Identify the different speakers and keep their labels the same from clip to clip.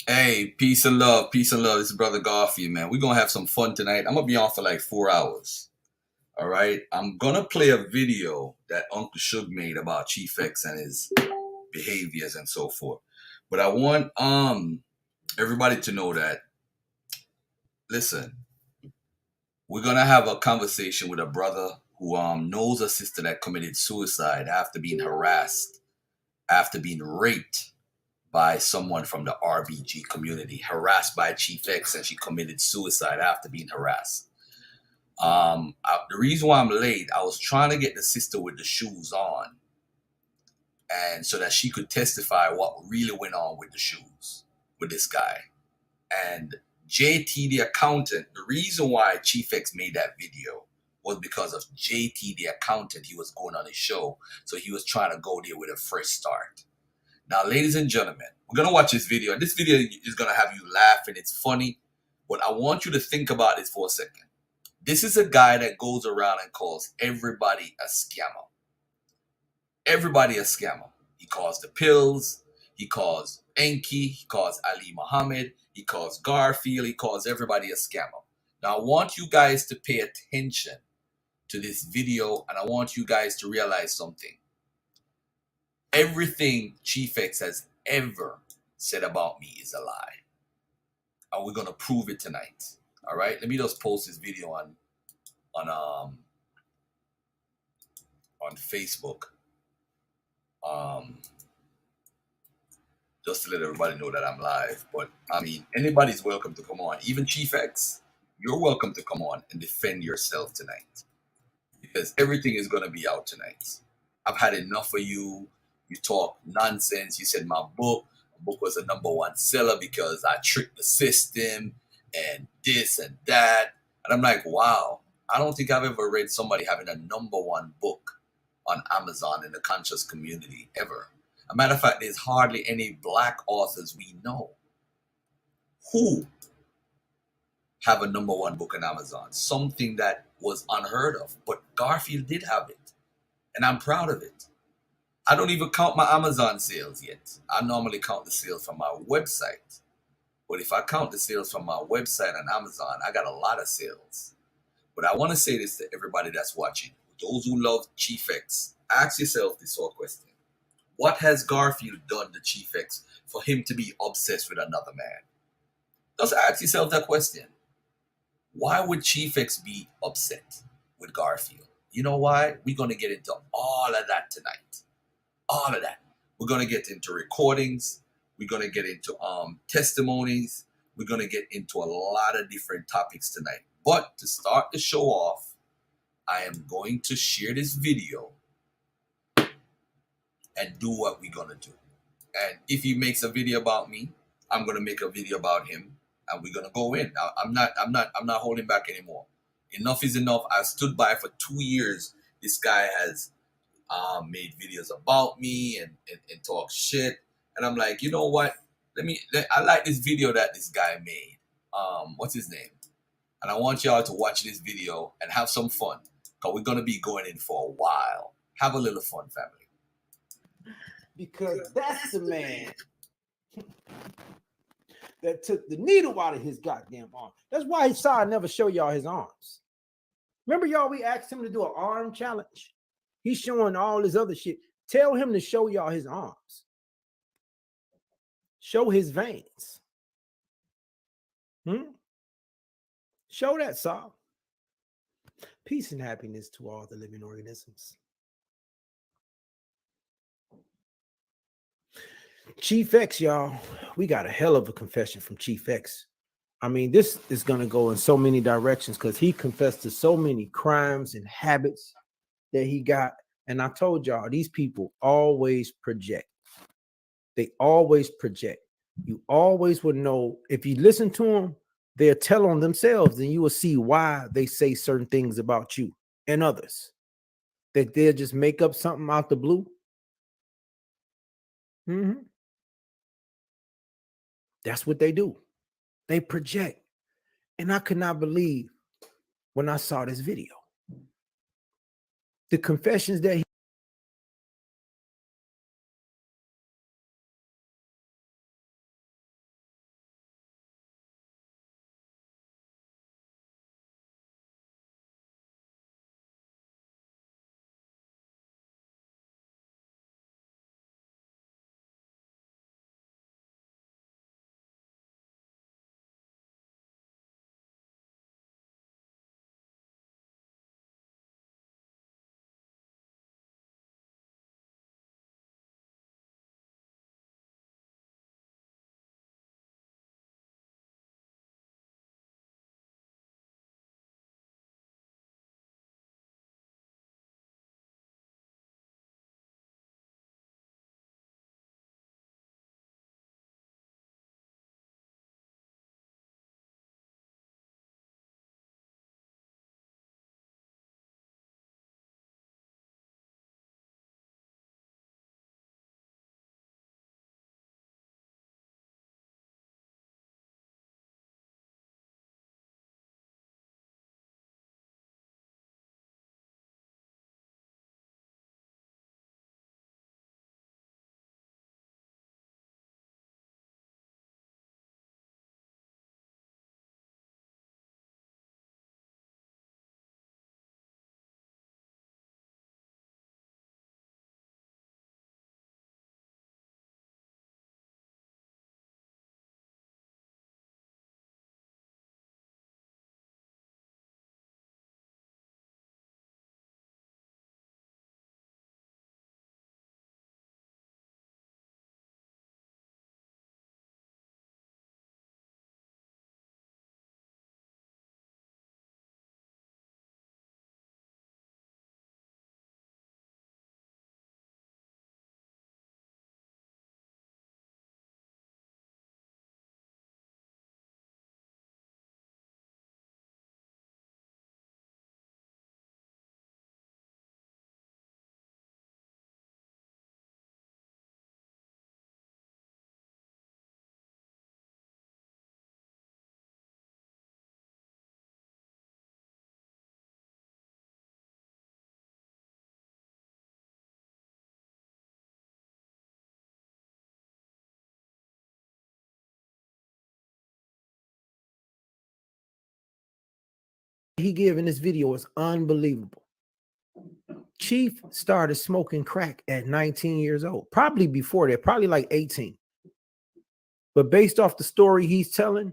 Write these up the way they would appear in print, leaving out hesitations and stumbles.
Speaker 1: Hey, peace and love, peace and love. This is Brother Garfield, man. We're gonna have some fun tonight. I'm gonna be on for like 4 hours. All right. I'm gonna play a video that Uncle Suge made about Chief X and his behaviors and so forth. But I want everybody to know that, listen, we're gonna have a conversation with a brother who knows a sister that committed suicide after being harassed, after being raped by someone from the RBG community, harassed by Chief X, and she committed suicide after being harassed. The reason why I'm late, I was trying to get the sister with the shoes on, and so that she could testify what really went on with the shoes with this guy. And JT, the accountant, the reason why Chief X made that video was because of JT, the accountant. He was going on his show, so he was trying to go there with a fresh start. Now, ladies and gentlemen, we're going to watch this video. And this video is going to have you laughing. It's funny. But I want you to think about this for a second. This is a guy that goes around and calls everybody a scammer. Everybody a scammer. He calls the pills. He calls Enki. He calls Ali Muhammad. He calls Garfield. He calls everybody a scammer. Now, I want you guys to pay attention to this video. And I want you guys to realize something. Everything Chief X has ever said about me is a lie. And we're gonna prove it tonight. All right. Let me just post this video on Facebook. Just to let everybody know that I'm live. But I mean, anybody's welcome to come on. Even Chief X, you're welcome to come on and defend yourself tonight. Because everything is gonna be out tonight. I've had enough of you. You talk nonsense. You said my book was a #1 seller because I tricked the system and this and that. And I'm like, wow, I don't think I've ever read somebody having a #1 book on Amazon in the conscious community ever. A matter of fact, there's hardly any black authors we know who have a #1 book on Amazon. Something that was unheard of. But Garfield did have it. And I'm proud of it. I don't even count my Amazon sales yet. I normally count the sales from my website. But if I count the sales from my website on Amazon, I got a lot of sales. But I want to say this to everybody that's watching. Those who love Chief X, ask yourself this whole question. What has Garfield done to Chief X for him to be obsessed with another man? Just ask yourself that question. Why would Chief X be upset with Garfield? You know why? We're going to get into all of that tonight. All of that. We're going to get into recordings. We're going to get into testimonies. We're going to get into a lot of different topics tonight. But to start the show off, I am going to share this video and do what we're going to do. And if he makes a video about me, I'm going to make a video about him, and we're going to go in. I'm not holding back anymore. Enough is enough. I stood by for 2 years. This guy has made videos about me and talk shit. And I'm like, you know what? I like this video that this guy made. What's his name? And I want y'all to watch this video and have some fun. Because we're going to be going in for a while. Have a little fun, family.
Speaker 2: Because that's the man that took the needle out of his goddamn arm. That's why he saw I never show y'all his arms. Remember, y'all, we asked him to do an arm challenge. He's showing all this other shit. Tell him to show y'all his arms. Show his veins. Show that, Saul. Peace and happiness to all the living organisms. Chief X, y'all. We got a hell of a confession from Chief X. I mean, this is going to go in so many directions because he confessed to so many crimes and habits that he got. And I told y'all, these people always project. They always project. You always would know, if you listen to them, they'll tell on themselves, and you will see why they say certain things about you and others. That they'll just make up something out the blue. That's what they do. They project. And I could not believe when I saw this video. The confessions that he he give in this video is unbelievable. Chief started smoking crack at 19 years old, probably before that, probably like 18. But based off the story he's telling,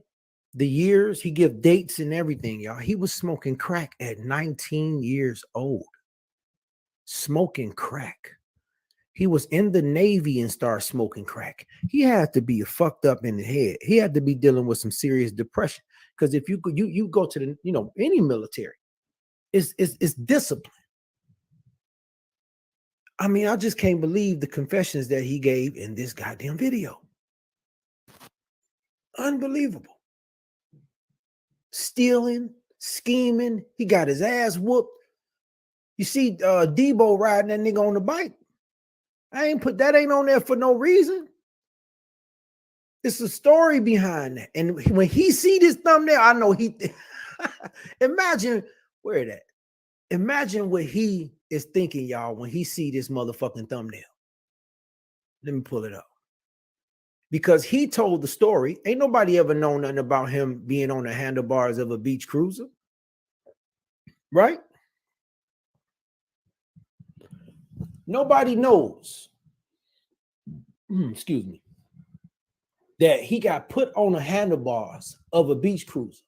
Speaker 2: the years, he give dates and everything, y'all. He was smoking crack at 19 years old. Smoking crack. He was in the Navy and started smoking crack. He had to be fucked up in the head. He had to be dealing with some serious depression. Because if you go to the, any military, it's discipline. I mean, I just can't believe the confessions that he gave in this goddamn video. Unbelievable. Stealing, scheming. He got his ass whooped. You see Debo riding that nigga on the bike. That ain't on there for no reason. It's a story behind that. And when he see this thumbnail, I know he imagine where that. Imagine what he is thinking, y'all, when he see this motherfucking thumbnail. Let me pull it up. Because he told the story. Ain't nobody ever known nothing about him being on the handlebars of a beach cruiser. Right? Nobody knows, excuse me, that he got put on the handlebars of a beach cruiser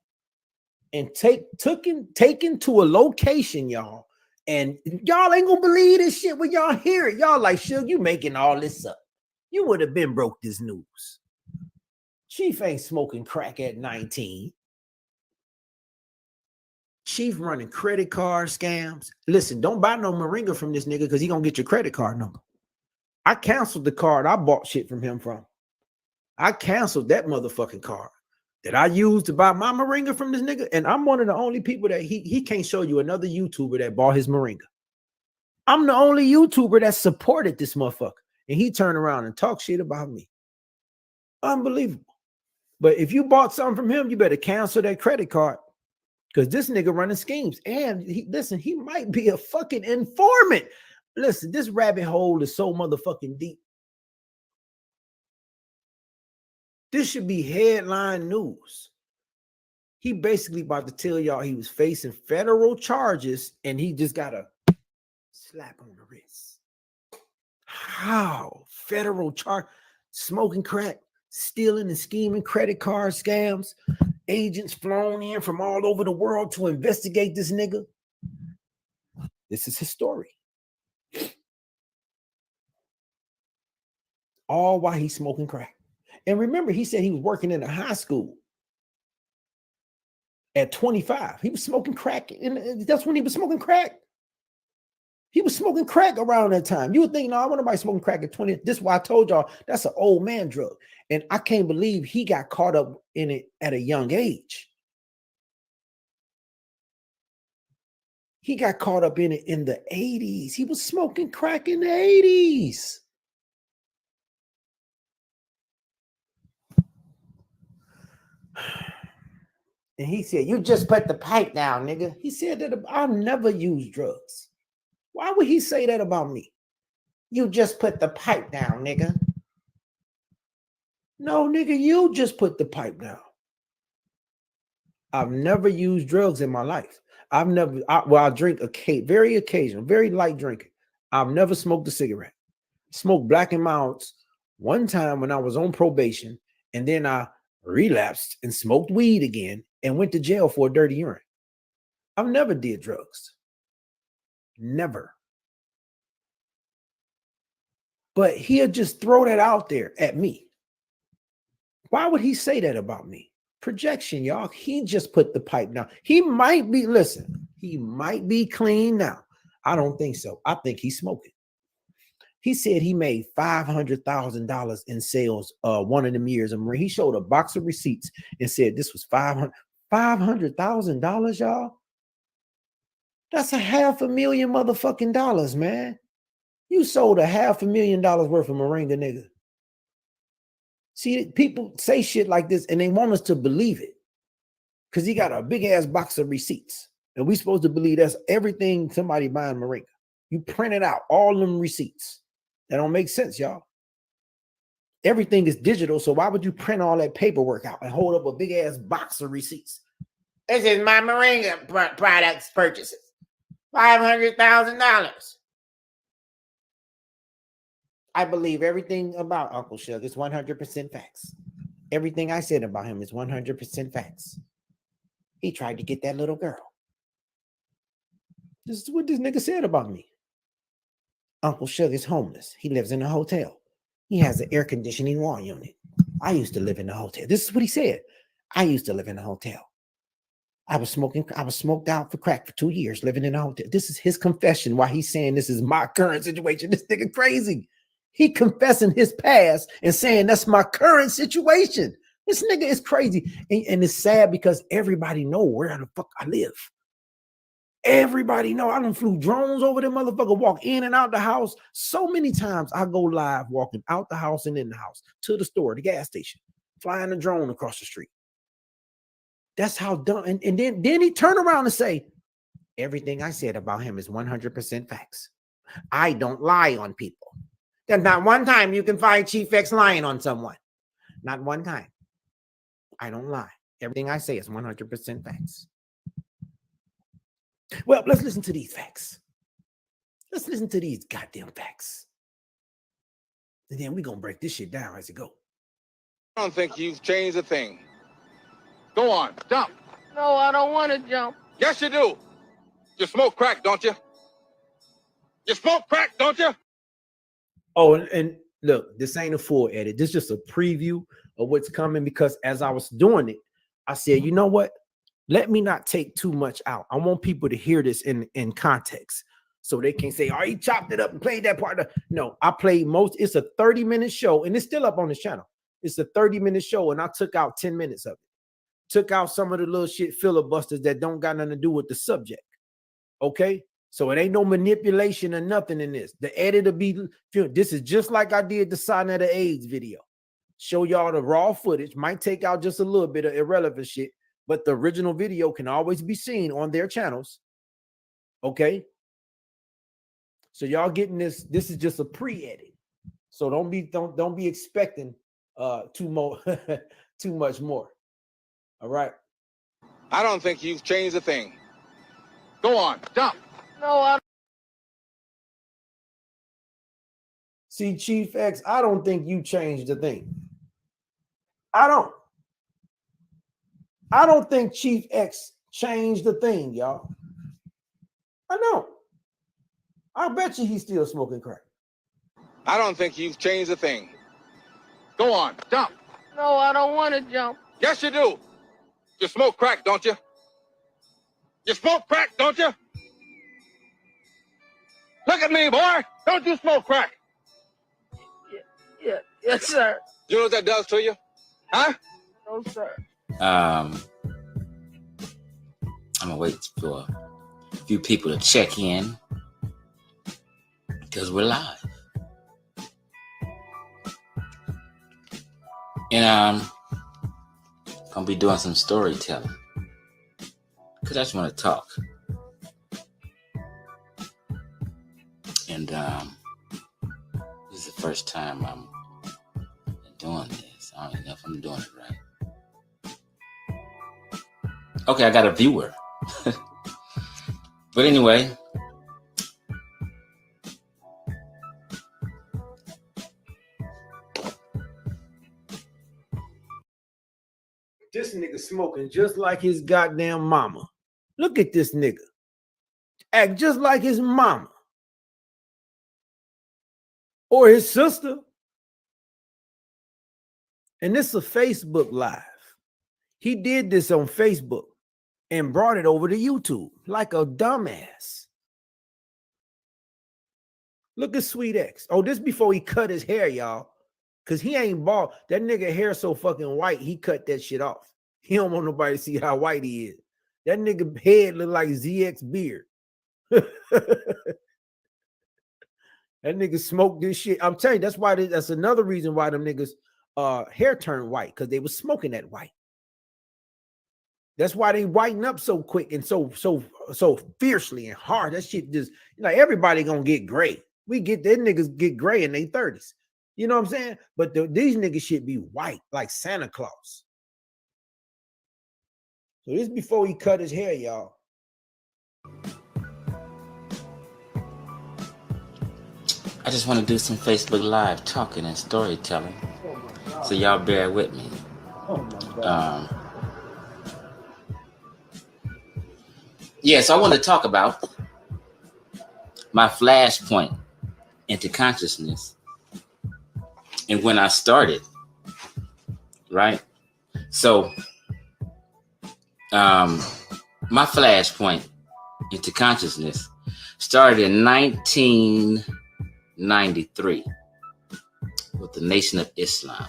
Speaker 2: and taken to a location, y'all. And y'all ain't gonna believe this shit when y'all hear it. Y'all like, Suge, you making all this up. You would have been broke this news. Chief ain't smoking crack at 19. Chief running credit card scams. Listen, don't buy no Moringa from this nigga because he gonna get your credit card number. I canceled the card I bought shit from him from. I canceled that motherfucking card that I used to buy my Moringa from this nigga. And I'm one of the only people that he can't show you another YouTuber that bought his Moringa. I'm the only YouTuber that supported this motherfucker. And he turned around and talked shit about me. Unbelievable. But if you bought something from him, you better cancel that credit card. Because this nigga running schemes. And he might be a fucking informant. Listen, this rabbit hole is so motherfucking deep. This should be headline news. He basically about to tell y'all he was facing federal charges and he just got a slap on the wrist. How? Federal charge? Smoking crack, stealing and scheming, credit card scams, agents flown in from all over the world to investigate this nigga. This is his story. All while he's smoking crack. And remember, he said he was working in a high school at 25. He was smoking crack. And that's when he was smoking crack. He was smoking crack around that time. You would think, no, I want nobody smoking crack at 20. This is why I told y'all that's an old man drug. And I can't believe he got caught up in it at a young age. He got caught up in it in the 80s. He was smoking crack in the 80s. And he said, you just put the pipe down, nigga. He said that I never used drugs. Why would he say that about me? You just put the pipe down, nigga. No, nigga, you just put the pipe down. I've never used drugs in my life. I drink very occasional, very light drinking. I've never smoked a cigarette. Smoked Black and Milds one time when I was on probation, and then I relapsed and smoked weed again and went to jail for a dirty urine. I've never did drugs. Never. But he'll just throw that out there at me. Why would he say that about me? Projection, y'all. He just put the pipe down. He might be clean now. I don't think so. I think he's smoking. He said he made $500,000 in sales one of them years. And he showed a box of receipts and said this was $500,000, y'all. That's $500,000 motherfucking dollars, man. You sold $500,000 worth of Moringa, nigga. See, people say shit like this and they want us to believe it because he got a big ass box of receipts. And we supposed to believe that's everything somebody buying Moringa. You printed out all them receipts. That don't make sense, y'all. Everything is digital, so why would you print all that paperwork out and hold up a big ass box of receipts? This is my Moringa products purchases. $500,000. I believe everything about Uncle Shug is 100% facts. Everything I said about him is 100% facts. He tried to get that little girl. This is what this nigga said about me. Uncle Shug is homeless. He lives in a hotel. He has an air conditioning wall unit. I used to live in a hotel. This is what he said. I used to live in a hotel. I was smoked out for crack for 2 years, living in a hotel. This is his confession why he's saying this is my current situation. This nigga crazy. He confessing his past and saying that's my current situation. This nigga is crazy. And it's sad because everybody know where the fuck I live. Everybody know I done flew drones over the motherfucker, walk in and out the house. So many times I go live walking out the house and in the house, to the store, the gas station, flying a drone across the street. That's how dumb. And then he turned around and say, everything I said about him is 100% facts. I don't lie on people. There's not one time you can find Chief X lying on someone. Not one time. I don't lie. Everything I say is 100% facts. Well, let's listen to these facts. Let's listen to these goddamn facts. And then we're going to break this shit down as it go.
Speaker 3: I don't think you've changed a thing. Go on, jump.
Speaker 4: No, I don't want to jump.
Speaker 3: Yes, you do. You smoke crack, don't you? You smoke crack, don't you?
Speaker 2: Oh, and look, this ain't a full edit. This is just a preview of what's coming because as I was doing it, I said, you know what? Let me not take too much out. I want people to hear this in context so they can say, oh, he chopped it up and played that part. No, I played most. It's a 30-minute show, and it's still up on this channel. It's a 30-minute show, and I took out 10 minutes of it. Took out some of the little shit filibusters that don't got nothing to do with the subject. Okay? So it ain't no manipulation or nothing in this. The edit will be, this is just like I did the Sign of the AIDS video. Show y'all the raw footage. Might take out just a little bit of irrelevant shit, but the original video can always be seen on their channels. Okay? So y'all getting this. This is just a pre-edit. So don't be expecting too much more. All right.
Speaker 3: I don't think you've changed a thing. Go on, jump.
Speaker 4: No, I
Speaker 2: See, Chief X, I don't think you changed a thing. I don't think Chief X changed a thing, y'all. I don't. I bet you he's still smoking crack.
Speaker 3: I don't think you've changed a thing. Go on, jump.
Speaker 4: No, I don't want to jump.
Speaker 3: Yes, you do. You smoke crack, don't you? You smoke crack, don't you? Look at me, boy. Don't you smoke crack?
Speaker 4: Yes, sir.
Speaker 3: You know what that does to you? Huh?
Speaker 4: No, sir.
Speaker 5: I'm gonna wait for a few people to check in because we're live. And I'm gonna be doing some storytelling because I just want to talk. And this is the first time I'm doing this. I don't even know if I'm doing it right. Okay, I got a viewer. But anyway.
Speaker 2: This nigga smoking just like his goddamn mama. Look at this nigga. Act just like his mama. Or his sister. And this is a Facebook Live. He did this on Facebook and brought it over to YouTube like a dumbass. Look at Sweet X. Oh, this before he cut his hair, y'all. Because he ain't bald. That nigga hair so fucking white, he cut that shit off. He don't want nobody to see how white he is. That nigga head look like ZX beard. That nigga smoked this shit. I'm telling you, that's why that's another reason why them niggas hair turned white, because they was smoking that white. That's why they whiten up so quick and so fiercely and hard. That shit just, like, everybody gonna get gray. We get that niggas get gray in their 30s. You know what I'm saying? But these niggas should be white like Santa Claus. So this is before he cut his hair, y'all.
Speaker 5: I just want to do some Facebook Live talking and storytelling. So y'all bear with me.
Speaker 2: Oh my God.
Speaker 5: So I want to talk about my flashpoint into consciousness and when I started, right? So my flashpoint into consciousness started in 1993 with the Nation of Islam.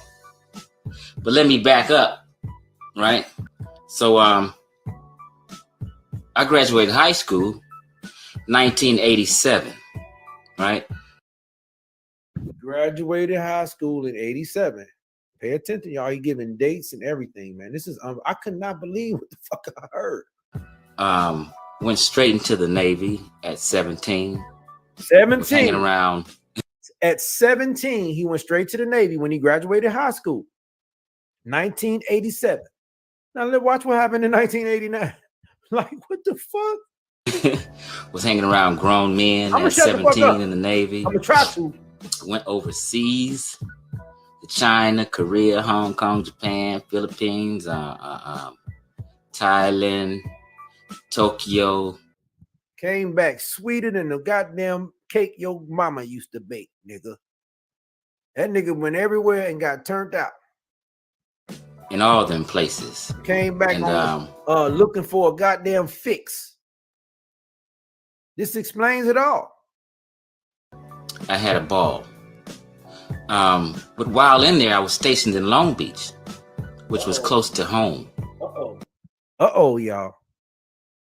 Speaker 5: But let me back up, right? So I graduated high school 1987, right?
Speaker 2: Graduated high school in 87. Pay attention, y'all. He giving dates and everything, man. This is I could not believe what the fuck I heard.
Speaker 5: Went straight into the Navy at 17.
Speaker 2: 17.
Speaker 5: Was hanging around.
Speaker 2: At 17, he went straight to the Navy when he graduated high school. 1987. Now let's watch what happened in 1989. Like, what the fuck?
Speaker 5: Was hanging around grown men at 17 in the Navy.
Speaker 2: I'm gonna try to.
Speaker 5: Went overseas to China, Korea, Hong Kong, Japan, Philippines, Thailand, Tokyo.
Speaker 2: Came back sweeter than the goddamn cake your mama used to bake, nigga. That nigga went everywhere and got turned out.
Speaker 5: In all them places.
Speaker 2: Came back and, looking for a goddamn fix. This explains it all.
Speaker 5: I had a ball. But while in there, I was stationed in Long Beach, which was close to home.
Speaker 2: Uh-oh, y'all.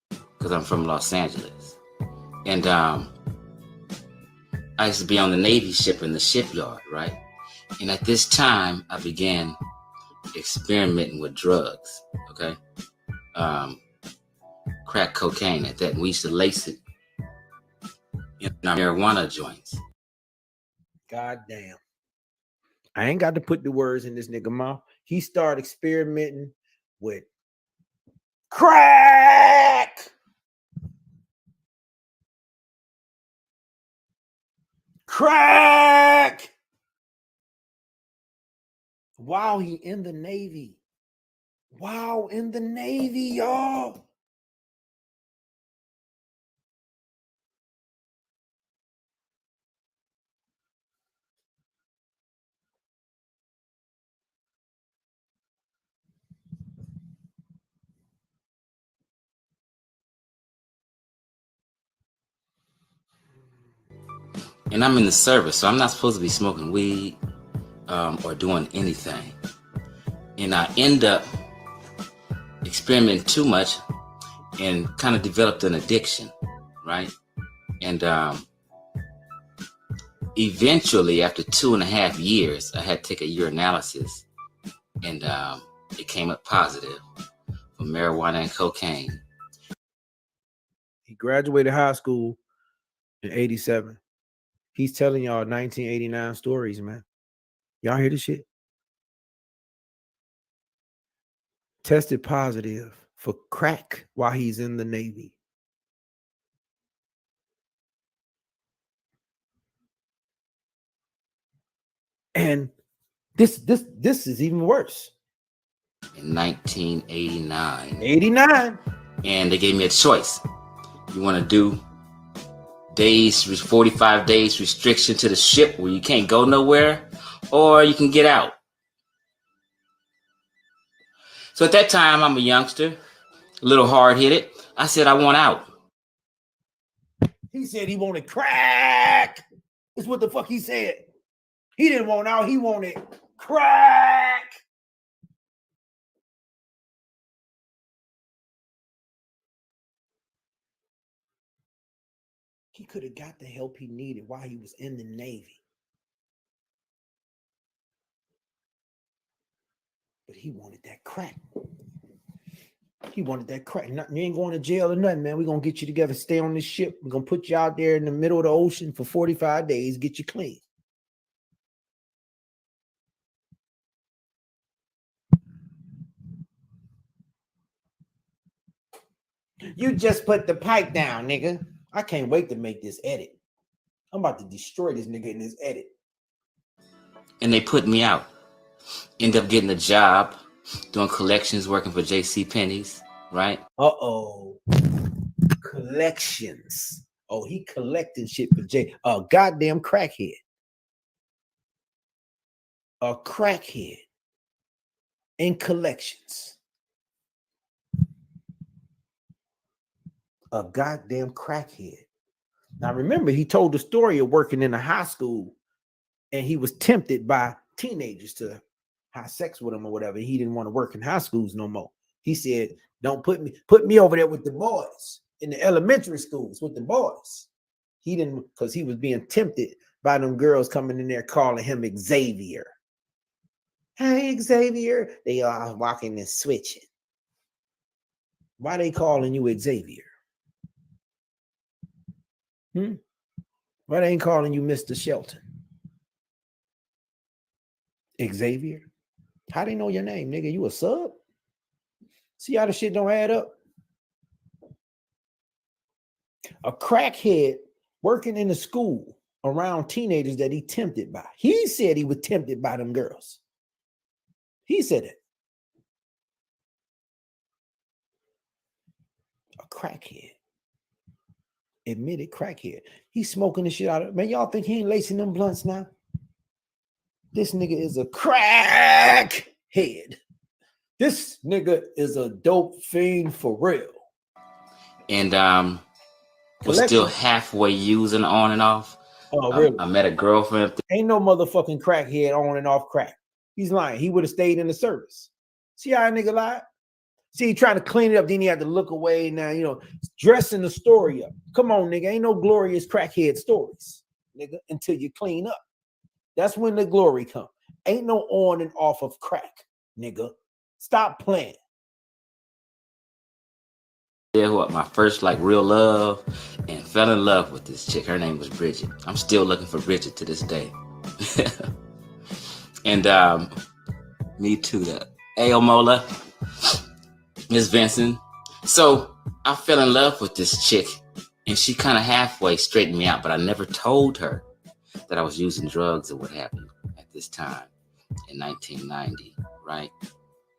Speaker 5: Because I'm from Los Angeles. And I used to be on the Navy ship in the shipyard, right? And at this time, I began experimenting with drugs, okay? Crack cocaine at that. And we used to lace it in our marijuana joints.
Speaker 2: God damn. I ain't got to put the words in this nigga mouth. He started experimenting with crack. Crack. Wow, he in the Navy. Wow, in the Navy, y'all.
Speaker 5: And I'm in the service, so I'm not supposed to be smoking weed or doing anything. And I end up experimenting too much and kind of developed an addiction, right? And eventually, after 2.5 years, I had to take a urinalysis, and it came up positive for marijuana and cocaine.
Speaker 2: He graduated high school in 87. He's telling y'all 1989 stories, man. Y'all hear this shit? Tested positive for crack while he's in the Navy. And this is even worse.
Speaker 5: In 1989.
Speaker 2: 89.
Speaker 5: And they gave me a choice. You want to do 45 days restriction to the ship where you can't go nowhere, or you can get out. So at that time, I'm a youngster, a little hard-headed. I said, I want out.
Speaker 2: He said he wanted crack. That's what the fuck he said. He didn't want out. He wanted crack. He could have got the help he needed while he was in the Navy. But he wanted that crack. He wanted that crack. You ain't going to jail or nothing, man. We're going to get you together, stay on this ship. We're going to put you out there in the middle of the ocean for 45 days, get you clean. You just put the pipe down, nigga. I can't wait to make this edit. I'm about to destroy this nigga in this edit.
Speaker 5: And they put me out. End up getting a job doing collections, working for J.C. Penney's, right?
Speaker 2: Uh-oh. Collections. Oh, he collecting shit for J. A goddamn crackhead. A crackhead in collections. A goddamn crackhead. Now remember, he told the story of working in a high school and he was tempted by teenagers to have sex with him or whatever. He didn't want to work in high schools no more. He said, don't put me over there with the boys in the elementary schools with the boys. He didn't, because he was being tempted by them girls coming in there calling him Xavier. Hey, Xavier. They are walking and switching. Why they calling you Xavier? Why they ain't calling you Mr. Shelton? Xavier? How they know your name, nigga? You a sub? See how the shit don't add up? A crackhead working in the school around teenagers that he tempted by. He said he was tempted by them girls. He said it. A crackhead. Admitted crackhead. He's smoking the shit out of it. Man, y'all think he ain't lacing them blunts now? This nigga is a crackhead. This nigga is a dope fiend for real.
Speaker 5: And was still halfway using on and off.
Speaker 2: Oh, really?
Speaker 5: I met a girlfriend.
Speaker 2: Ain't no motherfucking crackhead on and off crack. He's lying. He would have stayed in the service. See how a nigga lied? See, he trying to clean it up, then he had to look away. Now, dressing the story up. Come on, nigga. Ain't no glorious crackhead stories, nigga, until you clean up. That's when the glory come. Ain't no on and off of crack, nigga. Stop playing.
Speaker 5: Yeah, what my first real love, and fell in love with this chick. Her name was Bridget. I'm still looking for Bridget to this day. And me too. Mola, Miss Vincent. So I fell in love with this chick, and she kind of halfway straightened me out, but I never told her that I was using drugs or what happened at this time in 1990, right?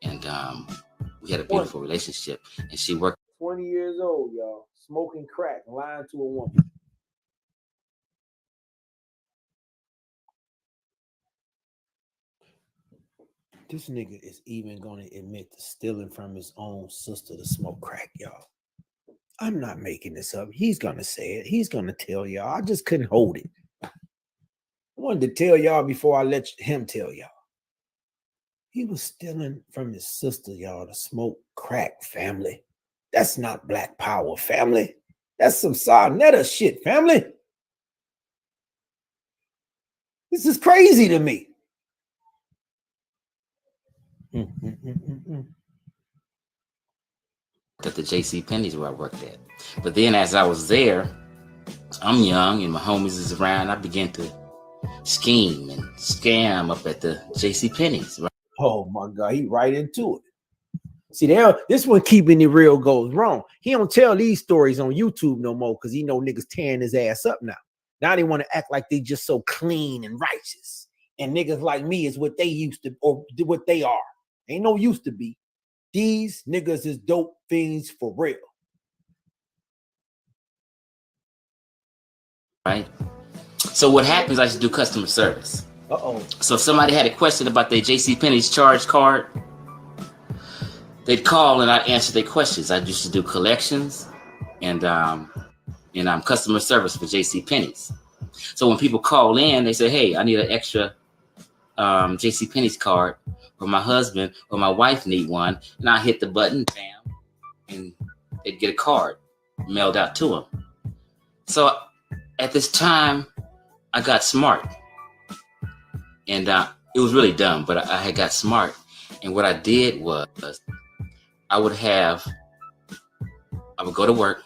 Speaker 5: And we had a beautiful relationship, and she worked.
Speaker 2: 20 years old, y'all, smoking crack, lying to a woman. This nigga is even going to admit to stealing from his own sister to smoke crack, y'all. I'm not making this up. He's going to say it. He's going to tell y'all. I just couldn't hold it. I wanted to tell y'all before I let him tell y'all. He was stealing from his sister, y'all, to smoke crack, family. That's not Black Power, family. That's some Sarnetta shit, family. This is crazy to me.
Speaker 5: At the J.C. Penney's where I worked at. But then as I was there, I'm young and my homies is around. I began to scheme and scam up at the J.C. Penney's. Right?
Speaker 2: Oh my God, he right into it. See, this one keeping it real goes wrong. He don't tell these stories on YouTube no more because he know niggas tearing his ass up now. Now they want to act like they just so clean and righteous. And niggas like me is what they used to, or what they are. Ain't no used to be. These niggas is dope fiends for real.
Speaker 5: Right? So what happens, I used to do customer service.
Speaker 2: Uh-oh.
Speaker 5: So if somebody had a question about their J.C. Penney's charge card, they'd call and I'd answer their questions. I used to do collections and customer service for J.C. Penney's. So when people call in, they say, hey, I need an extra J.C. Penney's card, or my husband or my wife need one. And I hit the button, bam, and they'd get a card mailed out to them. So at this time, I got smart. And it was really dumb, but I had got smart. And what I did was I would go to work.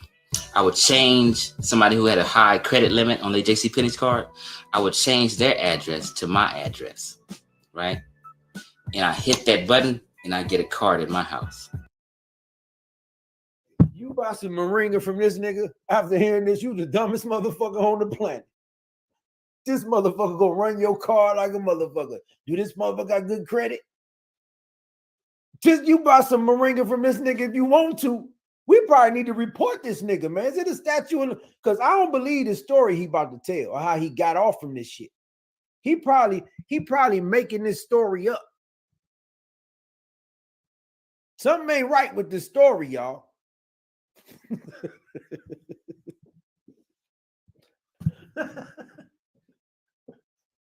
Speaker 5: I would change somebody who had a high credit limit on their J.C. Penney's card. I would change their address to my address, right? And I hit that button and I get a card at my house.
Speaker 2: You buy some Moringa from this nigga after hearing this, you the dumbest motherfucker on the planet. This motherfucker gonna run your car like a motherfucker. Do this motherfucker got good credit? Just you buy some Moringa from this nigga if you want to. We probably need to report this nigga, man. Is it a statue? Because I don't believe the story he about to tell or how he got off from this shit. He probably making this story up. Something ain't right with this story, y'all.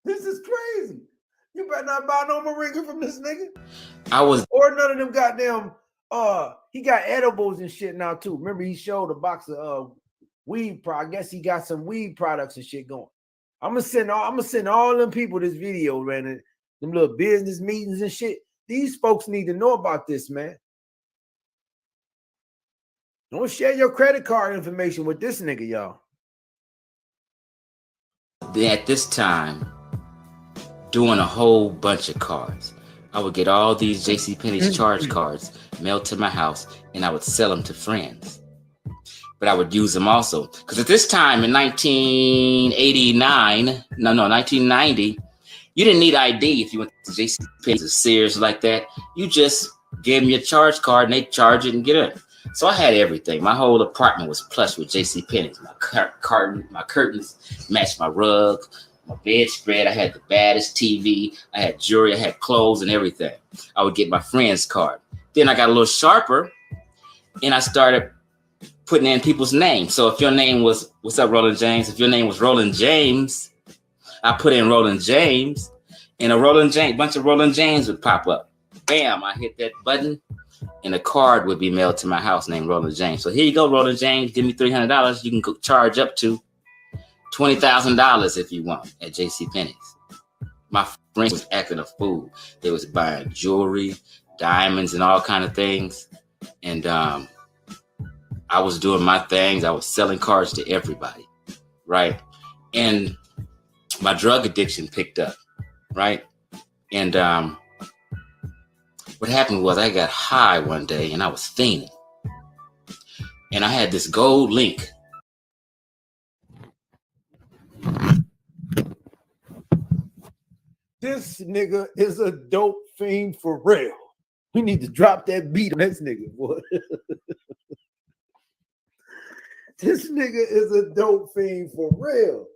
Speaker 2: This is crazy. You better not buy no Moringa from this nigga. Or none of them goddamn he got edibles and shit now too. Remember he showed a box of weed I guess he got some weed products and shit going. I'm gonna send all them people this video, man. And them little business meetings and shit. These folks need to know about this, man. Don't share your credit card information with this nigga, y'all.
Speaker 5: At this time, doing a whole bunch of cards. I would get all these JCPenney's charge cards mailed to my house, and I would sell them to friends. But I would use them also. Because at this time in 1990, you didn't need ID if you went to JCPenney's or Sears like that. You just gave them your charge card, and they charge it and get it. So I had everything. My whole apartment was plush with JCPenney's. My curtains matched my rug, my bedspread. I had the baddest TV. I had jewelry. I had clothes and everything. I would get my friend's card. Then I got a little sharper, and I started putting in people's names. So if your name was, what's up, Roland James? If your name was Roland James, I put in Roland James, and a bunch of Roland James would pop up. Bam, I hit that button, and a card would be mailed to my house named Roland James. So here you go, Roland James. Give me $300. You can go charge up to $20,000 if you want at JCPenney's. My friends was acting a fool. They was buying jewelry, diamonds, and all kind of things. And I was doing my things. I was selling cards to everybody, right? And my drug addiction picked up, right? And what happened was I got high one day and I was fiending. And I had this gold link.
Speaker 2: This nigga is a dope fiend for real. We need to drop that beat on this nigga, boy. This nigga is a dope fiend for real.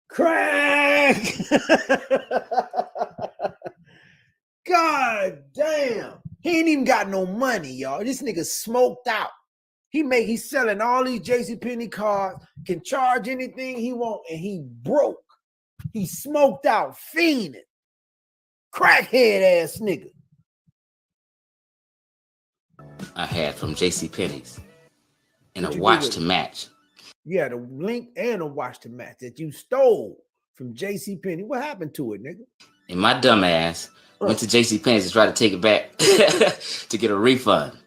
Speaker 2: Crack! God damn. He ain't even got no money, y'all. This nigga smoked out. He's selling all these JCPenney cards, can charge anything he want, and he broke. He smoked out, fiending. Crackhead ass nigga.
Speaker 5: I had from JCPenney's and a watch to match.
Speaker 2: Yeah, the link and a watch to match that you stole from JCPenney. What happened to it, nigga?
Speaker 5: And my dumb ass went to JCPenney's to try to take it back to get a refund.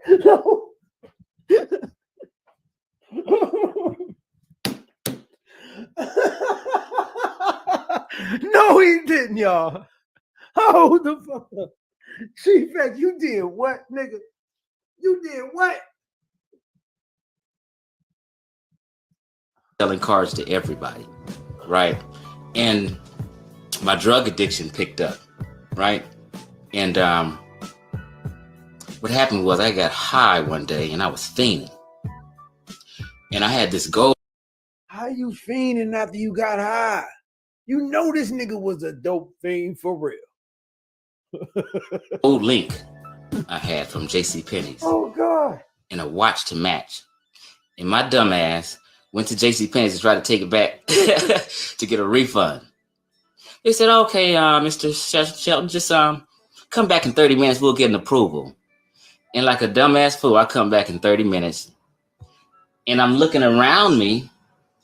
Speaker 2: No. No, he didn't, y'all. Hold the fuck up. Chief X, you did what, nigga? You did what?
Speaker 5: Selling cards to everybody, right? And my drug addiction picked up, right? And what happened was I got high one day and I was fiending. And I had this gold.
Speaker 2: How you fiending after you got high? You know this nigga was a dope fiend for real.
Speaker 5: Old link I had from JCPenney's.
Speaker 2: Oh God.
Speaker 5: And a watch to match. And my dumb ass went to JCPenney's to try to take it back to get a refund. They said, okay, Mr. Shelton, just come back in 30 minutes. We'll get an approval. And like a dumbass fool, I come back in 30 minutes. And I'm looking around me,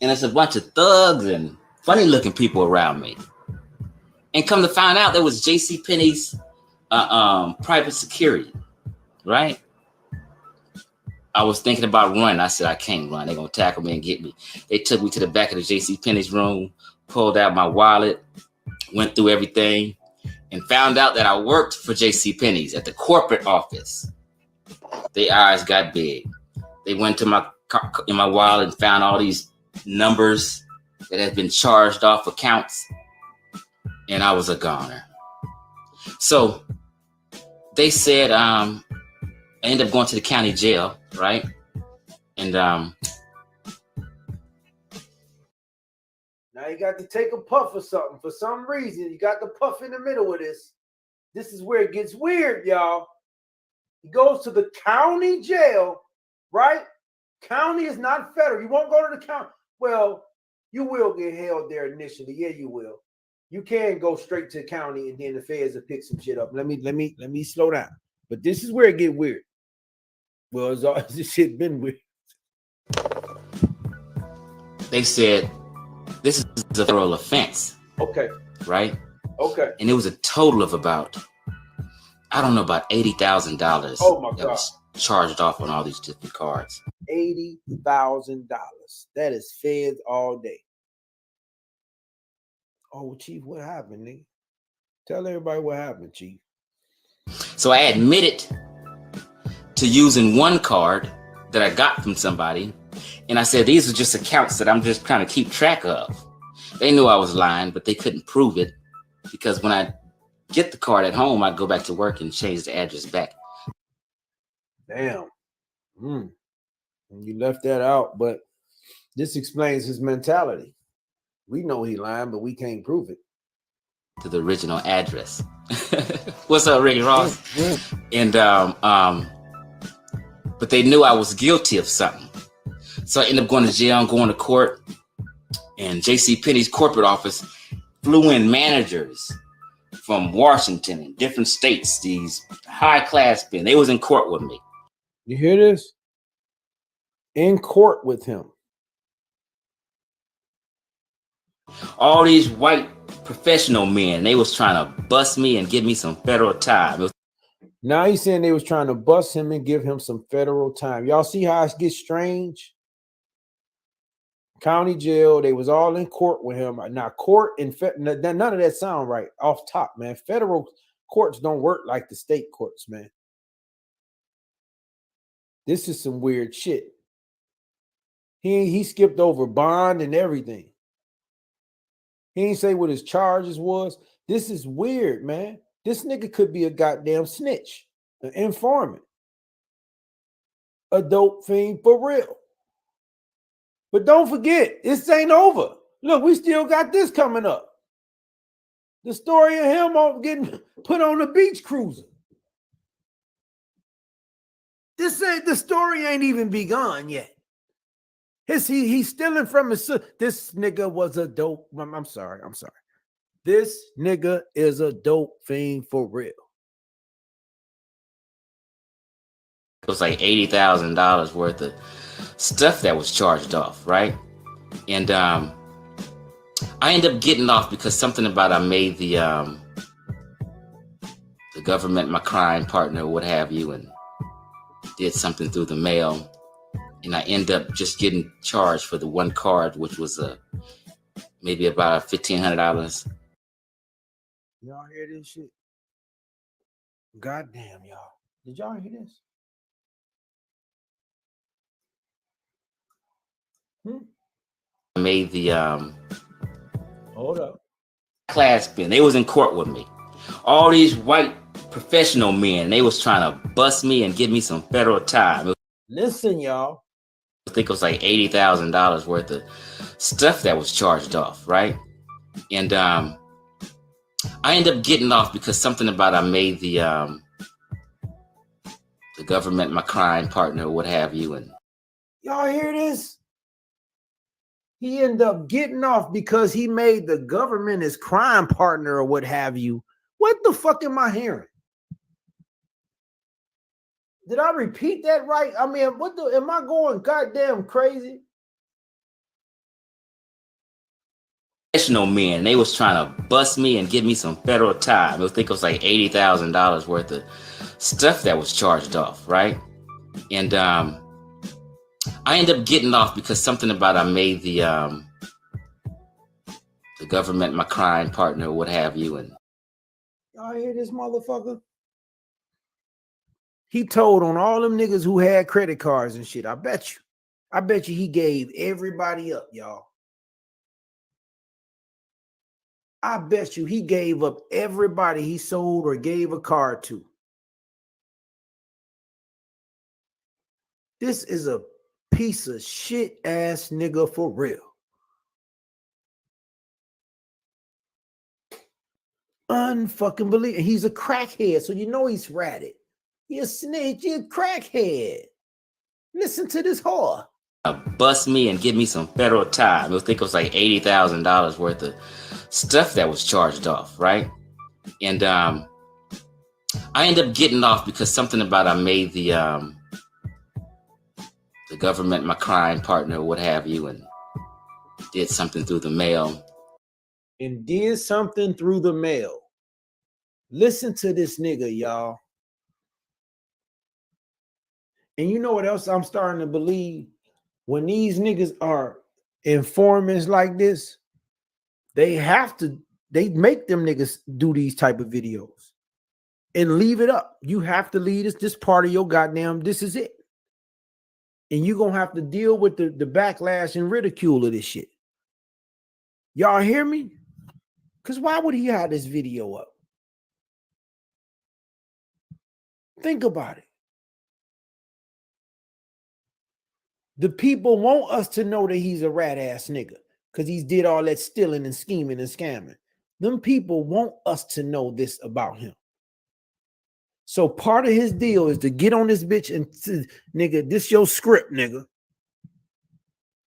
Speaker 5: and there's a bunch of thugs and funny looking people around me. And come to find out, there was JCPenney's private security, right? I was thinking about running. I said, I can't run. They're going to tackle me and get me. They took me to the back of the JCPenney's room, pulled out my wallet, went through everything, and found out that I worked for JCPenney's at the corporate office. Their eyes got big. They went to my wallet and found all these numbers that had been charged off accounts, and I was a goner. So they said I ended up going to the county jail, right? And
Speaker 2: now you got to take a puff or something. For some reason, you got the puff in the middle of this. This is where it gets weird, y'all. He goes to the county jail, right? County is not federal. You won't go to the county. Well, you will get held there initially. Yeah, you will. You can go straight to the county and then the feds will pick some shit up. Let me slow down. But this is where it get weird. Well, it's all this shit been weird.
Speaker 5: they said, this is a federal offense.
Speaker 2: Okay.
Speaker 5: Right?
Speaker 2: Okay.
Speaker 5: And it was a total of about, I don't know, about $80,000.
Speaker 2: Oh my God.
Speaker 5: That was charged off on all these different cards.
Speaker 2: $80,000. That is feds all day. Oh, Chief, what happened, nigga? Tell everybody what happened, Chief.
Speaker 5: So I admitted to using one card that I got from somebody. And I said, these are just accounts that I'm just trying to keep track of. They knew I was lying, but they couldn't prove it because when I get the card at home, I go back to work and change the address back.
Speaker 2: Damn. And you left that out, but this explains his mentality. We know he lying, but we can't prove it.
Speaker 5: To the original address. What's up, Ricky Ross? And but they knew I was guilty of something. So I ended up going to jail and going to court. And JCPenney's corporate office flew in managers from Washington and different states, these high-class men. They was in court with me.
Speaker 2: You hear this? In court with him.
Speaker 5: All these white professional men, they was trying to bust me and give me some federal time.
Speaker 2: Now he's saying they was trying to bust him and give him some federal time. Y'all see how it gets strange? County jail, they was all in court with him. Now court and none of that sound right off top, man. Federal courts don't work like the state courts, man. This is some weird shit. He skipped over bond and everything. He ain't say what his charges was. This is weird, man. This nigga could be a goddamn snitch, an informant, a dope fiend for real. But don't forget, this ain't over. Look, we still got this coming up. The story of him getting put on a beach cruiser. The story ain't even begun yet. He's stealing from his. This nigga was a dope. I'm sorry. This nigga is a dope fiend for real.
Speaker 5: It was like $80,000 worth of stuff that was charged off, right? And I ended up getting off because something about I made the government my crime partner, what have you, and did something through the mail. And I end up just getting charged for the one card, which was maybe about $1,500.
Speaker 2: Y'all hear this shit? Goddamn, y'all. Did y'all hear this?
Speaker 5: I made the
Speaker 2: Hold up.
Speaker 5: class men. They was in court with me. All these white professional men, they was trying to bust me and give me some federal time.
Speaker 2: Listen, y'all.
Speaker 5: I think it was like $80,000 worth of stuff that was charged off, right? And I ended up getting off because something about I made the government my crime partner, what have you, and
Speaker 2: Y'all hear this? He ended up getting off because he made the government his crime partner or what have you. What the fuck am I hearing? Did I repeat that right? I mean, am I going goddamn crazy?
Speaker 5: professional men, they was trying to bust me and give me some federal time. I think it was like $80,000 worth of stuff that was charged off, right? And I ended up getting off because something about I made the government my crime partner, what have you, and
Speaker 2: y'all hear this motherfucker? He told on all them niggas who had credit cards and shit. I bet you he gave everybody up, y'all. I bet you he gave up everybody he sold or gave a card to. This is a piece of shit ass nigga for real. Unfucking believe. And he's a crackhead, so you know he's ratted. He a snitch, he a crackhead. Listen to this whore.
Speaker 5: Bust me and give me some federal time. I think it was like $80,000 worth of stuff that was charged off, right? And I ended up getting off because something about I made the government my crime partner, what have you, and did something through the mail.
Speaker 2: And did something through the mail. Listen to this nigga, y'all. And you know what else I'm starting to believe? When these niggas are informants like this, they make them niggas do these type of videos and leave it up. You have to leave this part of your goddamn, this is it. And you're going to have to deal with the backlash and ridicule of this shit. Y'all hear me? Because why would he have this video up? Think about it. The people want us to know that he's a rat ass nigga because he's did all that stealing and scheming and scamming. Them people want us to know this about him. So part of his deal is to get on this bitch and say, nigga, this your script, nigga.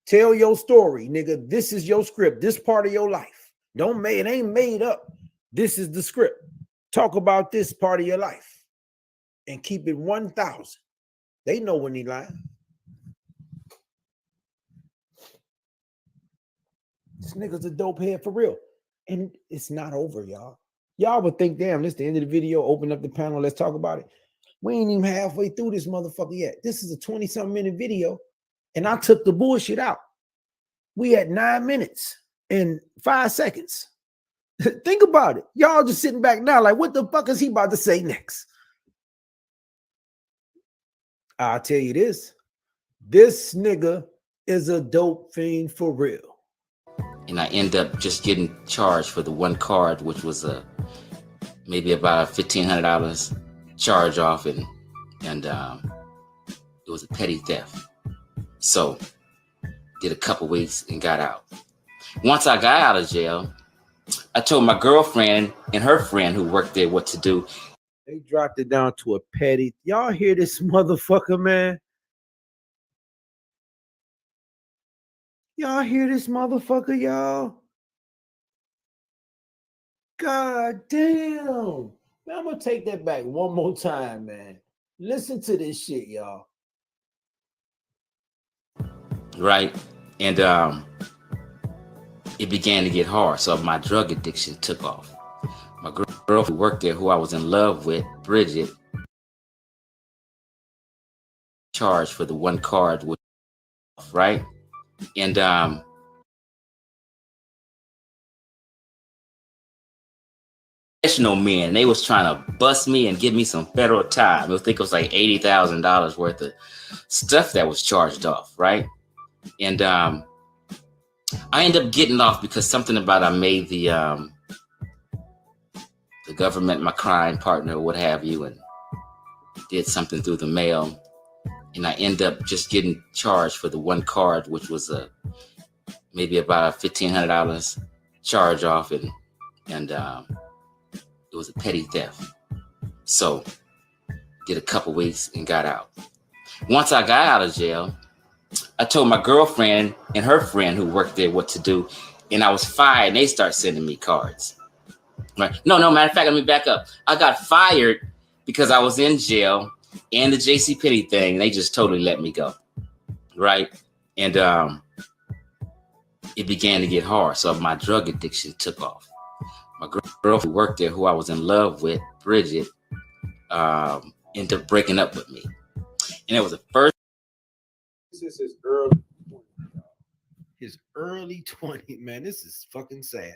Speaker 2: Tell your story, nigga. This is your script. This part of your life. It ain't made up. This is the script. Talk about this part of your life and keep it 1,000. They know when he lying. This nigga's a dope head for real. And it's not over, y'all. Y'all would think, damn, this is the end of the video. Open up the panel. Let's talk about it. We ain't even halfway through this motherfucker yet. This is a 20-something minute video. And I took the bullshit out. We had 9 minutes and 5 seconds. Think about it. Y'all just sitting back now like, what the fuck is he about to say next? I'll tell you this. This nigga is a dope fiend for real.
Speaker 5: And I end up just getting charged for the one card, which was maybe about $1,500 charge off, and it was a petty theft. So did a couple weeks and got out. Once I got out of jail, I told my girlfriend and her friend who worked there what to do.
Speaker 2: They dropped it down to a petty. Y'all hear this motherfucker, man? Y'all hear this motherfucker, y'all? God damn. Man, I'm going to take that back one more time, man. Listen to this shit, y'all.
Speaker 5: Right. And it began to get hard. So my drug addiction took off. My girl who worked there, who I was in love with, Bridget, charged for the one card, right? And professional men, they was trying to bust me and give me some federal time. I think it was like $80,000 worth of stuff that was charged off, right? And I ended up getting off because something about I made the government my crime partner, what have you, and did something through the mail. And I end up just getting charged for the one card, which was maybe about $1,500 charge off, and it was a petty theft. So did a couple weeks and got out. Once I got out of jail, I told my girlfriend and her friend who worked there what to do, and I was fired, and they start sending me cards. Right? No, matter of fact, let me back up. I got fired because I was in jail and the JCPenney thing. They just totally let me go. Right? And it began to get hard. So my drug addiction took off. My girl who worked there, who I was in love with, Bridget, ended up breaking up with me. And it was the first
Speaker 2: is his early 20s, y'all. His early 20s, man. This is fucking sad.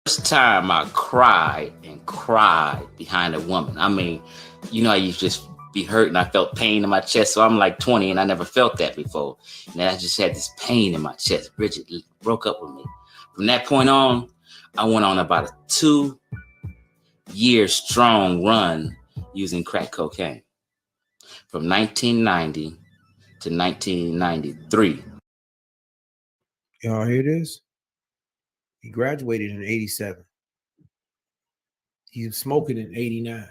Speaker 5: First time I cried and cried behind a woman. I mean, you know, I used to just be hurt and I felt pain in my chest. So I'm like 20 and I never felt that before. And I just had this pain in my chest. Bridget broke up with me. From that point on, I went on about a 2-year strong run using crack cocaine from 1990 to 1993.
Speaker 2: Y'all hear this? He graduated in 87. He was smoking in 89.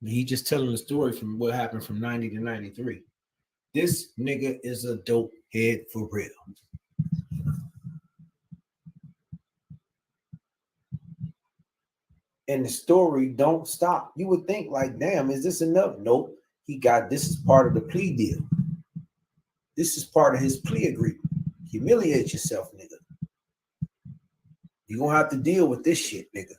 Speaker 2: And he just telling the story from what happened from 90 to 93. This nigga is a dope head for real. And the story don't stop. You would think like, damn, is this enough? Nope. This is part of the plea deal. This is part of his plea agreement. Humiliate yourself, nigga. You're gonna have to deal with this shit, nigga.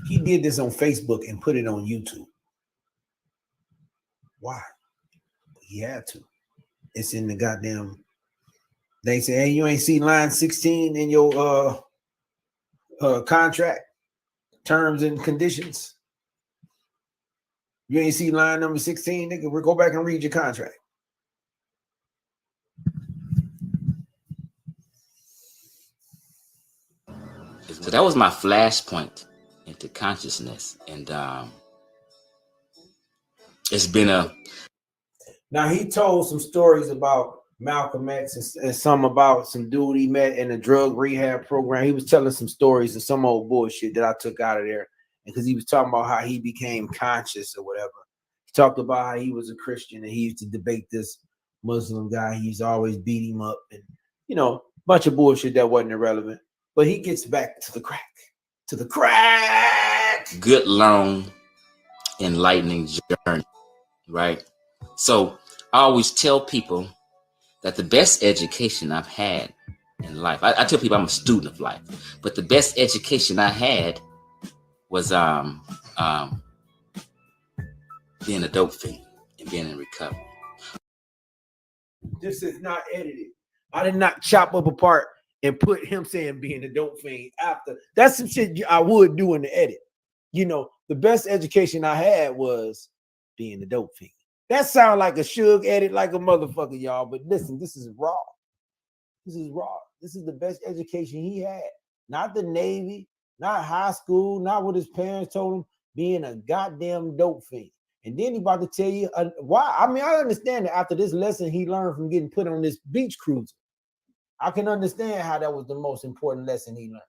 Speaker 2: He did this on Facebook and put it on YouTube. Why? He had to. It's in the goddamn. They say, hey, you ain't see line 16 in your contract terms and conditions. You ain't see line number 16, nigga. We'll go back and read your contract.
Speaker 5: So that was my flashpoint into consciousness. And it's been a...
Speaker 2: Now, he told some stories about Malcolm X and some about some dude he met in a drug rehab program. He was telling some stories and some old bullshit that I took out of there. Because he was talking about how he became conscious or whatever. He talked about how he was a Christian and he used to debate this Muslim guy. He used to always beat him up and, you know, a bunch of bullshit that wasn't irrelevant. But he gets back to the crack. To the crack.
Speaker 5: Good, long, enlightening journey, right? So I always tell people that the best education I've had in life, I tell people I'm a student of life, but the best education I had was being a dope fiend and being in recovery.
Speaker 2: This is not edited. I did not chop up a part and put him saying being a dope fiend after. That's some shit I would do in the edit. You know, the best education I had was being a dope fiend. That sounds like a Suge edit like a motherfucker, y'all. But listen, this is raw. This is raw. This is the best education he had. Not the Navy, not high school, not what his parents told him, being a goddamn dope fiend. And then he about to tell you why. I mean, I understand that after this lesson he learned from getting put on this beach cruiser. I can understand how that was the most important lesson he learned.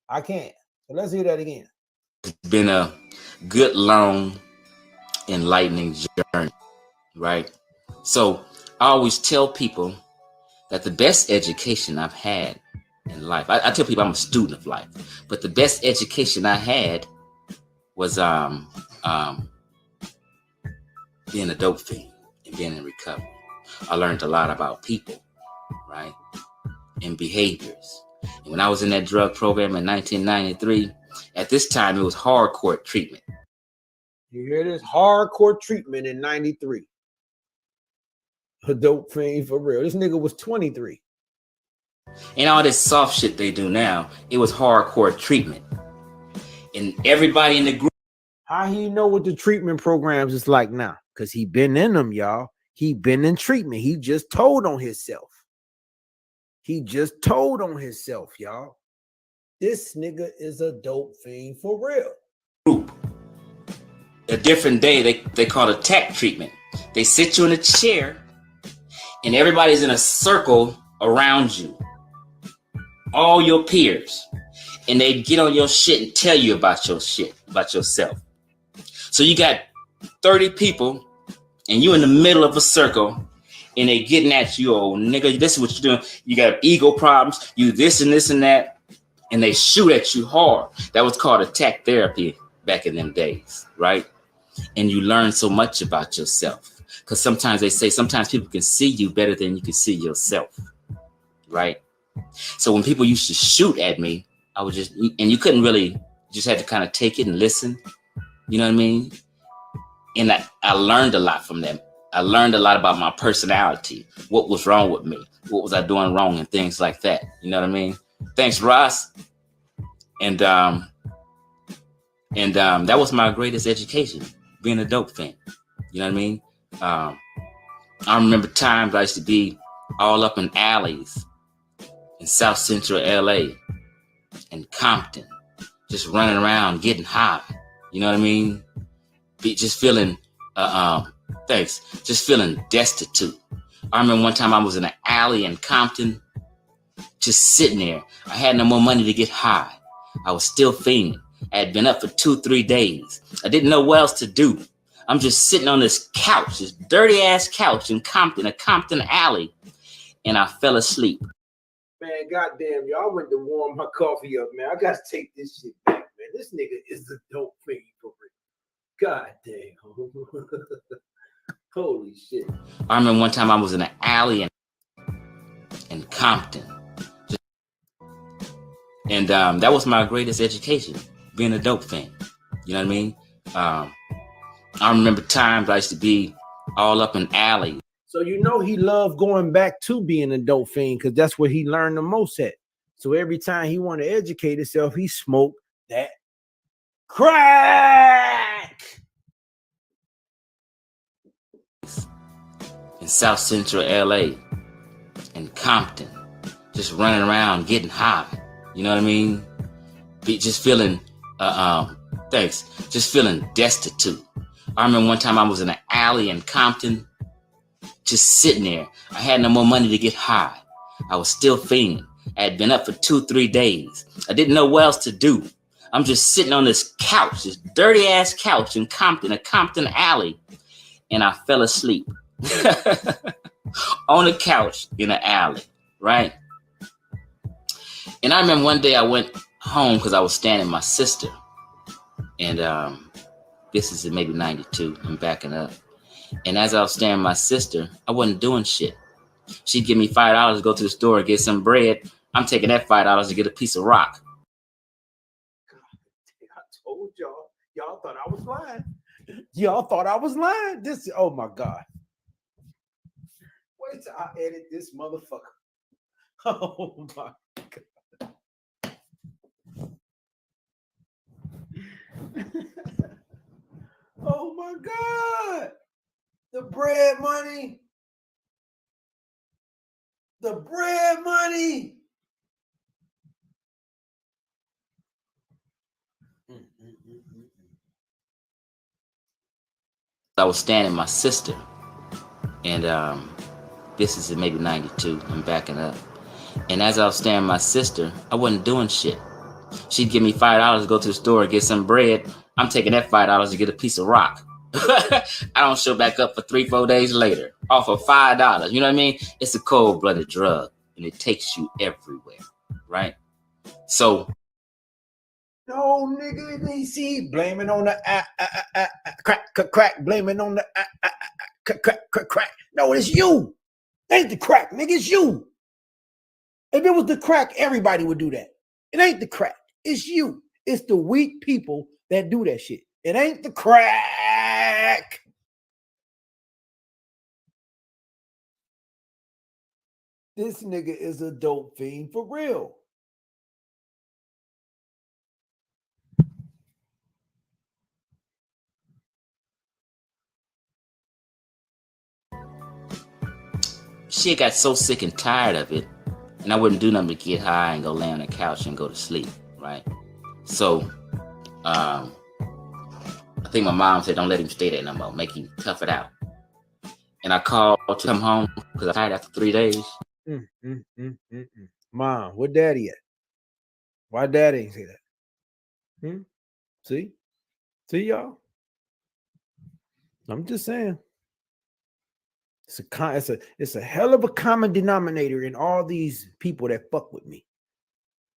Speaker 2: I can. So let's hear that again.
Speaker 5: It's been a good, long, enlightening journey, right? So I always tell people that the best education I've had in life, I tell people I'm a student of life, but the best education I had was being a dope fiend and being in recovery. I learned a lot about people, right? And behaviors. And when I was in that drug program in 1993, at this time it was hardcore treatment.
Speaker 2: You hear this? Hardcore treatment in 93. A dope fiend for real. This nigga was 23.
Speaker 5: And all this soft shit they do now, it was hardcore treatment. And everybody in the group.
Speaker 2: How he know what the treatment programs is like now? Because he been in them, y'all. He been in treatment. He just told on himself. He just told on himself, y'all. This nigga is a dope fiend for real.
Speaker 5: Group. A different day, they call it tech treatment. They sit you in a chair and everybody's in a circle around you. All your peers. And they get on your shit and tell you about your shit, about yourself. So you got 30 people and you in the middle of a circle and they getting at you, oh nigga, this is what you're doing. You got ego problems, you this and this and that. And they shoot at you hard. That was called attack therapy back in them days, right? And you learn so much about yourself. Because sometimes they say, sometimes people can see you better than you can see yourself, right? So when people used to shoot at me, I was just, and you couldn't really, just had to kind of take it and listen, you know what I mean? And I learned a lot from them. I learned a lot about my personality, what was wrong with me, what was I doing wrong, and things like that. You know what I mean? Thanks, Ross. And that was my greatest education, being a dope fan. You know what I mean? I remember times I used to be all up in alleys in South Central LA and Compton, just running around getting high. You know what I mean? Just feeling, just feeling destitute. I remember one time I was in an alley in Compton, just sitting there. I had no more money to get high. I was still fiending. I had been up for 2-3 days. I didn't know what else to do. I'm just sitting on this couch, this dirty ass couch in Compton, a Compton alley, and I fell asleep.
Speaker 2: Man, goddamn, y'all went to warm my coffee up, man. I gotta take this shit back, man. This nigga is a dope fiend for real. God damn. Holy shit.
Speaker 5: I remember one time I was in an alley in Compton. And that was my greatest education, being a dope fan. You know what I mean? I remember times I used to be all up in alleys.
Speaker 2: So you know he loved going back to being a dope fiend because that's where he learned the most at. So every time he wanted to educate himself, he smoked that crack.
Speaker 5: In South Central LA and Compton, just running around getting high. You know what I mean? Just feeling, just feeling destitute. I remember one time I was in an alley in Compton, just sitting there. I had no more money to get high. I was still fiending. I had been up for 2-3 days. I didn't know what else to do. I'm just sitting on this couch, this dirty ass couch in Compton, a Compton alley, and I fell asleep on the couch in an alley, right? And I remember one day I went home because I was staying with my sister. And this is maybe 92. I'm backing up. And as I was staying with my sister, I wasn't doing shit. She'd give me $5 to go to the store and get some bread. I'm taking that $5 to get a piece of rock.
Speaker 2: I told y'all. Y'all thought I was lying. Y'all thought I was lying. This, oh my God. Wait till I edit this motherfucker. Oh my God. Oh my God. The bread money. The bread money.
Speaker 5: I was standing with my sister. And this is maybe 92. I'm backing up. And as I was standing with my sister, I wasn't doing shit. She'd give me $5 to go to the store and get some bread. I'm taking that $5 to get a piece of rock. I don't show back up for 3-4 days later off of $5. You know what I mean? It's a cold-blooded drug, and it takes you everywhere, right? So,
Speaker 2: no, nigga, they see blaming on the crack, blaming on the crack. No, it's you. Ain't the crack, nigga. It's you. If it was the crack, everybody would do that. It ain't the crack. It's you. It's the weak people that do that shit. It ain't the crack. This nigga is a dope fiend for real.
Speaker 5: she got so sick and tired of it, and I wouldn't do nothing but get high and go lay on the couch and go to sleep, right? So, I think my mom said, don't let him stay there no more. Make him tough it out. And I called to come home because I died after 3 days.
Speaker 2: Mom, where daddy at? Why daddy ain't say that? See? See, y'all? I'm just saying. It's a hell of a common denominator in all these people that fuck with me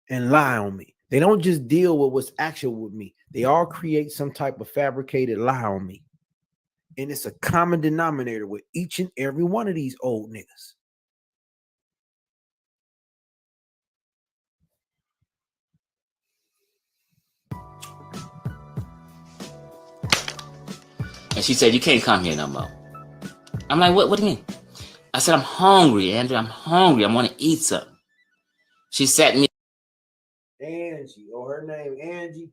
Speaker 2: and lie on me. They don't just deal with what's actual with me. They all create some type of fabricated lie on me. And it's a common denominator with each and every one of these old niggas.
Speaker 5: And she said, you can't come here no more. I'm like, what do you mean? I said, I'm hungry, Andrew. I'm hungry. I want to eat something. She sat me.
Speaker 2: Angie, or her name Angie.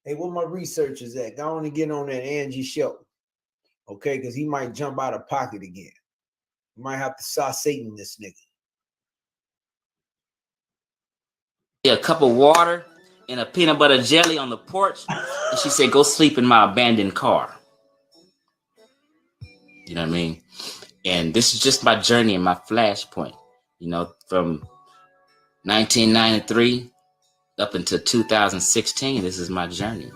Speaker 2: Hey, where my researchers at? Go on and get on that Angie show. Okay, because he might jump out of pocket again. You might have to saw Satan this nigga.
Speaker 5: A cup of water and a peanut butter jelly on the porch. And she said, go sleep in my abandoned car. You know what I mean? And this is just my journey and my flashpoint. You know, from 1993 up until 2016, this is my journey.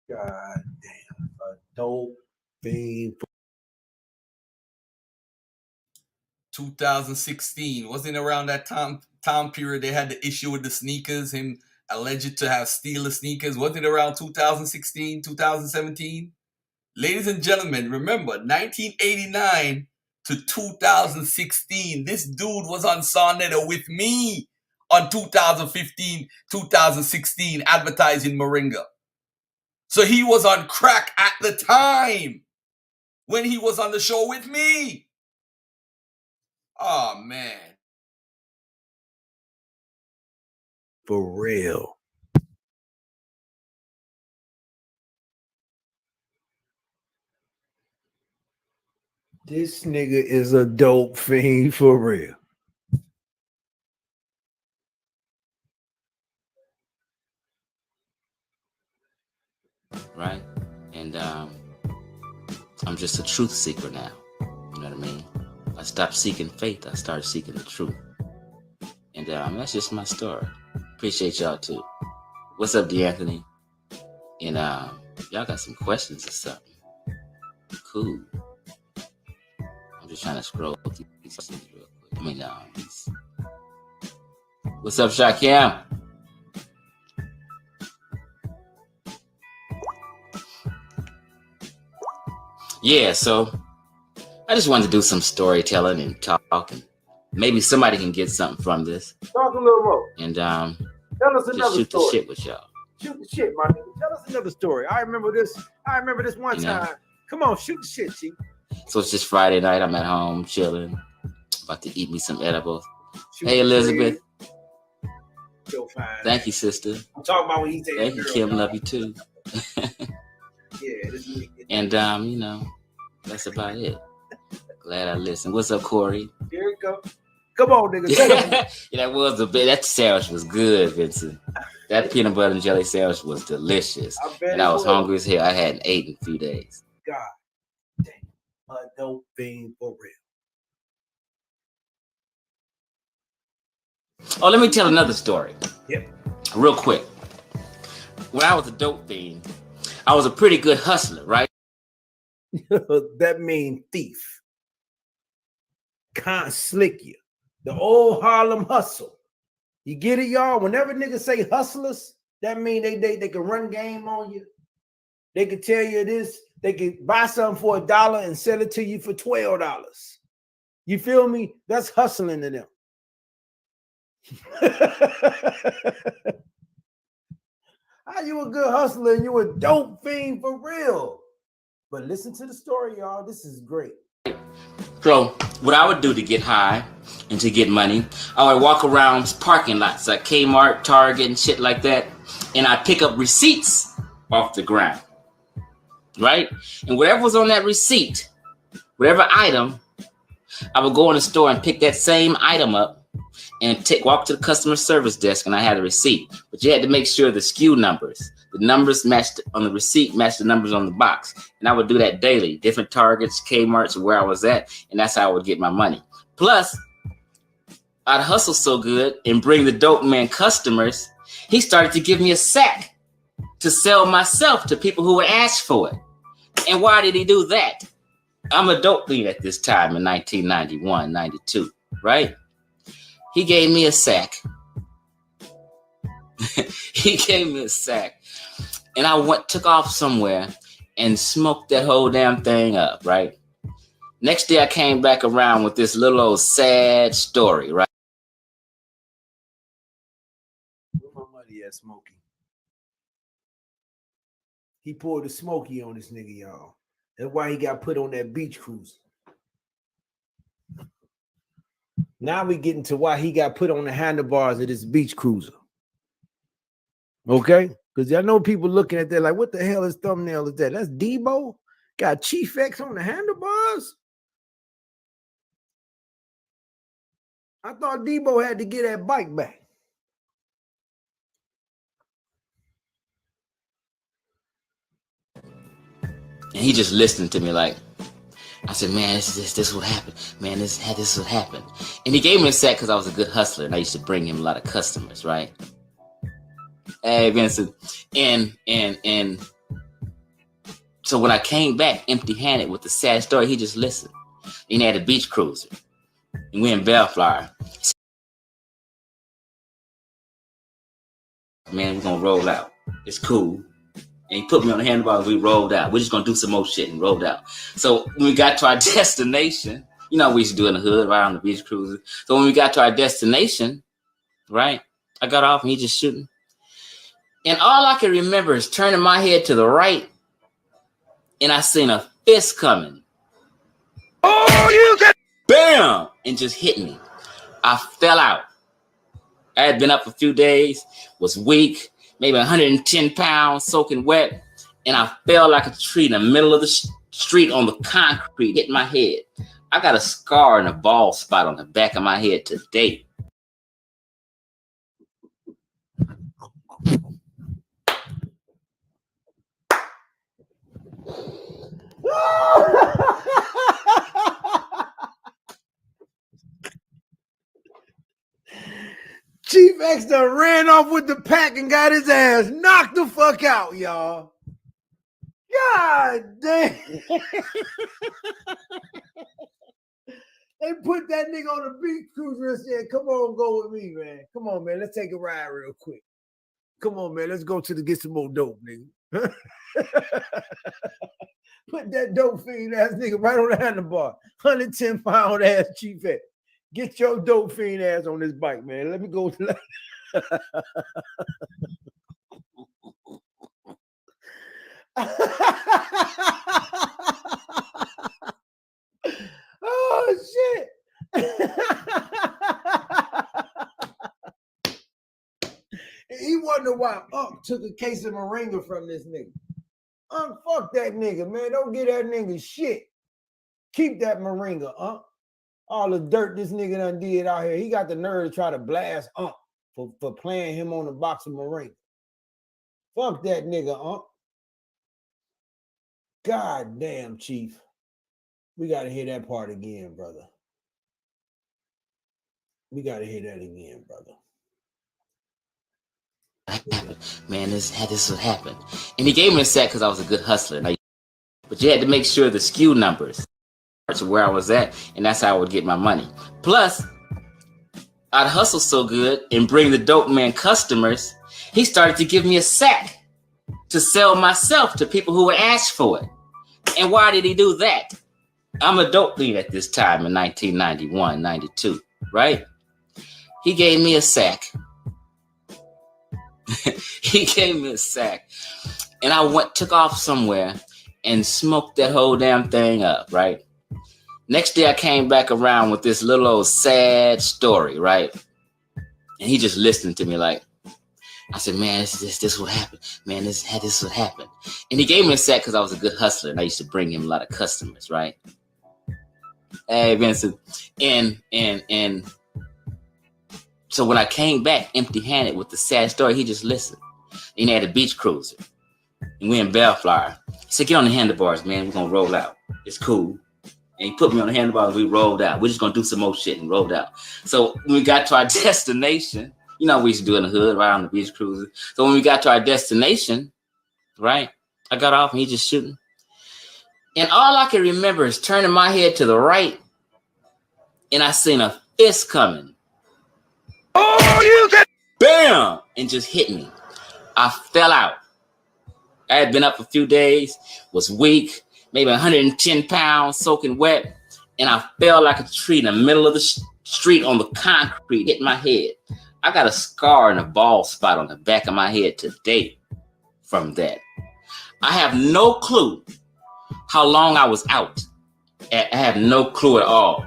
Speaker 2: God damn, a dope thing.
Speaker 1: 2016 wasn't around that time period they had the issue with the sneakers, him alleged to have stealing sneakers. Wasn't it around 2016, 2017? Ladies and gentlemen, remember 1989 to 2016. This dude was on Sarnetta with me on 2015, 2016 advertising Moringa. So he was on crack at the time when he was on the show with me. Oh, man.
Speaker 2: For real. This nigga is a dope fiend for real.
Speaker 5: Right? And I'm just a truth seeker now. You know what I mean? I stopped seeking faith. I started seeking the truth. And that's just my story. Appreciate y'all too. What's up, DeAnthony? And y'all got some questions or something? Cool. I'm just trying to scroll through these questions real quick. I mean, what's up, Shakim? Yeah, so I just wanted to do some storytelling and talk, and maybe somebody can get something from this.
Speaker 2: Talk a little more.
Speaker 5: And
Speaker 2: tell us
Speaker 5: just
Speaker 2: another
Speaker 5: shoot
Speaker 2: story.
Speaker 5: the shit with y'all.
Speaker 2: Shoot the shit, my nigga. Tell us another story. I remember this one time. Come on, shoot the shit, Chief.
Speaker 5: So it's just Friday night. I'm at home chilling, about to eat me some edibles. Hey, Elizabeth.
Speaker 2: So fine.
Speaker 5: Thank you, sister.
Speaker 2: I'm talking about when he said,
Speaker 5: thank you, Kim. Love you too.
Speaker 2: Yeah, this is
Speaker 5: and that's about it. Glad I listened. What's up, Corey?
Speaker 2: Here it go. Come on, nigga.
Speaker 5: Yeah, that was that sandwich was good, Vincent. That peanut butter and jelly sandwich was delicious. And I was hungry as hell. I hadn't eaten in a few days.
Speaker 2: God damn. A dope thing for real.
Speaker 5: Oh, let me tell another story.
Speaker 2: Yep.
Speaker 5: Real quick. When I was a dope fiend, I was a pretty good hustler, right?
Speaker 2: That mean thief. Can't slick you. The old Harlem hustle. You get it, y'all? Whenever niggas say hustlers, that mean they can run game on you. They could tell you this. They could buy something for $1 and sell it to you for $12. You feel me? That's hustling to them. How you a good hustler and you a dope fiend for real? But listen to the story, y'all. This is great.
Speaker 5: So what I would do to get high and to get money, I would walk around parking lots like Kmart, Target, and shit like that, and I'd pick up receipts off the ground, right? And whatever was on that receipt, whatever item, I would go in the store and pick that same item up and walk to the customer service desk, and I had a receipt. But you had to make sure the SKU numbers, the numbers matched on the receipt, matched the numbers on the box. And I would do that daily, different Targets, Kmart's, where I was at, and that's how I would get my money. Plus, I'd hustle so good and bring the dope man customers, he started to give me a sack to sell myself to people who would ask for it. And why did he do that? I'm a dope fiend at this time in 1991, 92, right? He gave me a sack. He gave me a sack. And I took off somewhere and smoked that whole damn thing up, right? Next day I came back around with this little old sad story, right?
Speaker 2: Where my money at, Smokey? He pulled a smoky on this nigga, y'all. That's why he got put on that beach cruise. Now we getting to why he got put on the handlebars of this beach cruiser. Okay? Because I know people looking at that like, what the hell is thumbnail is that? That's Debo? Got Chief X on the handlebars? I thought Debo had to get that bike back.
Speaker 5: And he just listened to me like, I said, man, this what happened. Man, this what happened. And he gave me a sack because I was a good hustler and I used to bring him a lot of customers, right? Hey, Vincent. And so when I came back empty-handed with the sad story, he just listened. He had a beach cruiser. And we in Bellflower. Man, we're gonna roll out. It's cool. And he put me on the handlebars, we rolled out. We're just gonna do some more shit and rolled out. So when we got to our destination, you know what we used to do in the hood, right on the beach cruiser. So when we got to our destination, right, I got off and he just shooting. And all I can remember is turning my head to the right and I seen a fist coming. Oh, you get bam! And just hit me. I fell out. I had been up a few days, was weak, maybe 110 pounds, soaking wet, and I fell like a tree in the middle of the street on the concrete, hitting my head. I got a scar and a bald spot on the back of my head today.
Speaker 2: Chief X done ran off with the pack and got his ass knocked the fuck out, y'all. God damn. They put that nigga on the beach cruiser and said, come on, go with me, man. Come on, man. Let's take a ride real quick. Come on, man. Let's go to get some more dope, nigga. Put that dope fiend ass nigga right on the handlebar. 110-pound ass Chief X. Get your dope fiend ass on this bike, man. Let me go. Oh, shit. He wonder why Unc took a case of moringa from this nigga. Unc, fuck that nigga, man. Don't get that nigga shit. Keep that moringa, Unc. All the dirt this nigga done did out here. He got the nerve to try to blast Unc for playing him on the box of moringa. Fuck that nigga, Unc. God damn, Chief. We got to hear that part again, brother. We got to hear that again, brother.
Speaker 5: Man, this what happened. And he gave me a sack because I was a good hustler. But you had to make sure the SKU numbers to where I was at, and that's how I would get my money. Plus, I'd hustle so good and bring the dope man customers, he started to give me a sack to sell myself to people who would ask for it. And why did he do that? I'm a dope fiend at this time in 1991, 92, right? He gave me a sack. He gave me a sack. And I took off somewhere and smoked that whole damn thing up, right? Next day I came back around with this little old sad story, right? And he just listened to me like, I said, man, this what happened. Man, this what happened. And he gave me a sack because I was a good hustler and I used to bring him a lot of customers, right? Hey, Vincent. And so when I came back empty-handed with the sad story, he just listened. He had a beach cruiser. And we in Bellflower. He said, get on the handlebars, man. We're going to roll out. It's cool. And he put me on the handlebars. We rolled out. We're just going to do some more shit and rolled out. So when we got to our destination, you know what we used to do in the hood, right on the beach cruiser. So when we got to our destination, right, I got off and he just shooting. And all I can remember is turning my head to the right and I seen a fist coming. Oh, you get bam! And just hit me. I fell out. I had been up a few days, was weak, maybe 110 pounds, soaking wet, and I fell like a tree in the middle of the street on the concrete, hitting my head. I got a scar and a bald spot on the back of my head today from that. I have no clue how long I was out. I have no clue at all.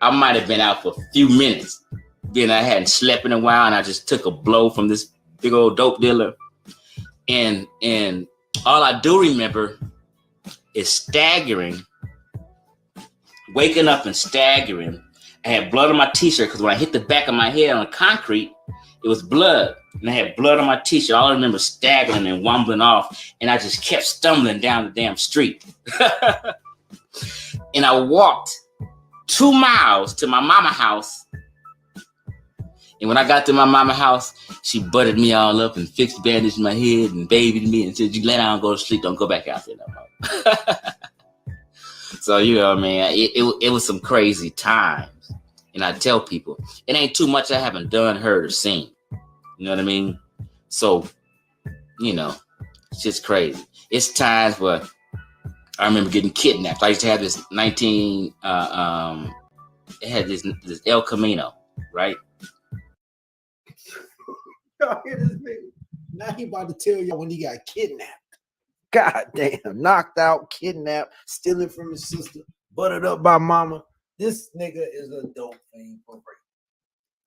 Speaker 5: I might have been out for a few minutes. Then I hadn't slept in a while, and I just took a blow from this big old dope dealer. And all I do remember is staggering, waking up and staggering. I had blood on my t-shirt because when I hit the back of my head on the concrete, it was blood. And I had blood on my t-shirt. All I remember is staggering and wobbling off. And I just kept stumbling down the damn street. And I walked 2 miles to my mama house. And when I got to my mama house, she buttered me all up and fixed bandaged my head and babied me and said, "You lay down and go to sleep. Don't go back out there no more." So, you know, man, it was some crazy times. And I tell people, it ain't too much I haven't done, heard, or seen. You know what I mean? So, you know, it's just crazy. It's times where I remember getting kidnapped. I used to have this it had this El Camino, right?
Speaker 2: Y'all hear this nigga? Now he about to tell y'all when he got kidnapped. God damn, knocked out, kidnapped, stealing from his sister, buttered up by mama. This nigga is a dope thing for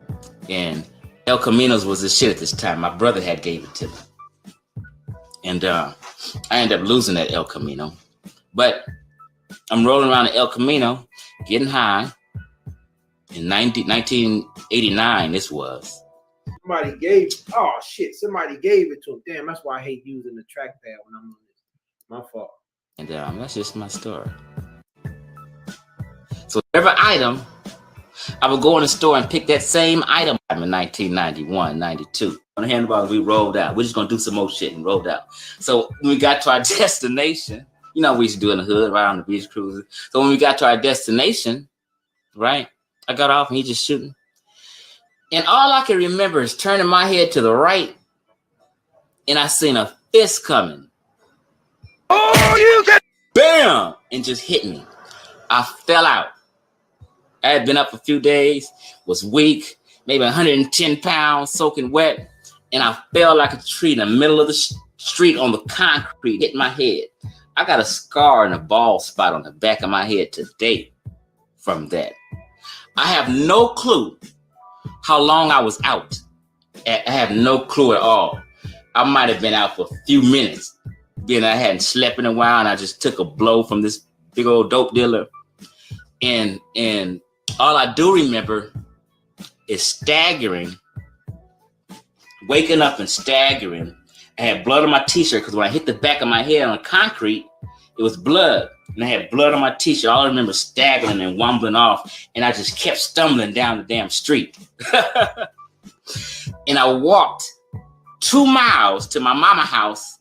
Speaker 2: real.
Speaker 5: And El Caminos was the shit at this time. My brother had gave it to me. And I ended up losing that El Camino. But I'm rolling around the El Camino, getting high. In 1989, this was.
Speaker 2: Somebody gave it to him. Damn, that's why I hate using the trackpad when I'm on this. My fault.
Speaker 5: And that's just my story. So every item, I would go in the store and pick that same item in 1991, 92. On the handlebars, we rolled out. We're just going to do some more shit and rolled out. So when we got to our destination, you know, we used to do in the hood, right on the beach cruising. So when we got to our destination, right, I got off and he just shooting. And all I can remember is turning my head to the right, and I seen a fist coming. Oh, you got bam! And just hit me. I fell out. I had been up a few days, was weak, maybe 110 pounds, soaking wet, and I fell like a tree in the middle of the street on the concrete, hit my head. I got a scar and a bald spot on the back of my head today from that. I have no clue how long I was out. I have no clue at all. I might have been out for a few minutes. Then I hadn't slept in a while, and I just took a blow from this big old dope dealer. And all I do remember is staggering, waking up and staggering. I had blood on my t-shirt because when I hit the back of my head on the concrete, it was blood. And I had blood on my t-shirt. All I remember is staggering and wobbling off. And I just kept stumbling down the damn street. And I walked 2 miles to my mama house.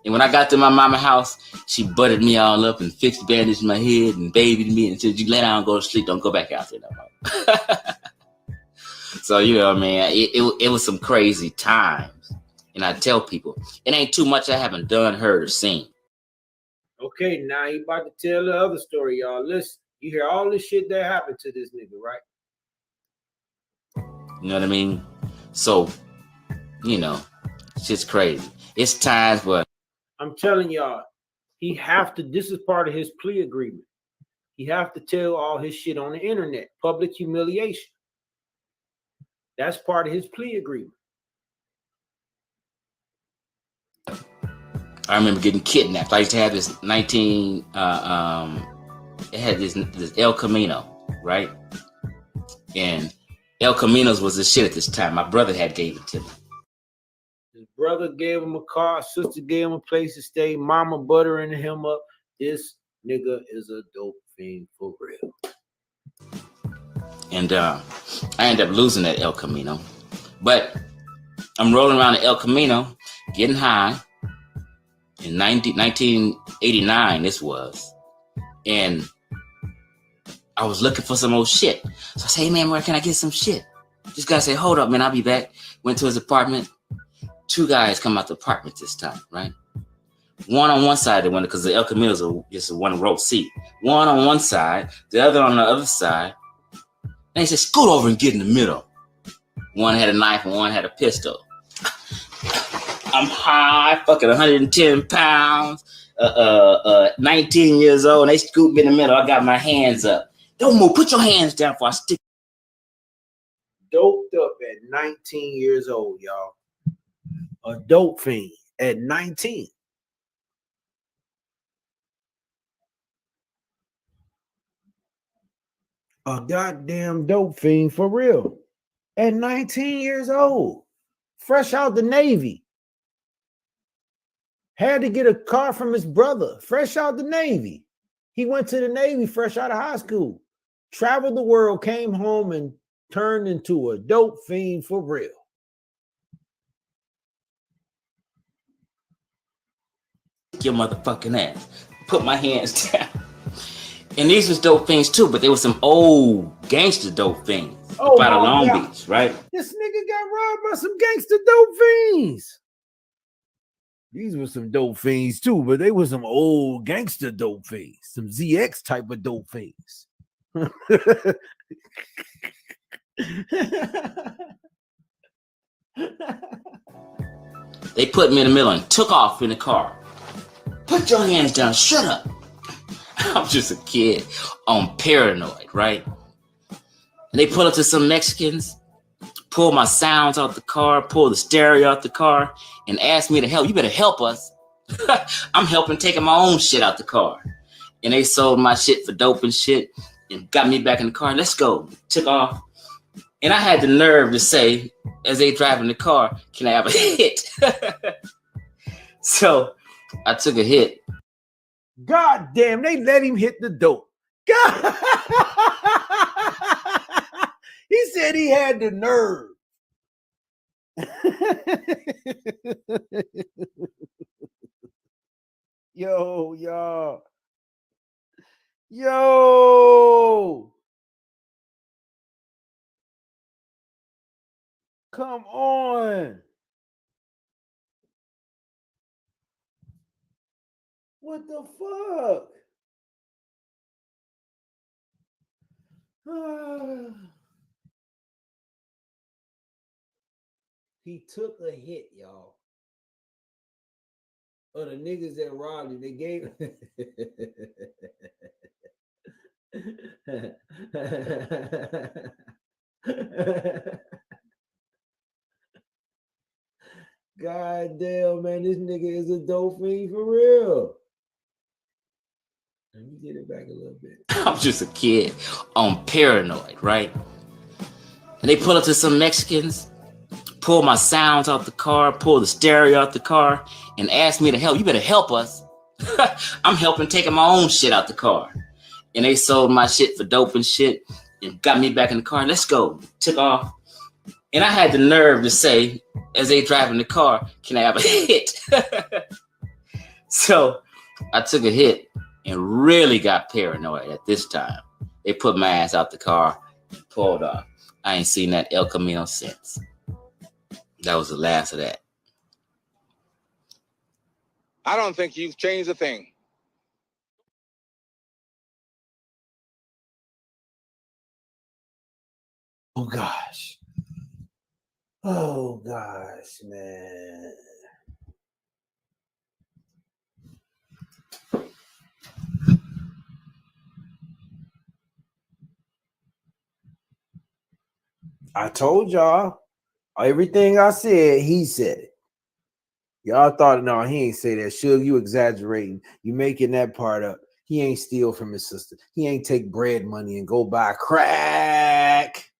Speaker 5: And when I got to my mama house, she buttered me all up and fixed bandaged my head and babied me and said, "You lay down and go to sleep. Don't go back out there no more." So, you know, man, it was some crazy times. And I tell people, it ain't too much I haven't done, heard, or seen.
Speaker 2: Okay, now he about to tell the other story, y'all. Listen, you hear all this shit that happened to this nigga, right?
Speaker 5: You know what I mean? So, you know, it's just crazy. It's times where
Speaker 2: I'm telling y'all, this is part of his plea agreement. He have to tell all his shit on the internet, public humiliation. That's part of his plea agreement.
Speaker 5: I remember getting kidnapped. I used to have this it had this El Camino, right? And El Caminos was the shit at this time. My brother had gave it to me.
Speaker 2: His brother gave him a car, sister gave him a place to stay, mama buttering him up. This nigga is a dope fiend for real.
Speaker 5: And I ended up losing that El Camino. But I'm rolling around the El Camino, getting high. In 1989, this was. And I was looking for some old shit. So I say, "Hey, man, where can I get some shit?" This guy said, "Hold up, man, I'll be back." Went to his apartment. 2 guys come out the apartment this time, right? One on one side of the window, because the El Caminos are just a 1-row seat. One on one side, the other on the other side. And he said, "Scoot over and get in the middle." One had a knife and one had a pistol. I'm high, fucking 110 pounds, 19 years old, and they scoop me in the middle. I got my hands up. Don't move. Put your hands down before I stick.
Speaker 2: Doped up at 19 years old, y'all. A dope fiend at 19. A goddamn dope fiend for real. At 19 years old. Fresh out the Navy. Had to get a car from his brother. Fresh out the Navy. He went to the Navy fresh out of high school. Traveled the world, came home, and turned into a dope fiend for real.
Speaker 5: Your motherfucking ass. Put my hands down. And these was dope fiends too, but they were some old gangster dope fiends up out of Long Beach, right?
Speaker 2: This nigga got robbed by some gangster dope fiends. These were some dope fiends too, but they were some old gangster dope fiends, some ZX type of dope fiends.
Speaker 5: They put me in the middle and took off in the car. Put your hands down. Shut up. I'm just a kid on paranoid, right? And they pull up to some Mexicans, pull my sounds out the car, pull the stereo out the car, and ask me to help. You better help us. I'm helping taking my own shit out the car. And they sold my shit for dope and shit and got me back in the car. Let's go. Took off. And I had the nerve to say, as they driving the car, can I have a hit? So I took a hit.
Speaker 2: God damn, they let him hit the dope. God. He said he had the nerve. Yo, y'all. Yo. Come on. What the fuck? He took a hit, y'all. Or the niggas that robbed him, they gave God damn, man, this nigga is a dope fiend for real. Let me get it back a little bit.
Speaker 5: I'm just a kid on paranoid, right? And they pull up to some Mexicans, pull my sounds out the car, pull the stereo out the car, and ask me to help. You better help us. I'm helping taking my own shit out the car. And they sold my shit for dope and shit and got me back in the car. Let's go. Took off. And I had the nerve to say, as they driving the car, can I have a hit? So I took a hit and really got paranoid at this time. They put my ass out the car and pulled off. I ain't seen that El Camino since. That was the last of that.
Speaker 3: I don't think you've changed a thing.
Speaker 2: Oh gosh. Oh gosh, man. I told y'all everything I said, he said it. Y'all thought, no, he ain't say that. Suge, you exaggerating. You making that part up. He ain't steal from his sister. He ain't take bread money and go buy crack.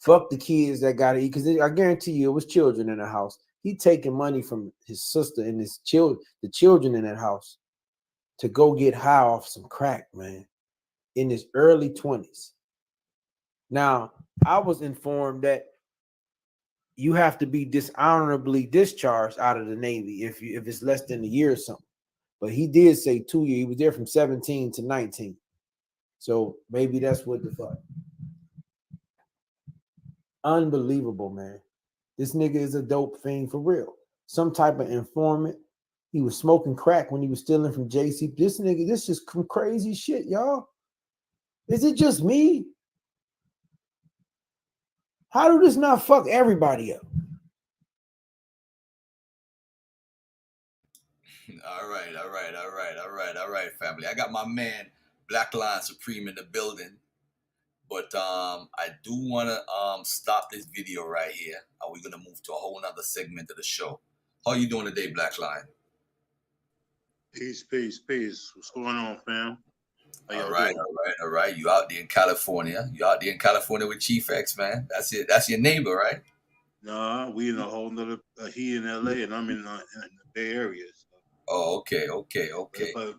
Speaker 2: Fuck the kids that got to eat. Because I guarantee you it was children in the house. He taking money from his sister and his children, the children in that house, to go get high off some crack, man, in his early 20s. Now, I was informed that you have to be dishonorably discharged out of the Navy if it's less than a year or something. But he did say 2 years. He was there from 17 to 19. So maybe that's what the fuck. Unbelievable, man. This nigga is a dope fiend for real. Some type of informant. He was smoking crack when he was stealing from JC. This nigga, this is some crazy shit, y'all. Is it just me? How do this not fuck everybody up?
Speaker 1: All right, family. I got my man Black Lion Supreme in the building, but I do want to stop this video right here, and we're gonna move to a whole nother segment of the show. How you doing today, Black Lion?
Speaker 6: Peace, peace, peace. What's going on, fam? How
Speaker 1: All
Speaker 6: y'all
Speaker 1: right,
Speaker 6: doing?
Speaker 1: all right. You out there in California? You out there in California with Chief X, man? That's it. That's your neighbor, right?
Speaker 6: Nah, we in a whole nother. He in LA, and I'm in the Bay Area. So,
Speaker 1: Oh, okay.
Speaker 6: but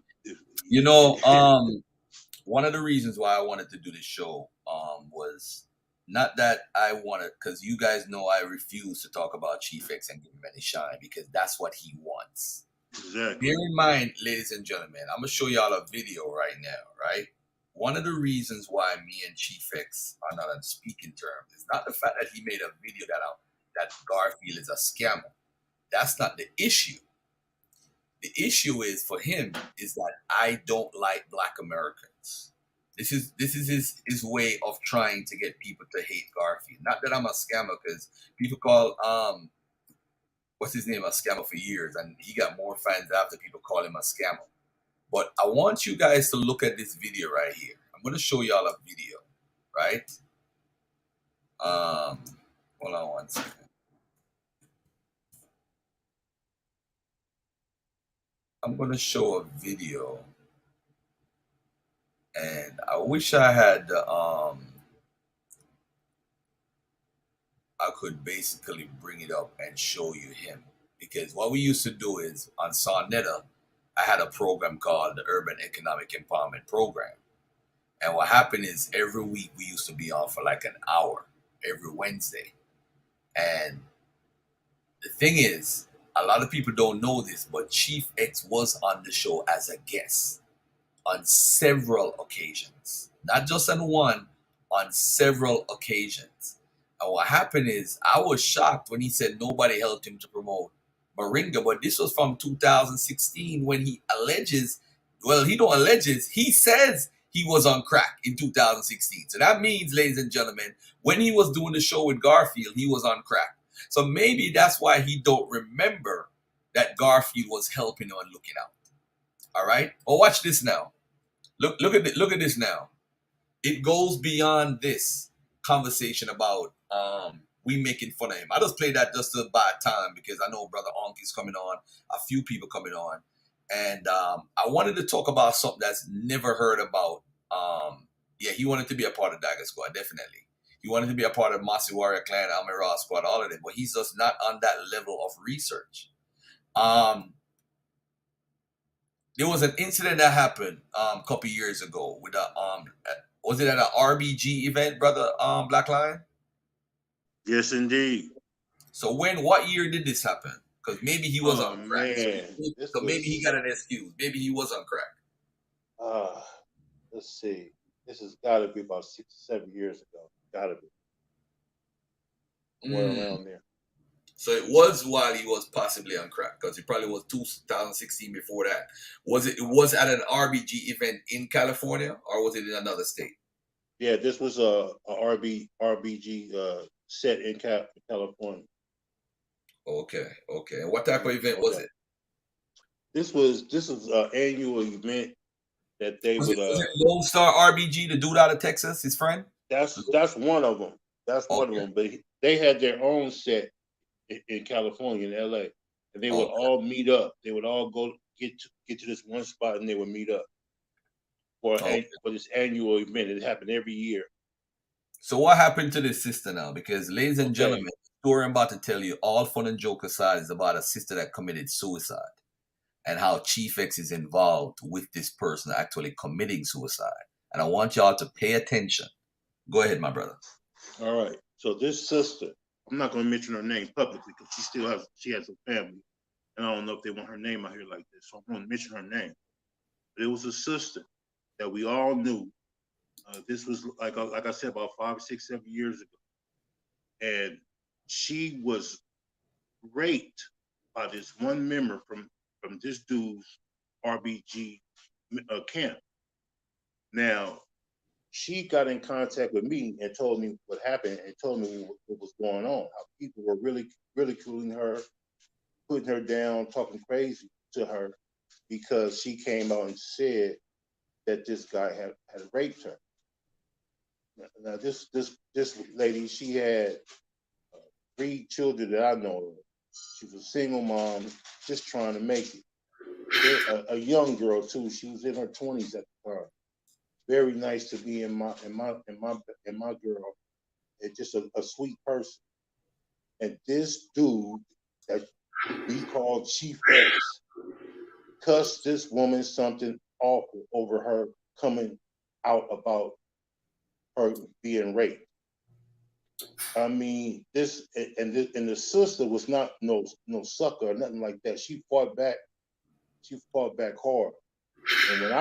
Speaker 1: You know, one of the reasons why I wanted to do this show was not that I wanted, because you guys know I refuse to talk about Chief X and give him any shine because that's what he wants.
Speaker 6: exactly.
Speaker 1: Bear in mind, ladies and gentlemen, I'm gonna show y'all a video right now, right? One of the reasons why me and Chief X are not on speaking terms is not the fact that he made a video that Garfield is a scammer. That's not the issue. The issue is for him is that I don't like Black Americans. This is his way of trying to get people to hate Garfield. Not that I'm a scammer, because people call what's his name a scammer for years, and he got more fans after people call him a scammer. But I want you guys to look at this video right here. I'm gonna show y'all a video, right? Hold on one second. I'm gonna show a video, and I wish I had I could basically bring it up and show you him. Because what we used to do is on Sonetta, I had a program called the Urban Economic Empowerment Program. And what happened is every week we used to be on for like an hour every Wednesday. And the thing is, a lot of people don't know this, but Chief X was on the show as a guest on several occasions, not just on one, on several occasions. And what happened is, I was shocked when he said nobody helped him to promote Moringa, but this was from 2016 when he alleges, well, he don't alleges, he says he was on crack in 2016. So that means, ladies and gentlemen, when he was doing the show with Garfield, he was on crack. So maybe that's why he don't remember that Garfield was helping him and looking out. All right. Oh, watch this now. Look at this now. It goes beyond this conversation about we making fun of him. I just play that just to buy time because I know Brother Onk is coming on, a few people coming on, and I wanted to talk about something that's never heard about. Yeah, he wanted to be a part of Dagger Squad, definitely. He wanted to be a part of Masi Warrior Clan, Amira Squad, all of them, but he's just not on that level of research. There was an incident that happened a couple years ago with a was it at an RBG event, brother Black Lion?
Speaker 6: Yes, indeed.
Speaker 1: So what year did this happen? Because maybe he was
Speaker 6: Oh
Speaker 1: on crack. So,
Speaker 6: man, this
Speaker 1: maybe he
Speaker 6: was.
Speaker 1: got an excuse. Maybe he was on crack.
Speaker 6: Let's see. This has got to be about 6 or 7 years ago. Got to be somewhere around there.
Speaker 1: So it was while he was possibly on crack, because it probably was 2016 before that. Was it was at an RBG event in California, or was it in another state?
Speaker 6: Yeah, this was a RBG set in California.
Speaker 1: Okay. And what type of event was it?
Speaker 6: This was an annual event that they
Speaker 1: Was
Speaker 6: would.
Speaker 1: it Lone Star RBG, the dude out of Texas, his friend?
Speaker 6: That's one of them. That's one of them. But they had their own set in California, in LA, and they would all meet up. They would all go get to this one spot, and they would meet up for this annual event. It happened every year.
Speaker 1: So what happened to this sister now? Because, ladies and gentlemen, the story I'm about to tell you, all fun and joke aside, is about a sister that committed suicide, and how Chief X is involved with this person actually committing suicide. And I want y'all to pay attention. Go ahead, my brother.
Speaker 6: All right. So this sister, I'm not going to mention her name publicly because she has a family, and I don't know if they want her name out here like this. So I'm going to mention her name. But it was a sister that we all knew. This was like I said, about 5, 6, 7 years ago, and she was raped by this one member from this dude's RBG camp. Now, she got in contact with me and told me what happened and told me what was going on, how people were really ridiculing her, putting her down, talking crazy to her because she came out and said that this guy had raped her. Now this lady, she had 3 children that I know of. She was a single mom, just trying to make it. A young girl too. She was in her 20s at the time. Very nice to be in my girl. And just a sweet person. And this dude that we call Chief X cussed this woman something awful over her coming out about her being raped. I mean, and the sister was not no sucker or nothing like that. She fought back. She fought back hard. And when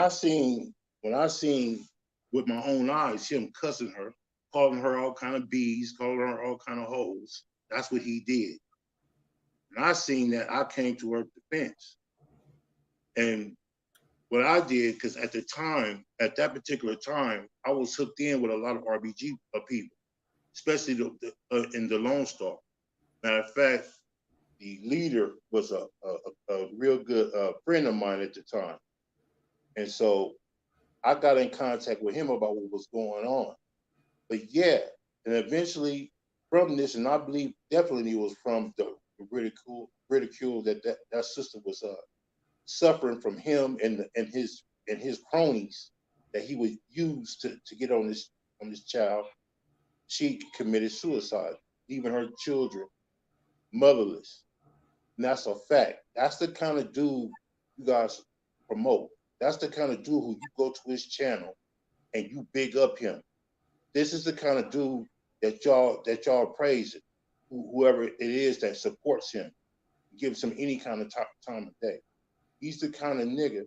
Speaker 6: I seen with my own eyes him cussing her, calling her all kind of bees, calling her all kind of hoes, that's what he did. And I seen that, I came to her defense. And what I did, because at that particular time, I was hooked in with a lot of RBG people, especially in the Lone Star. Matter of fact, the leader was a real good friend of mine at the time. And so I got in contact with him about what was going on. But yeah, and eventually from this, and I believe definitely it was from the ridicule that sister was suffering from him and his cronies that he would use to get on this child. She committed suicide, leaving her children motherless. And that's a fact. That's the kind of dude you guys promote. That's the kind of dude who you go to his channel and you big up him. This is the kind of dude that y'all praising. Whoever it is that supports him, gives him any kind of time of day. He's the kind of nigga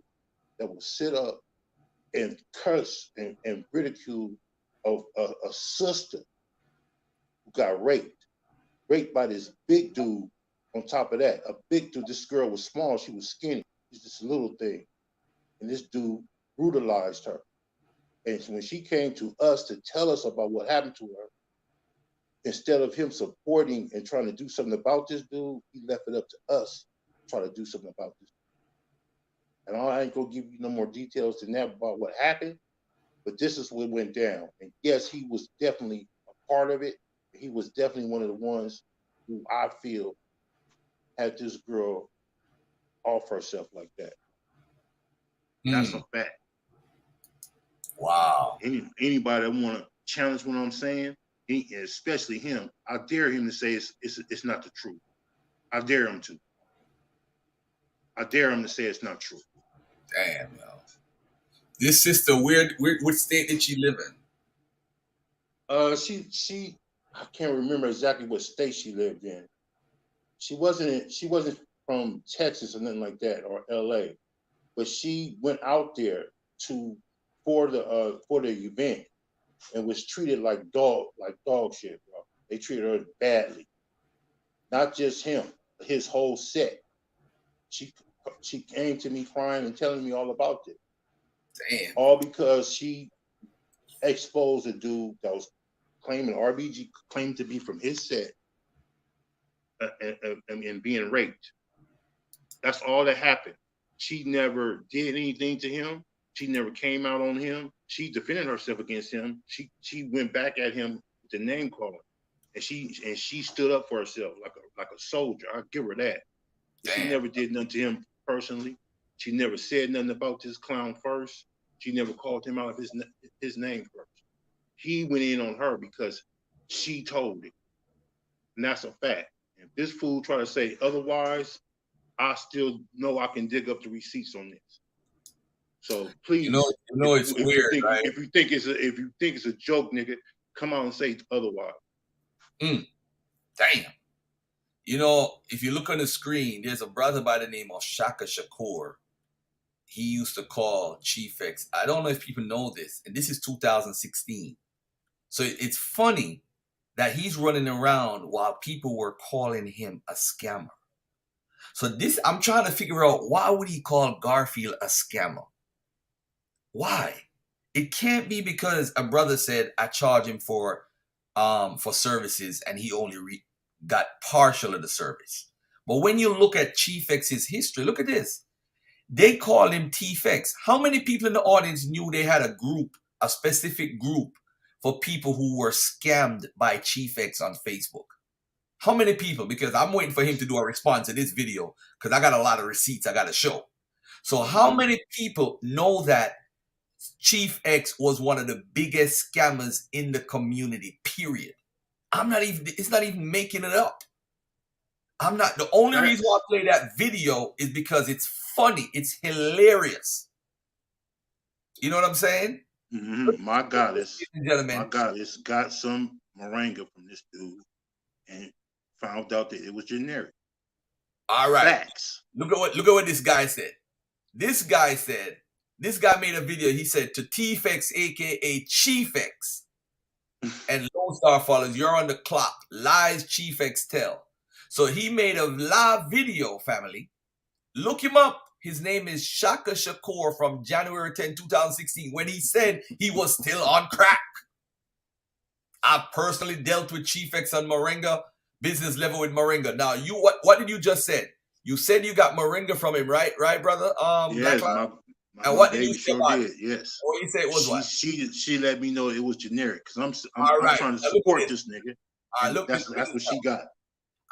Speaker 6: that will sit up and curse and ridicule of a sister who got raped by this big dude. On top of that, a big dude. This girl was small. She was skinny. She's just a little thing. And this dude brutalized her. And so when she came to us to tell us about what happened to her, instead of him supporting and trying to do something about this dude, he left it up to us to try to do something about this. And I ain't gonna give you no more details than that about what happened, but this is what went down. And yes, he was definitely a part of it. He was definitely one of the ones who I feel had this girl off herself like that. That's a fact.
Speaker 1: Wow.
Speaker 6: Anybody that want to challenge what I'm saying, especially him, I dare him to say it's not the truth. I dare him to. I dare him to say it's not true.
Speaker 1: Damn, yo. This sister, what state did she live in?
Speaker 6: She I can't remember exactly what state she lived in. She wasn't from Texas or nothing like that, or LA, but she went out there for the event and was treated like dog shit, bro. They treated her badly. Not just him, his whole set. She came to me crying and telling me all about it.
Speaker 1: Damn.
Speaker 6: All because she exposed a dude that was claiming RBG, claimed to be from his set, and being raped. That's all that happened. She never did anything to him. She never came out on him. She defended herself against him. She went back at him with the name calling, and she stood up for herself like a soldier. I give her that.
Speaker 1: Damn.
Speaker 6: She never did nothing to him personally. She never said nothing about this clown first. She never called him out of his name first. He went in on her because she told it, and that's a fact. If this fool try to say otherwise, I still know I can dig up the receipts on this. So please,
Speaker 1: it's weird, right?
Speaker 6: If you think it's a joke, nigga, come out and say otherwise.
Speaker 1: Damn. If you look on the screen, there's a brother by the name of Shaka Shakur. He used to call Chief X. I don't know if people know this, and this is 2016. So it's funny that he's running around while people were calling him a scammer. So I'm trying to figure out, why would he call Garfield a scammer? Why? It can't be because a brother said I charge him for services and he only got partial of the service. But when you look at Chief X's history, look at this. They call him T-Fex. How many people in the audience knew they had a group, a specific group for people who were scammed by Chief-X on Facebook? How many people? Because I'm waiting for him to do a response to this video because I got a lot of receipts I got to show. So how many people know that Chief-X was one of the biggest scammers in the community, period? It's not even making it up. I'm not. The only reason why I play that video is because it's funny. It's hilarious. You know what I'm saying?
Speaker 6: My goddess,
Speaker 1: gentlemen.
Speaker 6: my goddess got some moringa from this dude and found out that it was generic.
Speaker 1: All right.
Speaker 6: Facts.
Speaker 1: Look at what this guy said. This guy made a video. He said to T-Fex, aka Chief-X, and Lone Star followers, you're on the clock. Lies Chief-X tell. So he made a live video, family. Look him up. His name is Shaka Shakur from January 10, 2016, when he said he was still on crack. I personally dealt with Chief-X on Moringa, business level with Moringa. Now, what did you just say? You said you got Moringa from him, right? Right, brother?
Speaker 6: Yes,
Speaker 1: and what
Speaker 6: baby
Speaker 1: did you say?
Speaker 6: sure did. Yes.
Speaker 1: What you say it was what?
Speaker 6: She let me know it was generic because I'm
Speaker 1: right.
Speaker 6: trying to support this nigga.
Speaker 1: Look,
Speaker 6: that's what she got.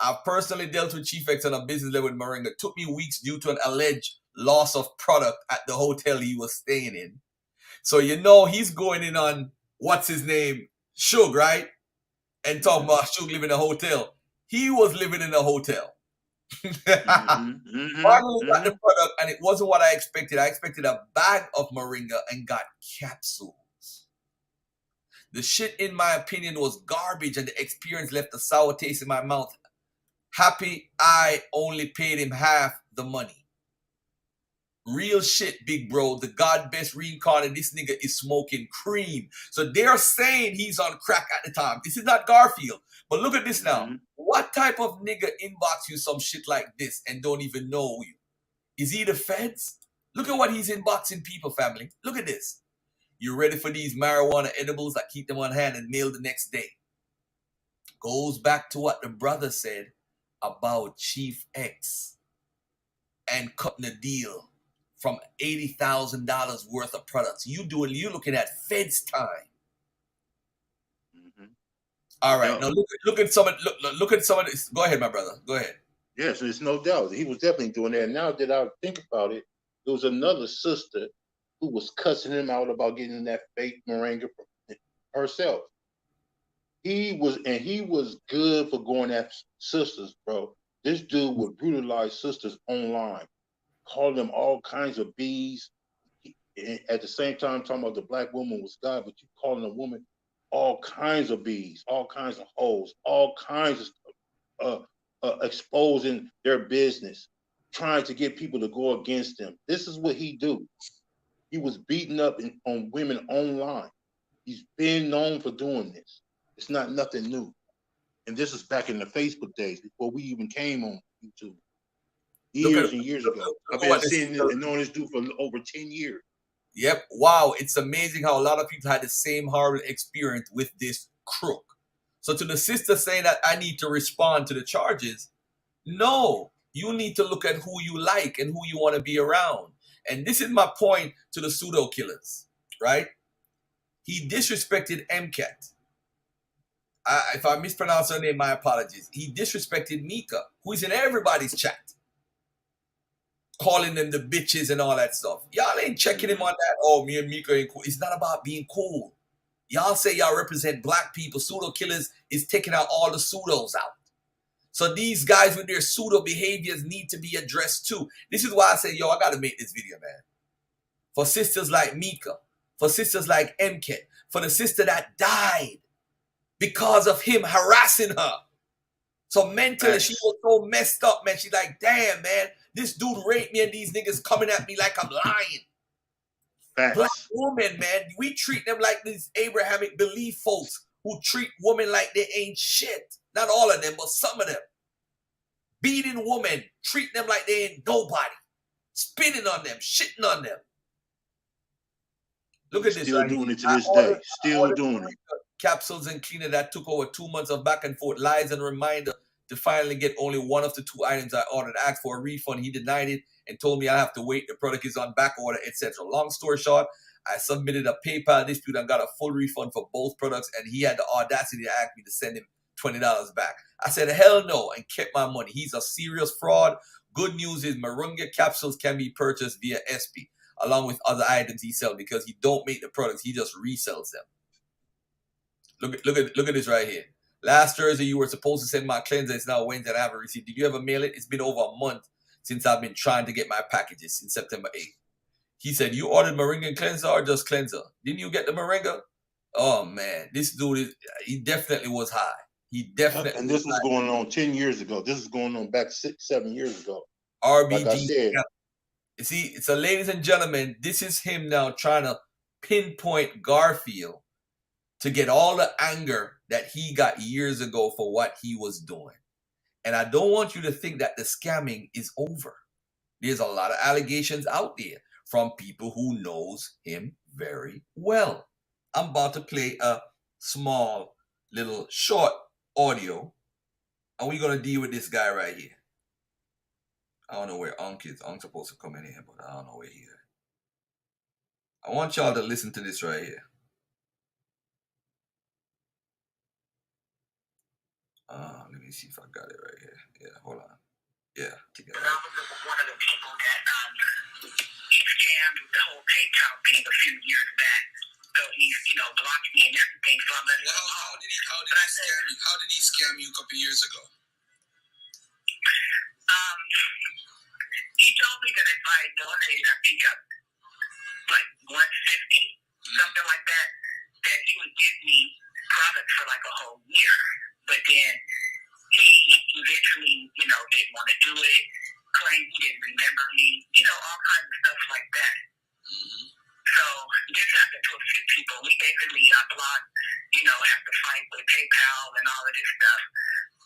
Speaker 1: I personally dealt with Chief-X on a business level with Moringa. It took me weeks due to an alleged loss of product at the hotel he was staying in. So he's going in on what's his name, Suge, right? And talking about Suge living in a hotel. He was living in a hotel. Finally got the product, and it wasn't what I expected. I expected a bag of Moringa and got capsules. The shit, in my opinion, was garbage, and the experience left a sour taste in my mouth. Happy I only paid him half the money. Real shit, big bro. The God best reincarnated. This nigga is smoking cream. So they're saying he's on crack at the time. This is not Garfield. But look at this now. What type of nigga inbox you some shit like this and don't even know you? Is he the feds? Look at what he's inboxing people, family. Look at this. You ready for these marijuana edibles? I keep them on hand and mail the next day. Goes back to what the brother said about Chief-X and cutting a deal from $80,000 worth of products. You looking at feds time. All right, now look at some of this. Go ahead, my brother. Go ahead.
Speaker 6: Yes, there's no doubt he was definitely doing that. Now that I think about it, there was another sister who was cussing him out about getting that fake moringa herself. He was good for going at sisters, bro. This dude would brutalize sisters online, call them all kinds of bees. At the same time, talking about the black woman was God, but you calling a woman all kinds of bees, all kinds of hoes, all kinds of stuff, exposing their business, trying to get people to go against them. This is what he do. He was beating up on women online. He's been known for doing this. It's not nothing new. And this is back in the Facebook days before we even came on YouTube. Years and years ago. I've been seeing and knowing this dude for over 10 years.
Speaker 1: Yep. Wow. It's amazing how a lot of people had the same horrible experience with this crook. So to the sister saying that I need to respond to the charges, no, you need to look at who you like and who you want to be around. And this is my point to the pseudo killers, right? He disrespected MCAT. If I mispronounce her name, my apologies. He disrespected Mika, who is in everybody's chat, calling them the bitches and all that stuff. Y'all ain't checking him on that. Oh, me and Mika ain't cool. It's not about being cool. Y'all say y'all represent black people. Pseudo killers is taking out all the pseudos out. So these guys with their pseudo behaviors need to be addressed too. This is why I say, I got to make this video, man. For sisters like Mika, for sisters like MK, for the sister that died because of him harassing her. So mentally, she was so messed up, man. She's like, damn, man, this dude raped me and these niggas coming at me like I'm lying.
Speaker 6: Facts.
Speaker 1: Black women, man, we treat them like these Abrahamic belief folks who treat women like they ain't shit. Not all of them, but some of them. Beating women, treating them like they ain't nobody. Spitting on them, shitting on them. Look at this.
Speaker 6: Still doing it to this day. Still doing it.
Speaker 1: Capsules and cleaner that took over 2 months of back and forth lies and reminder to finally get only one of the 2 items I ordered. I asked for a refund. He denied it and told me I have to wait. The product is on back order, etc. Long story short, I submitted a PayPal dispute and got a full refund for both products, and he had the audacity to ask me to send him $20 back. I said, hell no, and kept my money. He's a serious fraud. Good news is Moringa capsules can be purchased via SP, along with other items he sells, because he don't make the products, he just resells them. Look at this right here. Last Thursday, you were supposed to send my cleanser. It's now Wednesday and I haven't received. Did you ever mail it? It's been over a month since I've been trying to get my packages, since September 8th. He said, you ordered Moringa cleanser or just cleanser? Didn't you get the Moringa? Oh, man. This dude, he definitely was high. He definitely.
Speaker 6: And this was going on 10 years ago. This is going on back 6-7 years ago.
Speaker 1: RBG.
Speaker 6: Like I said.
Speaker 1: You see, so ladies and gentlemen, this is him now trying to pinpoint Garfield to get all the anger that he got years ago for what he was doing. And I don't want you to think that the scamming is over. There's a lot of allegations out there from people who knows him very well. I'm about to play a small little short audio, and we're going to deal with this guy right here. I don't know where Unc is. Unc's supposed to come in here, but I don't know where he is. I want y'all to listen to this right here. Let me see if I got it right here. Yeah, hold on. Yeah, together.
Speaker 7: I was one of the people that he scammed with the whole PayPal thing a few years back. So he's, blocked me and everything. So I'm letting him know.
Speaker 1: How did he scam you? How did he scam you a couple years ago?
Speaker 7: He told me that if I donated, I think like $150, something like that, that he would give me products for like a whole year. But then he eventually, didn't want to do it, claimed he didn't remember me, all kinds of stuff like that.
Speaker 1: Mm-hmm.
Speaker 7: So this happened to a few people. We basically got blocked, have to fight with PayPal and all of this stuff.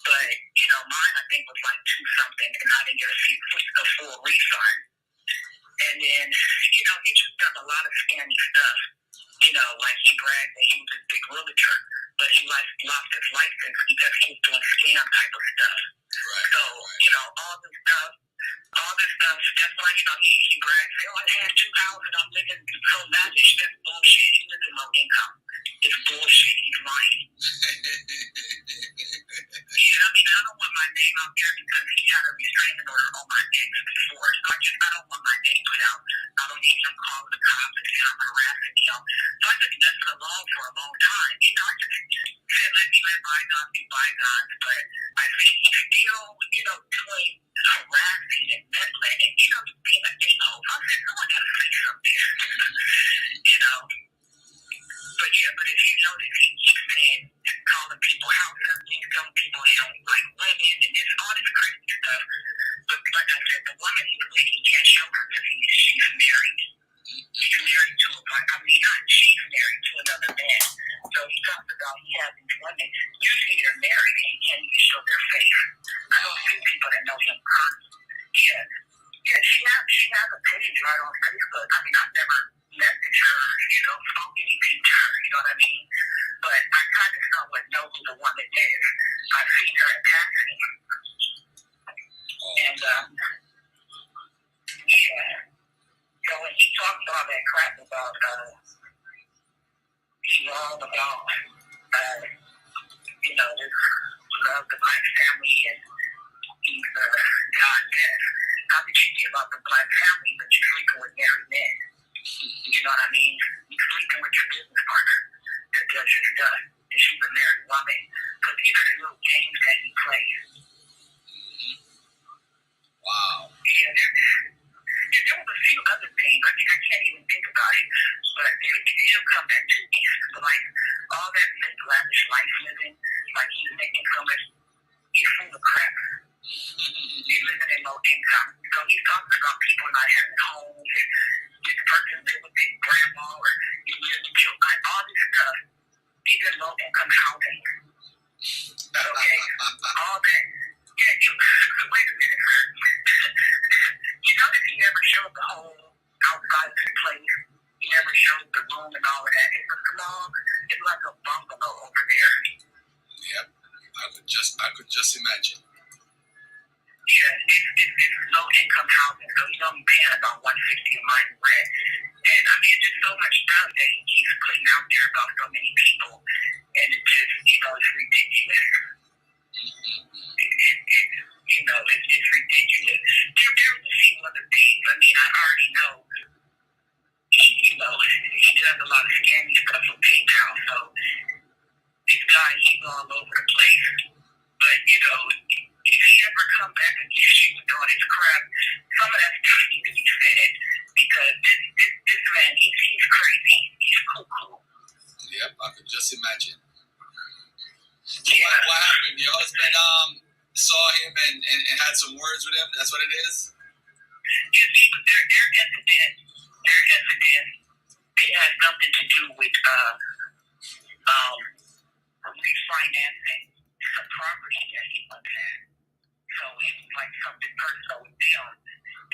Speaker 7: But, mine I think was like $2-something, and I didn't get a full refund. And then, he just done a lot of scammy stuff. Like he bragged that he was a big realtor, but he lost his license because he was doing scam type of stuff.
Speaker 1: Right.
Speaker 7: So, all this stuff, that's why, he bragged, say, oh, I had 2 houses, I'm living so lavish. That's bullshit. He lives in low income. It's bullshit. He's lying. Yeah, I don't want my name out there because he had a restraining order on my ex before. So I don't want my name put out. I don't need him calling the cops and saying I'm harassing him. So I just left it alone for a long time. I just said, let me let bygones be bygones. But I see he's still, doing harassing and meddling and, being a a-hole. I said, someone got to say something. But yeah, but if you notice, he keeps saying, calling people house husbands, telling people they don't like women, and this all this crazy stuff. But like I said, the woman he's with, he can't show her because she's married. He's married to she's married to another man. So he talks about he has these women. Usually they're married and he can't even show their face. I don't see people that know him personally. Yeah, she has a page right on Facebook. I've never messaged her, spoke anything to her, you know what I mean? But I kind of somewhat know who the woman is. I've seen her in passing. And, so when he talks all that crap about, he's all about, this love the black family and he's God dead. How did you give up the black family but you're sleeping with married men? You know what I mean? You're sleeping with your business partner that does your stuff, and she's a married woman. Because these are the little games that he plays.
Speaker 1: Wow.
Speaker 7: Yeah, there was a few other things. I can't even think about it, but it'll come back to me. But like all that fake lavish life living, like he's making so much, he's full of crap. He's living in low income. So he's talking about people not having homes and this person live with his grandma or you live with your aunt, all this stuff. He's in low income housing. Okay? All that. Yeah, wait a minute, sir. You notice he never showed the whole outside of his place. He never showed the room and all of that. It's a small, it's like a bungalow over there.
Speaker 1: Yep. I could just imagine.
Speaker 7: it's low income housing, so he's only paying about $150 a month rent. And I mean, just so much stuff that he keeps putting out there about so many people, and it just, it's ridiculous. It's ridiculous. There's a few other things. I mean, I already know. He does a lot of scammy stuff with PayPal. So this guy, he's all over the place. But if he ever come back and gives you with all this crap, some of that stuff needs to be said because this man, he's crazy. He's cuckoo.
Speaker 1: Yep, I could just imagine.
Speaker 7: Yeah.
Speaker 1: What happened? Your husband saw him and had some words with him? That's what it is?
Speaker 7: You see, but their incident, it has nothing to do with refinancing some property that he once had. So it was like something personal with them.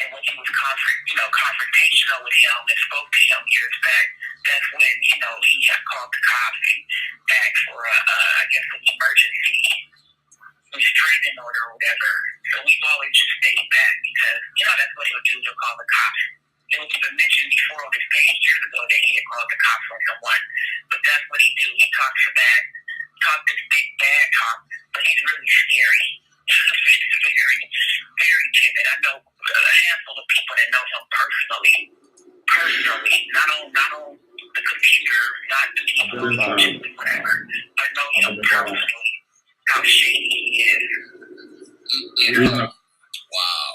Speaker 7: And when he was confrontational with him and spoke to him years back, that's when, he had called the cops and asked for an emergency restraining order or whatever. So we've always just stayed back because, that's what he'll do. He'll call the cops. It was even mentioned before on his page years ago that he had called the cops on someone. But that's what he do. He talks this big bad talk, but he's really scary. He's very, very timid. I know a handful of people that know him personally, not on the computer, not whatever, but know him personally. How shady he is.
Speaker 1: Wow.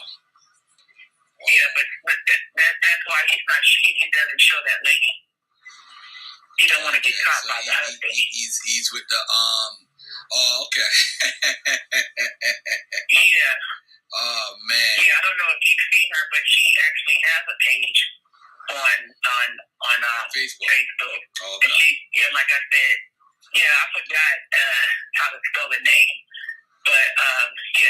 Speaker 7: Yeah, but that's why he doesn't show that lady. He don't want to get caught by the husband.
Speaker 1: He's with the oh, okay.
Speaker 7: Yeah.
Speaker 1: Oh man.
Speaker 7: Yeah, I don't know if you've seen her, but she actually has a page on Facebook.
Speaker 1: Oh, okay.
Speaker 7: And she, like I said, I forgot how to spell the name. But,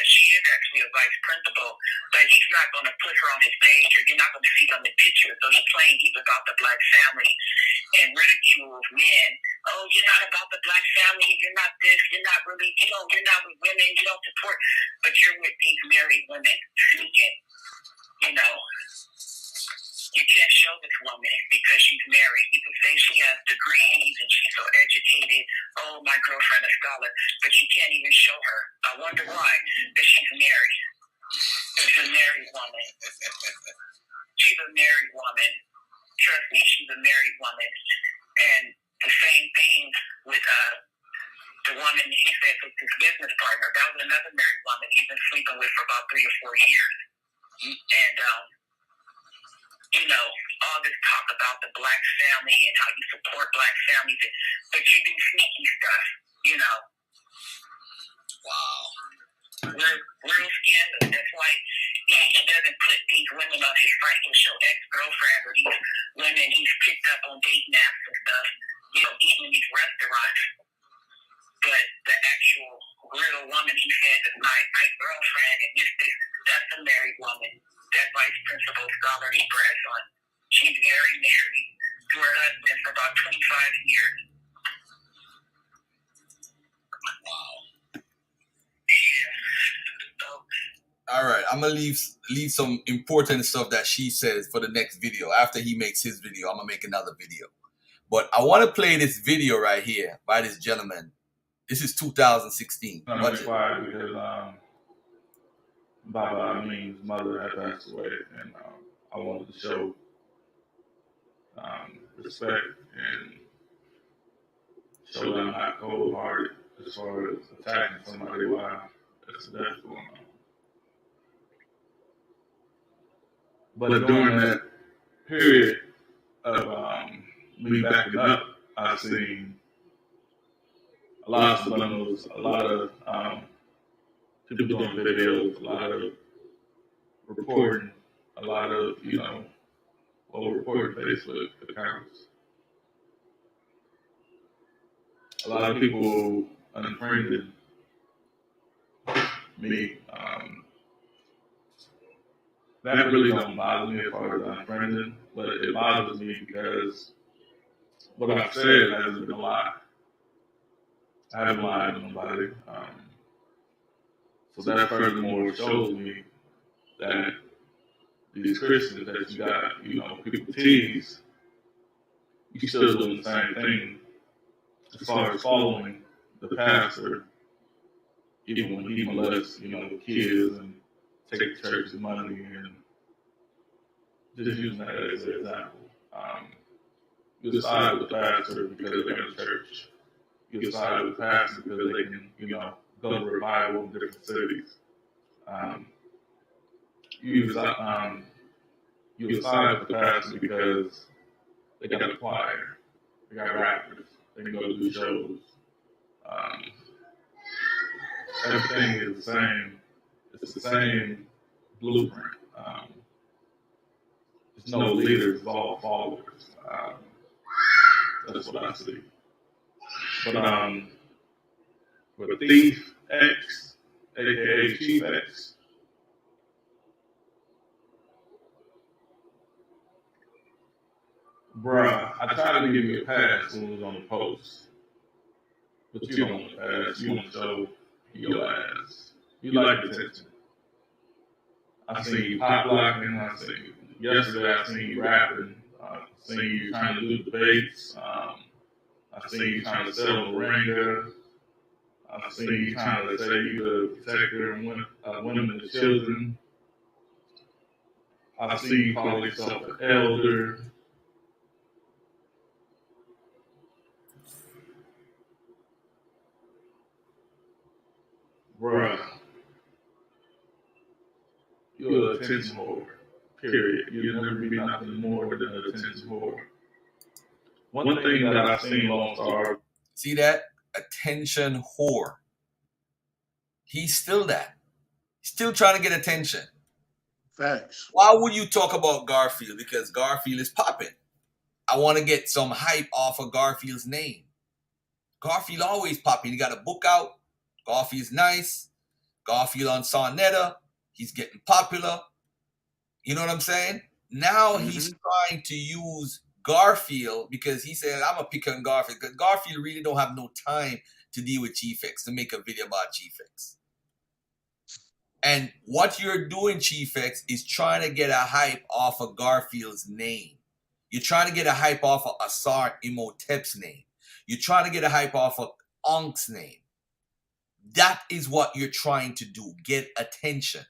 Speaker 7: she is actually a vice principal. But he's not going to put her on his page, or you're not going to see it on the picture. So he's playing he's about the black family and ridicules men. Oh, you're not about the black family. You're not this. You're not really, you're not with women. You don't support. But you're with these married women speaking, You can't show this woman because she's married. You can say she has degrees and she's so educated. Oh, my girlfriend, a scholar. But you can't even show her. I wonder why. Because she's married. She's a married woman. She's a married woman. Trust me, she's a married woman. And the same thing with the woman he said was his business partner. That was another married woman he's been sleeping with for about 3 or 4 years. And, all this talk about the black family and how you support black families, but you do sneaky stuff,
Speaker 1: Wow.
Speaker 7: Real scandalous. That's why he doesn't put these women on his site. He'll show ex-girlfriends or these women he's picked up on dating apps and stuff, eating in these restaurants. But the actual real woman he said is my girlfriend, and that's a married woman. That vice principal scholar he brags on. She's very married to her husband for about 25 years.
Speaker 1: Wow.
Speaker 7: Yeah. So,
Speaker 1: all right, I'm gonna leave some important stuff that she says for the next video. After he makes his video, I'm gonna make another video. But I want to play this video right here by this gentleman. This is 2016.
Speaker 8: Watch it. Because Baba Amin's mother had passed away, and I wanted to show respect and show that I'm not cold-hearted as far as attacking somebody while there's a death going on. But during that period of me backing up, I've seen a lot of subliminals, a lot of people doing videos, a lot of reporting, a lot of, reporting Facebook accounts. A lot of people unfriended me. That really don't bother me as far as unfriending, but it bothers me because what I've said hasn't been a lie. I haven't lied to nobody. So that furthermore shows me that these Christians that you got, people tease, you still doing the same thing as far as following the pastor, even when he molests, the kids and take the church's money and just using that as an example. You side with the pastor because they're in the church. You side with the pastor because they can, go to revival in different cities. You side with the pastor because they got a choir, they got rappers, they can go do shows. Everything is the same. It's the same blueprint. There's no leaders, it's all followers. That's what I see. But with Thief X, aka Chief X, bruh, I tried to give you a pass when it was on the post, but you don't want to pass. You want to show your ass. You like attention. I seen you pop locking. Yesterday I seen you rapping. I seen you trying to do debates. I seen you trying to sell a ringer. I seen you trying to say you the protector of women and children. I see you call yourself an elder. Bruh, you're an attention whore. Period. You'll never be nothing more than an attention whore. One thing that I've seen Lone Star.
Speaker 1: See that? Attention whore. He's still that. Still trying to get attention.
Speaker 6: Facts.
Speaker 1: Why would you talk about Garfield? Because Garfield is popping. I want to get some hype off of Garfield's name. Garfield always popping. He got a book out. Garfield's nice. Garfield on Sonetta. He's getting popular. You know what I'm saying? Now he's trying to use Garfield because he said, I'm going to pick on Garfield. Because Garfield really don't have no time to deal with Chief X, to make a video about Chief X. And what you're doing, Chief X, is trying to get a hype off of Garfield's name. You're trying to get a hype off of Asar Imhotep's name. You're trying to get a hype off of Ank's name. That is what you're trying to do. Get attention.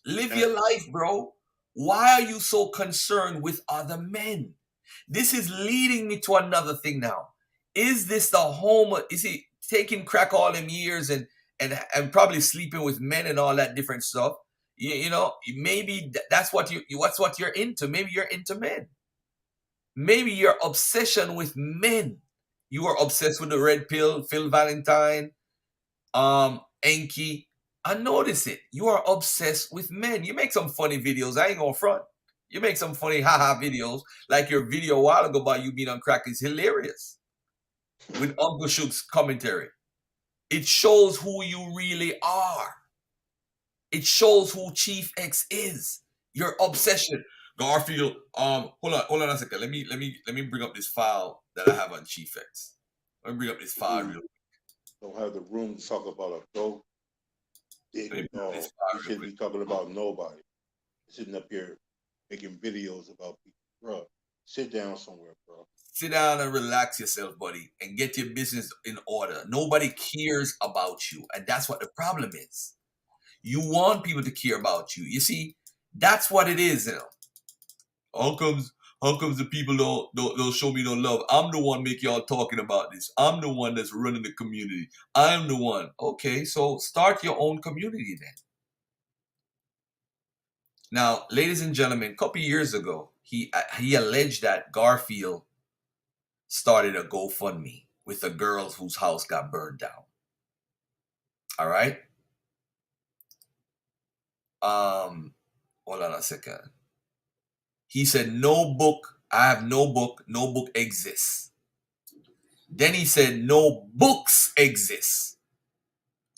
Speaker 1: Live your life, bro. Why are you so concerned with other men? This is leading me to another thing now. Is this the home? Is he taking crack all them years and probably sleeping with men and all that different stuff? You know, maybe that's what you're into. Maybe you're into men. Maybe your obsession with men. You are obsessed with the red pill, Phil Valentine, Enki. I notice it. You are obsessed with men. You make some funny videos. I ain't gonna front. You make some funny haha videos. Like your video a while ago about you being on crack is hilarious. With Uncle Shook's commentary. It shows who you really are. It shows who Chief X is. Your obsession. Garfield, hold on a second. Let me bring up this file that I have on Chief X. Let me bring up this file real quick.
Speaker 6: Don't have the room to talk about a dope. No, you shouldn't be talking about nobody. Sitting up here making videos about people. Bro, sit down somewhere, bro.
Speaker 1: Sit down and relax yourself, buddy, and get your business in order. Nobody cares about you, and that's what the problem is. You want people to care about you. You see, that's what it is, you know. How comes the people don't show me no love? I'm the one make y'all talking about this. I'm the one that's running the community. I'm the one. Okay, so start your own community then. Now, ladies and gentlemen, a couple years ago, he alleged that Garfield started a GoFundMe with the girls whose house got burned down. All right. Hold on a second. He said, no book. I have no book. No book exists. Then he said, no books exist.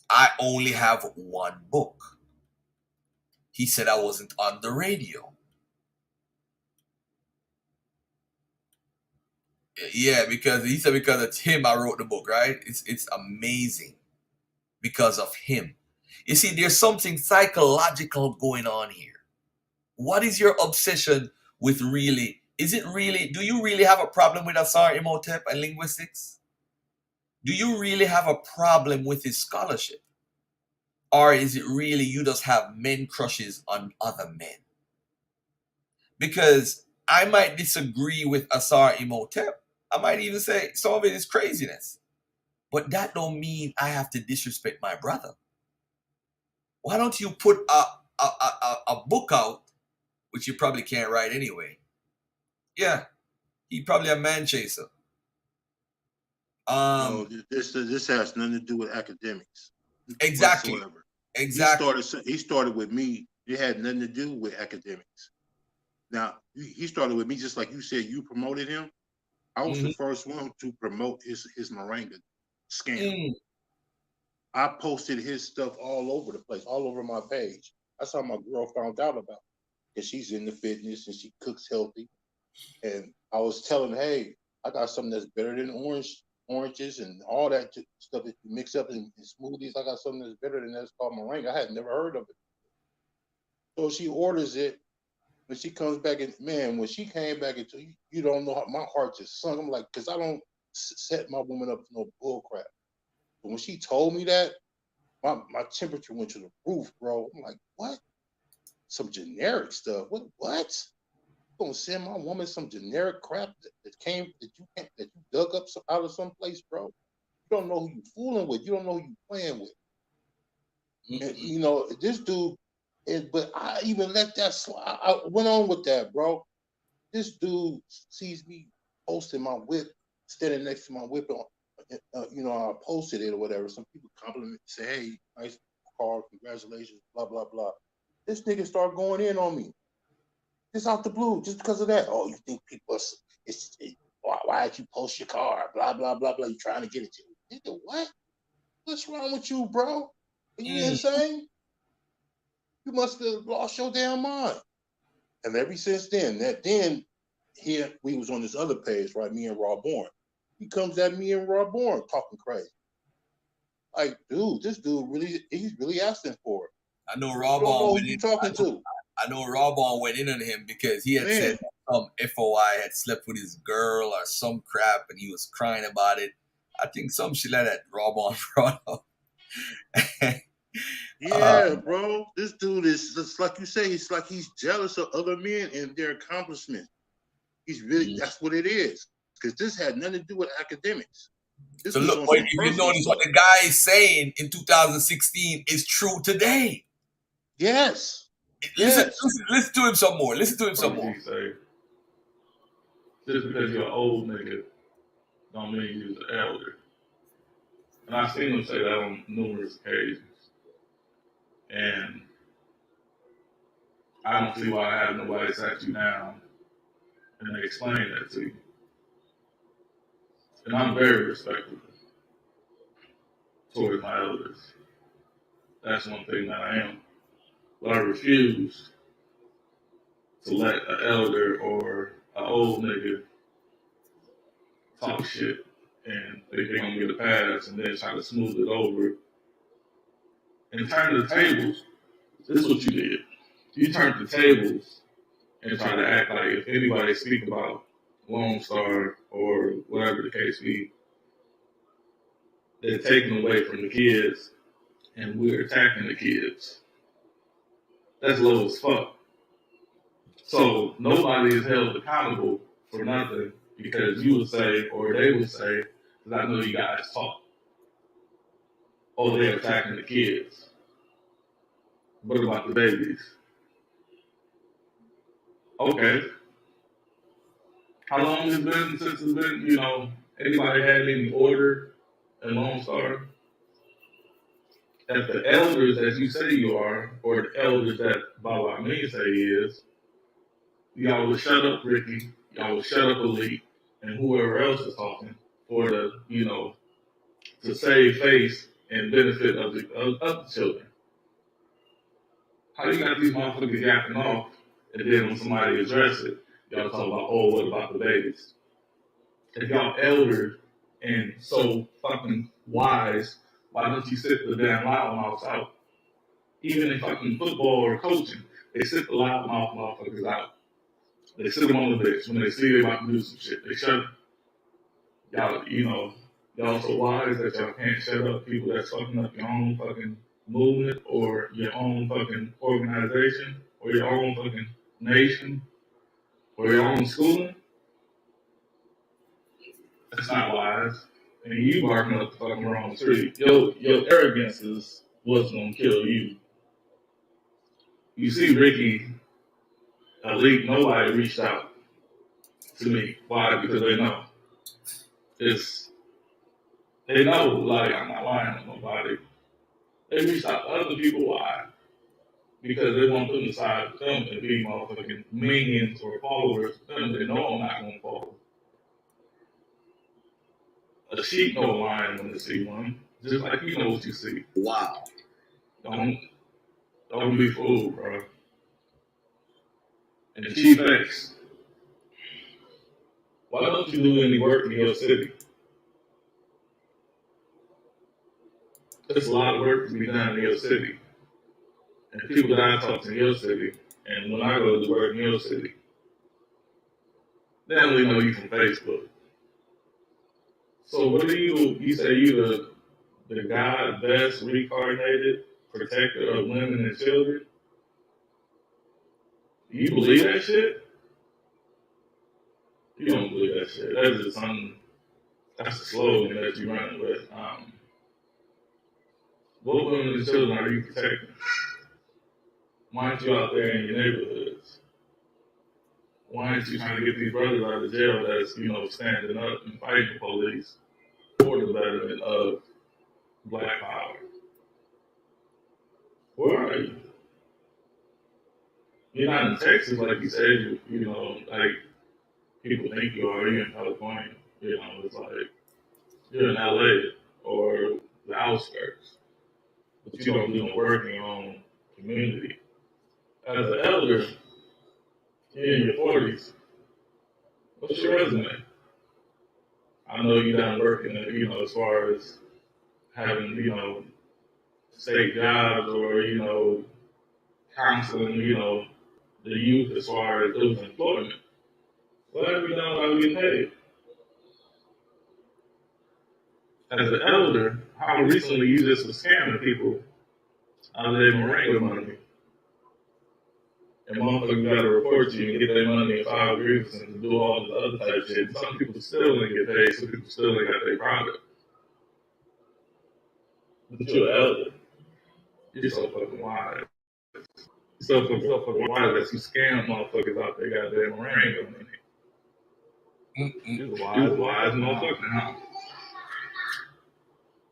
Speaker 1: I only have one book. He said I wasn't on the radio. Yeah, because he said because it's him I wrote the book, right? It's amazing because of him. You see, there's something psychological going on here. What is your obsession with really? Is it really, do you really have a problem with Asar Imhotep and linguistics? Do you really have a problem with his scholarship? Or is it really you just have men crushes on other men? Because I might disagree with Asar Imhotep. I might even say some of it is craziness. But that don't mean I have to disrespect my brother. Why don't you put a book out, which you probably can't write anyway? Yeah, he probably a man chaser.
Speaker 6: No, this has nothing to do with academics.
Speaker 1: Exactly.
Speaker 6: Whatsoever.
Speaker 1: Exactly.
Speaker 6: He started with me. It had nothing to do with academics. Now, he started with me just like you said. You promoted him. I was the first one to promote his Moringa scam. I posted his stuff all over the place, all over my page. That's how my girl found out about it, because she's into fitness and she cooks healthy. And I was telling her, hey, I got something that's better than oranges and all that stuff that you mix up in smoothies. I got something that's better than that. It's called Moringa. I had never heard of it. So she orders it. When she comes back, and man, when she came back into, you don't know how my heart just sunk. I'm like, because I don't set my woman up for no bull crap. But when she told me that, my temperature went to the roof, bro. I'm like, what? Some generic stuff. What? I'm gonna send my woman some generic crap that you dug up out of some place, bro. You don't know who you fooling with. You don't know who you playing with. And, you know, this dude. But I even let that slide. I went on with that, bro. This dude sees me posting my whip, standing next to my whip. You know, I posted it or whatever. Some people compliment me, say, "Hey, nice car, congratulations," blah blah blah. This nigga started going in on me, just out the blue, just because of that. Oh, you think people? Why did you post your car? Blah blah blah blah. You trying to get it? Nigga, what? What's wrong with you, bro? Are you insane? You must have lost your damn mind. And ever since then, we was on this other page, right? Me and Raw Born. He comes at me and Raw Born talking crazy. Like, dude, this dude he's really asking for it.
Speaker 1: I know Raw
Speaker 6: You don't
Speaker 1: Born
Speaker 6: know
Speaker 1: went
Speaker 6: who you
Speaker 1: in.
Speaker 6: talking to.
Speaker 1: I know Raw Born went in on him because he had said some FOI had slept with his girl or some crap, and he was crying about it. I think some shit like that Raw Born brought up.
Speaker 6: Yeah, bro. This dude is just like you say. It's like he's jealous of other men and their accomplishments. He's really that's what it is. Because this had nothing to do with academics. This
Speaker 1: So
Speaker 6: was
Speaker 1: look,
Speaker 6: on
Speaker 1: if
Speaker 6: some
Speaker 1: you
Speaker 6: personal
Speaker 1: notice
Speaker 6: stuff.
Speaker 1: what the guy is saying in 2016 is true today.
Speaker 6: Yes.
Speaker 1: Listen to him some more. Listen to him some more.
Speaker 8: Say, just because you're an old nigga don't mean you're an elder. And I've seen him say that on numerous occasions. And I don't see why I have nobody sat you down and they explain that to you. And I'm very respectful towards my elders. That's one thing that I am. But I refuse to let an elder or an old nigga talk shit and think they're gonna get a pass and then try to smooth it over and turn the tables. This is what you did. You turned the tables and try to act like if anybody speak about Lone Star or whatever the case be, they're taken away from the kids and we're attacking the kids. That's low as fuck. So nobody is held accountable for nothing because you would say, or they would say, because I know you guys talk, oh, they're attacking the kids. What about the babies? Okay. How long has it been since it's been, anybody had any order in Lone Star? If the elders that you say you are, or the elders that Baba Amin say he is, y'all would shut up Ricky, y'all would shut up Elite, and whoever else is talking for the, to save face and benefit of the children. How you got these motherfuckers yapping off, and then when somebody address it, y'all talk about, oh, what about the babies? If y'all elders and so fucking wise, why don't you sit the damn loud mouth out? even in fucking football or coaching, they sit the loudmouth motherfuckers out. They sit them on the bench when they see they about to do some shit. They shut y'all, y'all so wise that y'all can't shut up people that's fucking up your own fucking movement or your own fucking organization or your own fucking nation or your own schooling. That's not wise. And you barking up the fucking wrong tree. Your arrogance is what's gonna kill you. You see Ricky Elite, nobody reached out to me. Why? Because they know. They know, like, I'm not lying to nobody. They reached out to other people. Why? Because they want them to side with them and be motherfucking minions or followers of them. They know I'm not gonna follow. A sheep know a lion when they see one. Just like you know what you see.
Speaker 1: Wow.
Speaker 8: Don't be fooled, bro. And Chief X, why don't you do any work in your city? There's a lot of work to be done in your city. And people that I talk to in your city, and when I go to work in your city, they only know you from Facebook. So what do you say you the God best reincarnated protector of women and children? Do you believe that shit? You don't believe that shit. That's just that's a slogan that you run with. What women and children are you protecting? Why aren't you out there in your neighborhoods? Why aren't you trying to get these brothers out of jail that's, standing up and fighting the police for the betterment of Black power? Where are you? You're not in Texas like you said, like people think you are. You're in California. It's like you're in LA or the outskirts, but you don't do no work in your own community. As an elder, you're in your 40s. What's your resume? I know you done working, as far as having, state jobs or, counseling, the youth as far as those employment. What have you done about getting paid? As an elder, how recently you just was scamming people out of their Moringa money. And motherfuckers got to report you and get their money in 5 years and do all this other type of shit. Some people still didn't get paid, some people still ain't got their product. But you're an elder. You're so fucking wise. You're so fucking wise that you scam motherfuckers out there goddamn Moringa money. You're a wise motherfucker, huh?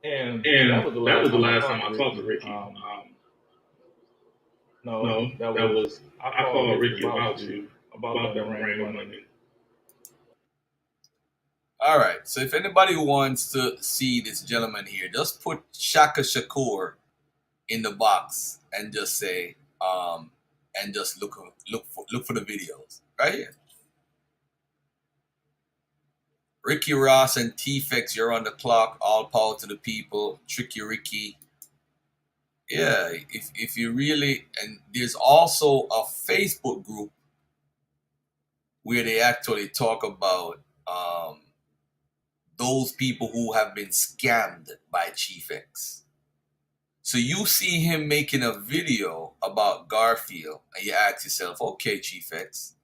Speaker 8: And that was the last time I talked to Ricky. No, that was I called Ricky about you, about that Moringa money.
Speaker 1: All right. So if anybody wants to see this gentleman here, just put Shaka Shakur in the box and just say, and just look for the videos right here. Ricky Ross and T-Fex, you're on the clock. All power to the people. Tricky Ricky. Yeah, if you really, and there's also a Facebook group where they actually talk about those people who have been scammed by Chief X. So you see him making a video about Garfield, and you ask yourself, okay, Chief X,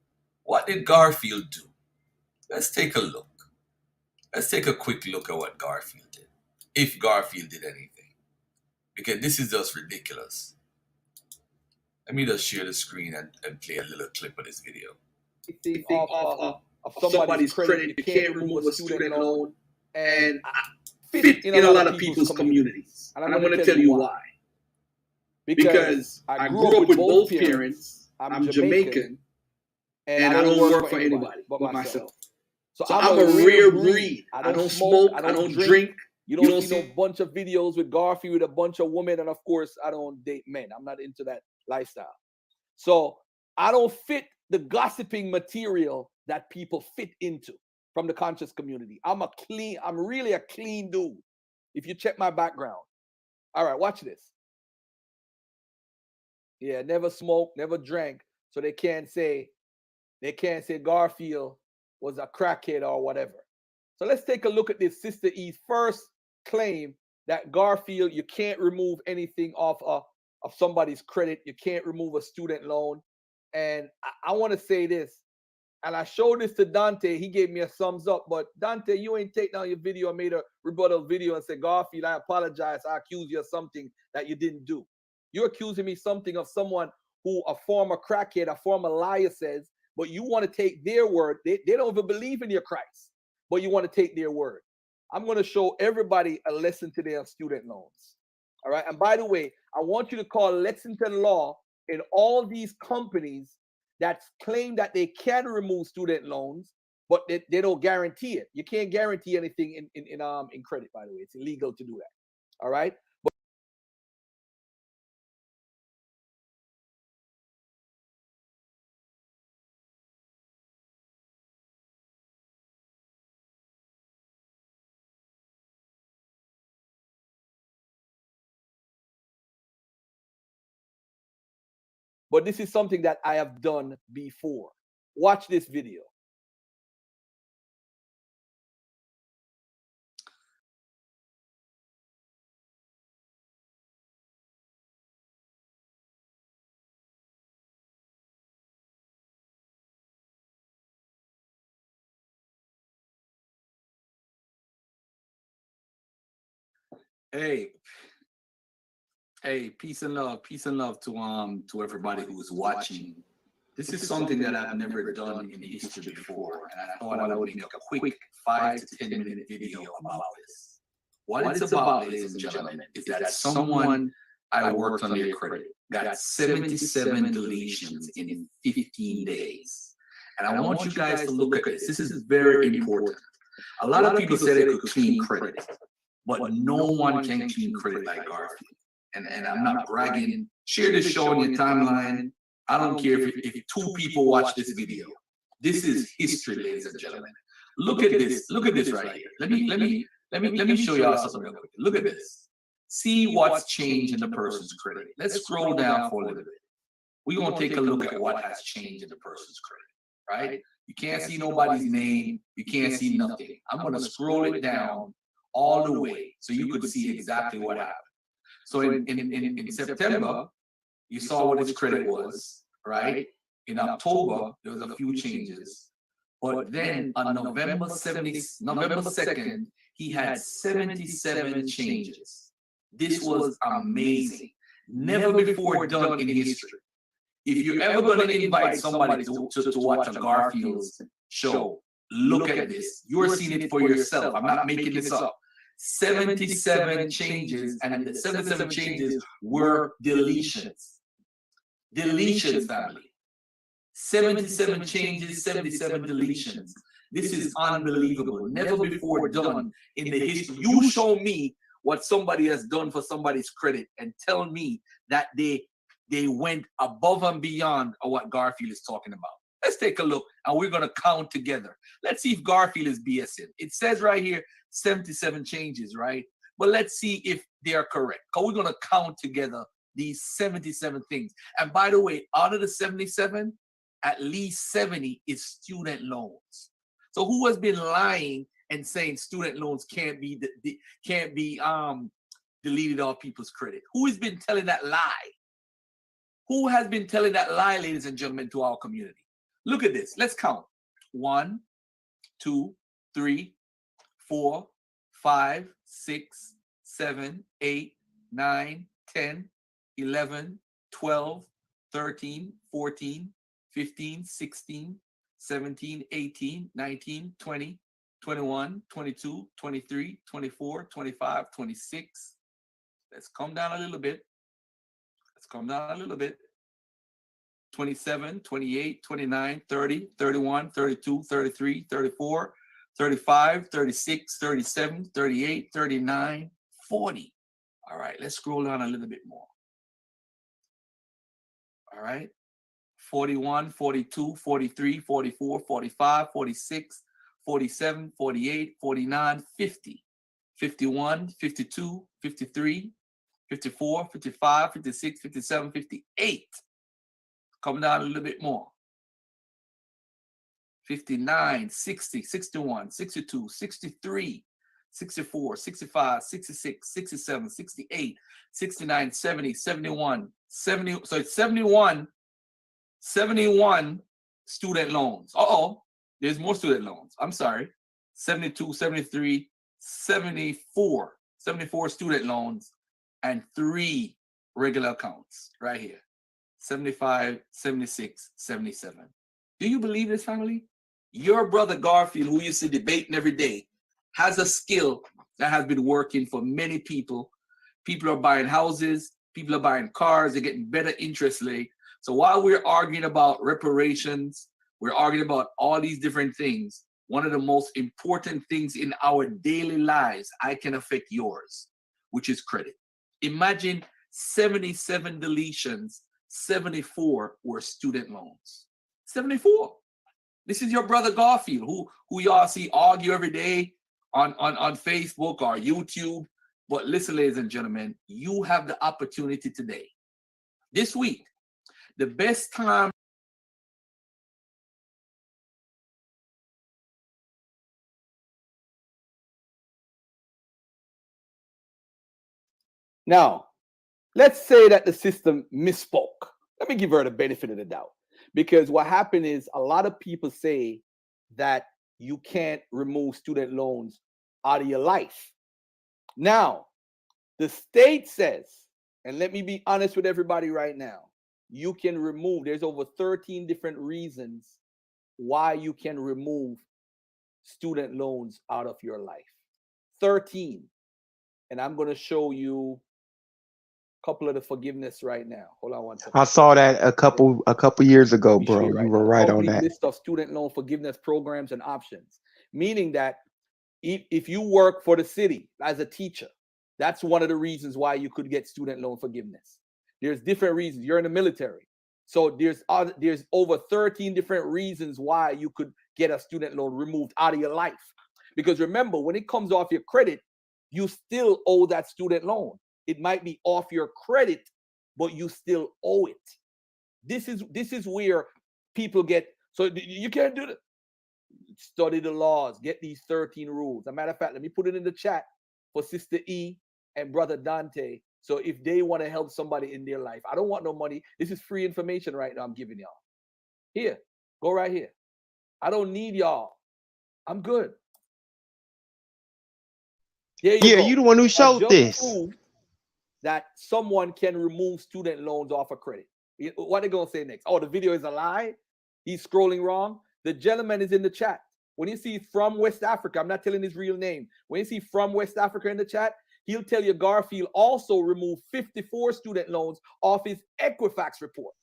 Speaker 1: what did Garfield do? Let's take a look. Let's take a quick look at what Garfield did, if Garfield did anything. Because this is just ridiculous. Let me just share the screen and play a little clip of this video.
Speaker 9: Think of somebody's credit. You can't remove a student loan and fit in a lot of people's communities. And I'm going to tell you why. Because I grew up with both parents. I'm Jamaican. And I don't work for anybody but myself. So I'm a rare breed. I don't smoke. I don't drink. You don't see no bunch of videos with Garfield with a bunch of women. And of course, I don't date men. I'm not into that lifestyle. So I don't fit the gossiping material that people fit into from the conscious community. I'm really a clean dude. If you check my background. All right, watch this. Yeah, never smoked, never drank. So they can't say Garfield was a crackhead or whatever. So let's take a look at this Sister E's first claim that Garfield, you can't remove anything off of somebody's credit. You can't remove a student loan. And I want to say this, and I showed this to Dante. He gave me a thumbs up. But Dante, you ain't taken down your video and made a rebuttal video and said, Garfield, I apologize. I accuse you of something that you didn't do. You're accusing me something of someone who a former crackhead, a former liar says, but you want to take their word. They don't even believe in your Christ, but you want to take their word. I'm going to show everybody a lesson today on student loans. All right. And by the way, I want you to call Lexington Law in all these companies that claim that they can remove student loans, but they don't guarantee it. You can't guarantee anything in credit, by the way. It's illegal to do that. All right. But this is something that I have done before. Watch this video.
Speaker 1: Hey, peace and love to everybody who's watching. This is something that I've never done in history before, and I thought I would make a quick 5 to 10 minute video about this. What it's about, ladies and gentlemen, is that someone I worked on their credit got 77 deletions in 15 days. And I want you guys to look at this. This is very important. A lot of people say they could clean credit, but no one can clean credit like Garfield. And I'm not bragging. Share this show on your timeline. I don't care if 2 people watch this video. This is history, ladies and gentlemen. Look at this. Look at this right here. Let me show y'all something real quick. Look at this. See what's changed in the person's credit. Let's scroll down for a little bit. We're gonna take a look at what has changed in the person's credit, right? You can't see nobody's name. You can't see nothing. I'm gonna scroll it down all the way so you could see exactly what happened. So in September, you saw what his credit was, right? In October, there was a few changes. But then on November 2nd, he had 77 changes. This was amazing. Never before done in history. If you're ever going to invite somebody to watch a Garfield's show, look at this. You're seeing it for yourself. I'm not making this up. 77 changes, and the 77 changes were deletions. Deletions, family. 77 changes, 77 deletions. This is unbelievable. Never before done in the history. You show me what somebody has done for somebody's credit and tell me that they went above and beyond what Garfield is talking about. Let's take a look, and we're going to count together. Let's see if Garfield is BSing. It says right here, 77 changes, right? But let's see if they are correct. Because we're going to count together these 77 things. And by the way, out of the 77, at least 70 is student loans. So who has been lying and saying student loans can't be deleted off people's credit? Who has been telling that lie? Who has been telling that lie, ladies and gentlemen, to our community? Look at this. Let's count. 1, 2, 3, 4, 5, 6, 7, 8, 9, 10, 11, 12, 13, 14, 15, 16, 17, 18, 19, 20, 21, 22, 23, 24, 25, 26. Let's come down a little bit. Let's come down a little bit. 27, 28, 29, 30, 31, 32, 33, 34, 35, 36, 37, 38, 39, 40. All right, let's scroll down a little bit more. All right. 41, 42, 43, 44, 45, 46, 47, 48, 49, 50, 51, 52, 53, 54, 55, 56, 57, 58. Come down a little bit more. 59, 60, 61, 62, 63, 64, 65, 66, 67, 68, 69, 70, 71, 70. So it's 71 student loans. There's more student loans. I'm sorry. 72, 73, 74 student loans and 3 regular accounts right here. 75, 76, 77. Do you believe this, family? Your brother Garfield, who you see debating every day, has a skill that has been working for many people. People are buying houses, people are buying cars, they're getting better interest rate. So while we're arguing about reparations, we're arguing about all these different things, one of the most important things in our daily lives, I can affect yours, which is credit. Imagine 77 deletions, 74 were student loans. 74. This is your brother Garfield, who y'all see argue every day on Facebook or YouTube. But listen, ladies and gentlemen, you have the opportunity today, this week, the best time.
Speaker 9: Now, let's say that the system misspoke. Let me give her the benefit of the doubt. Because what happened is a lot of people say that you can't remove student loans out of your life. Now, the state says, and let me be honest with everybody right now, you can remove, there's over 13 different reasons why you can remove student loans out of your life. 13. And I'm going to show you a couple of the forgiveness right now. Hold on one second.
Speaker 10: I saw that a couple years ago,
Speaker 9: Let me show
Speaker 10: bro.
Speaker 9: you
Speaker 10: You
Speaker 9: right
Speaker 10: were
Speaker 9: now.
Speaker 10: right on
Speaker 9: Complete
Speaker 10: that.
Speaker 9: list of student loan forgiveness programs and options, meaning that if you work for the city as a teacher, that's one of the reasons why you could get student loan forgiveness. There's different reasons. You're in the military. So there's over 13 different reasons why you could get a student loan removed out of your life. Because remember, when it comes off your credit, you still owe that student loan. It might be off your credit, but you still owe it. This is where people get, so you can't do that. Study the laws, get these 13 rules. As a matter of fact, let me put it in the chat for Sister E and Brother Dante. So if they want to help somebody in their life, I don't want no money. This is free information right now I'm giving y'all. Here, go right here. I don't need y'all. I'm good. There you
Speaker 10: Yeah,
Speaker 9: go.
Speaker 10: you the one who
Speaker 9: I
Speaker 10: showed
Speaker 9: just
Speaker 10: this.
Speaker 9: proved that someone can remove student loans off of credit. What are they going to say next? Oh, the video is a lie? He's scrolling wrong? The gentleman is in the chat. When you see from West Africa, I'm not telling his real name. When you see from West Africa in the chat, he'll tell you Garfield also removed 54 student loans off his Equifax report.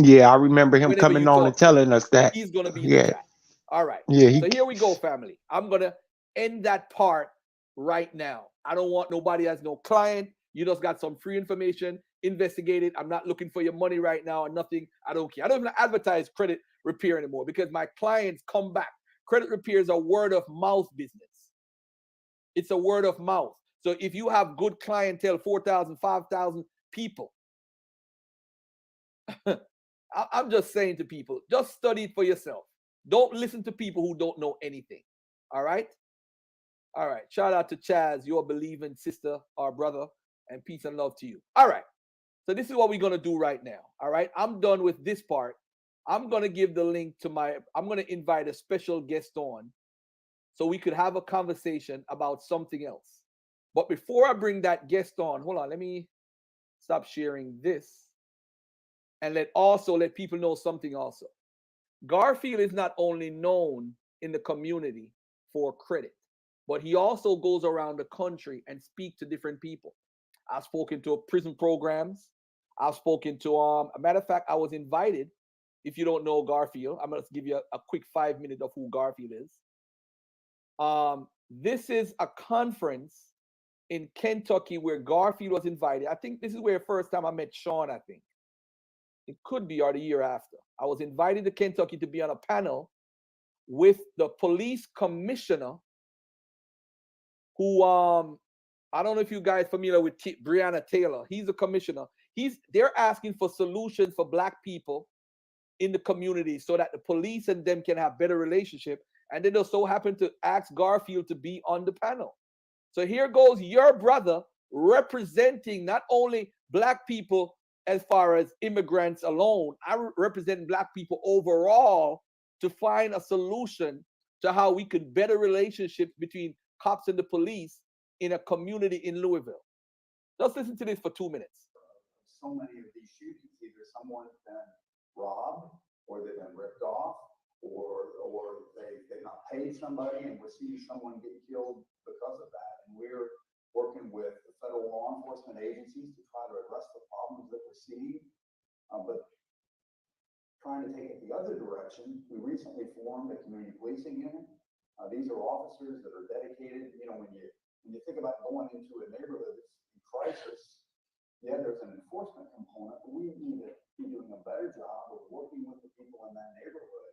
Speaker 10: Yeah, I remember him
Speaker 9: Whenever
Speaker 10: coming
Speaker 9: you
Speaker 10: on and
Speaker 9: talk to him,
Speaker 10: telling us that.
Speaker 9: he's going to be in the
Speaker 10: Yeah,
Speaker 9: chat. All right.
Speaker 10: yeah.
Speaker 9: So here we go, family. I'm going to end that part right now. I don't want nobody as no client. You just got some free information. Investigate it. I'm not looking for your money right now or nothing. I don't care. I don't even advertise credit repair anymore because my clients come back. Credit repair is a word of mouth business. It's a word of mouth. So if you have good clientele, 4,000, 5,000 people, I'm just saying to people, just study it for yourself. Don't listen to people who don't know anything. All right? All right. Shout out to Chaz, your believing sister or brother, and peace and love to you. All right. So this is what we're going to do right now. All right. I'm done with this part. I'm going to give the link to I'm going to invite a special guest on so we could have a conversation about something else. But before I bring that guest on, hold on. Let me stop sharing this and let people know something also. Garfield is not only known in the community for credit, but he also goes around the country and speak to different people. I've spoken to prison programs. I've spoken to a matter of fact, I was invited. If you don't know Garfield, I'm going to give you a quick 5 minutes of who Garfield is. This is a conference in Kentucky where Garfield was invited. I think this is where the first time I met Sean, I think. It could be, or the year after. I was invited to Kentucky to be on a panel with the police commissioner who I don't know if you guys familiar with Breonna Taylor. He's a commissioner. They're asking for solutions for black people in the community so that the police and them can have better relationship. And they just so happen to ask Garfield to be on the panel. So here goes your brother representing not only black people as far as immigrants alone, I represent black people overall to find a solution to how we could better relationships between cops and the police in a community in Louisville. Just listen to this for 2 minutes.
Speaker 11: So many of these shootings, either someone's been robbed or they've been ripped off or they've not paid somebody, and we're seeing someone get killed because of that. And we're working with the federal law enforcement agencies to try to address the problems that we're seeing. But trying to take it the other direction, we recently formed a community policing unit. These are officers that are dedicated. You know, when you think about going into a neighborhood that's in crisis, yeah, there's an enforcement component, but we need to be doing a better job of working with the people in that neighborhood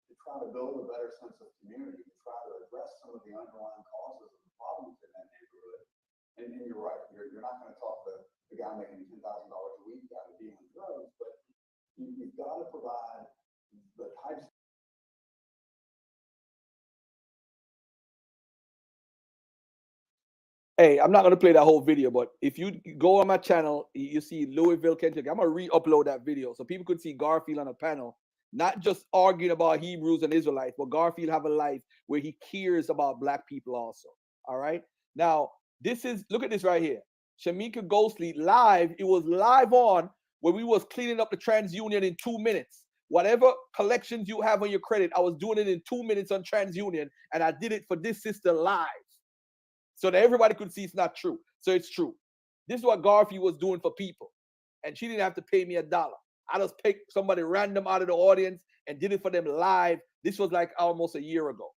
Speaker 11: to try to build a better sense of community, to try to address some of the underlying causes of the problems in that neighborhood. And you're right, you're not going to talk the guy making $10,000 a week out of dealing drugs, but you've got to provide the types.
Speaker 9: Hey, I'm not going to play that whole video, but if you go on my channel, you see Louisville, Kentucky. I'm going to re-upload that video so people could see Garfield on a panel, not just arguing about Hebrews and Israelites, but Garfield have a life where he cares about black people also. All right. Now, look at this right here. Shamika Ghostly live. It was live on where we was cleaning up the TransUnion in 2 minutes. Whatever collections you have on your credit, I was doing it in 2 minutes on TransUnion, and I did it for this sister live, so that everybody could see it's not true. So it's true. This is what Garfield was doing for people. And she didn't have to pay me $1. I just picked somebody random out of the audience and did it for them live. This was like almost a year ago.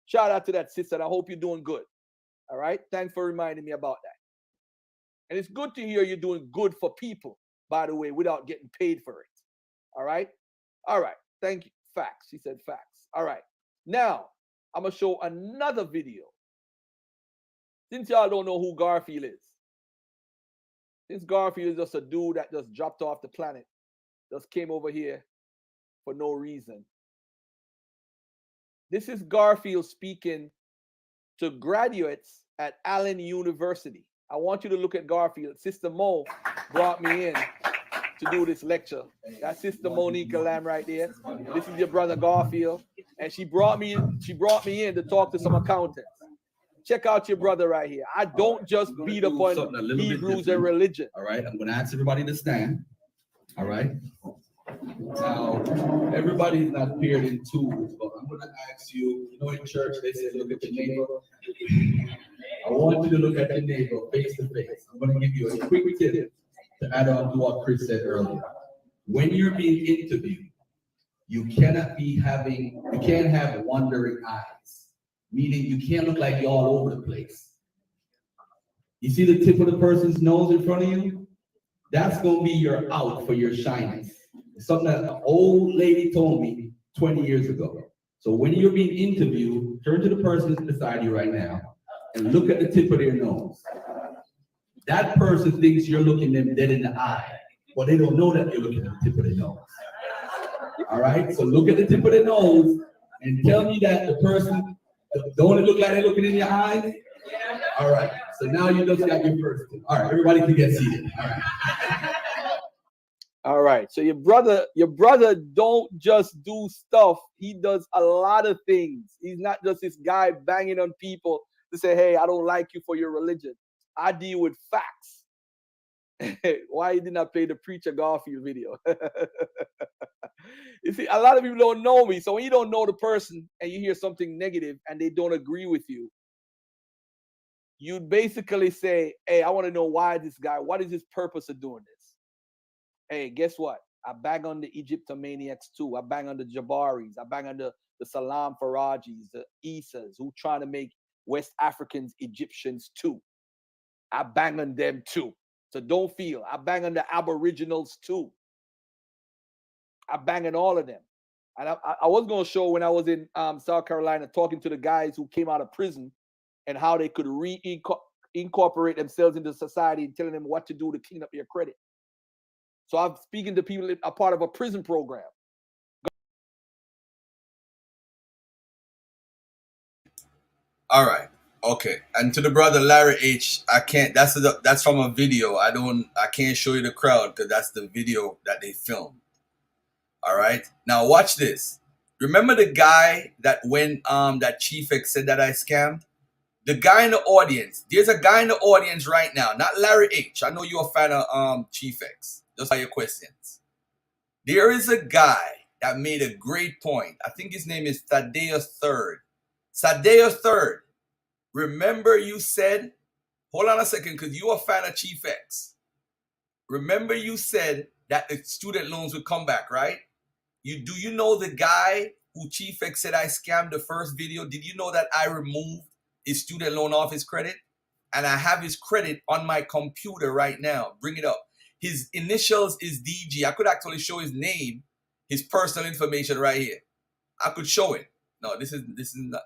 Speaker 9: Shout out to that sister. I hope you're doing good. All right. Thanks for reminding me about that. And it's good to hear you're doing good for people, by the way, without getting paid for it. All right. All right. Thank you. Facts. She said facts. All right. Now, I'm going to show another video. Since y'all don't know who Garfield is, since Garfield is just a dude that just dropped off the planet, just came over here for no reason. This is Garfield speaking to graduates at Allen University. I want you to look at Garfield. Sister Mo brought me in to do this lecture. That's Sister Monica Lamb right there. This is your brother Garfield. And she brought me in to talk to some accountants. Check out your brother right here. I don't just beat up on Hebrews and religion.
Speaker 12: All right, I'm going to ask everybody to stand. All right. Now, everybody's not paired in twos, but I'm going to ask you, you know, in church, they say, look at your neighbor. I want you to look at your neighbor face to face. I'm going to give you a quick tip to add on to what Chris said earlier. When you're being interviewed, you can't have wandering eyes. Meaning you can't look like you're all over the place. You see the tip of the person's nose in front of you? That's going to be your out for your shyness. It's something that an old lady told me 20 years ago. So when you're being interviewed, turn to the person beside you right now and look at the tip of their nose. That person thinks you're looking them dead in the eye, but they don't know that you're looking at the tip of their nose. All right? So look at the tip of their nose and tell me that the person, don't it look like they're looking in your eyes? All right. So now you just got your first tip. All right, everybody can get seated. All right.
Speaker 9: All right. So your brother don't just do stuff. He does a lot of things. He's not just this guy banging on people to say, hey, I don't like you for your religion. I deal with facts. Why you did not play the Preacher Garfield video? You see, a lot of people don't know me. So when you don't know the person and you hear something negative and they don't agree with you, you'd basically say, hey, I want to know why this guy, what is his purpose of doing this? Hey, guess what? I bang on the Egyptomaniacs too. I bang on the Jabaris. I bang on the Salam Farajis, the Isas, who trying to make West Africans Egyptians too. I bang on them too. So don't feel. I bang on the Aboriginals too. I bang on all of them. And I was going to show when I was in South Carolina talking to the guys who came out of prison and how they could incorporate themselves into society and telling them what to do to clean up your credit. So I'm speaking to people that are part of a prison program.
Speaker 1: All right. Okay. And to the brother Larry H, I can't. That's from a video. I can't show you the crowd because that's the video that they filmed. All right. Now watch this. Remember the guy that when that Chief X said that I scammed? The guy in the audience. There's a guy in the audience right now, not Larry H. I know you're a fan of Chief X. Just by your questions. There is a guy that made a great point. I think his name is Thaddeus Third. Thaddeus Third. Remember you said, hold on a second, because you're a fan of Chief X. Remember you said that the student loans would come back, right? Do you know the guy who Chief X said I scammed the first video? Did you know that I removed his student loan off his credit? And I have his credit on my computer right now. Bring it up. His initials is DG. I could actually show his name, his personal information right here. I could show it. No, this is not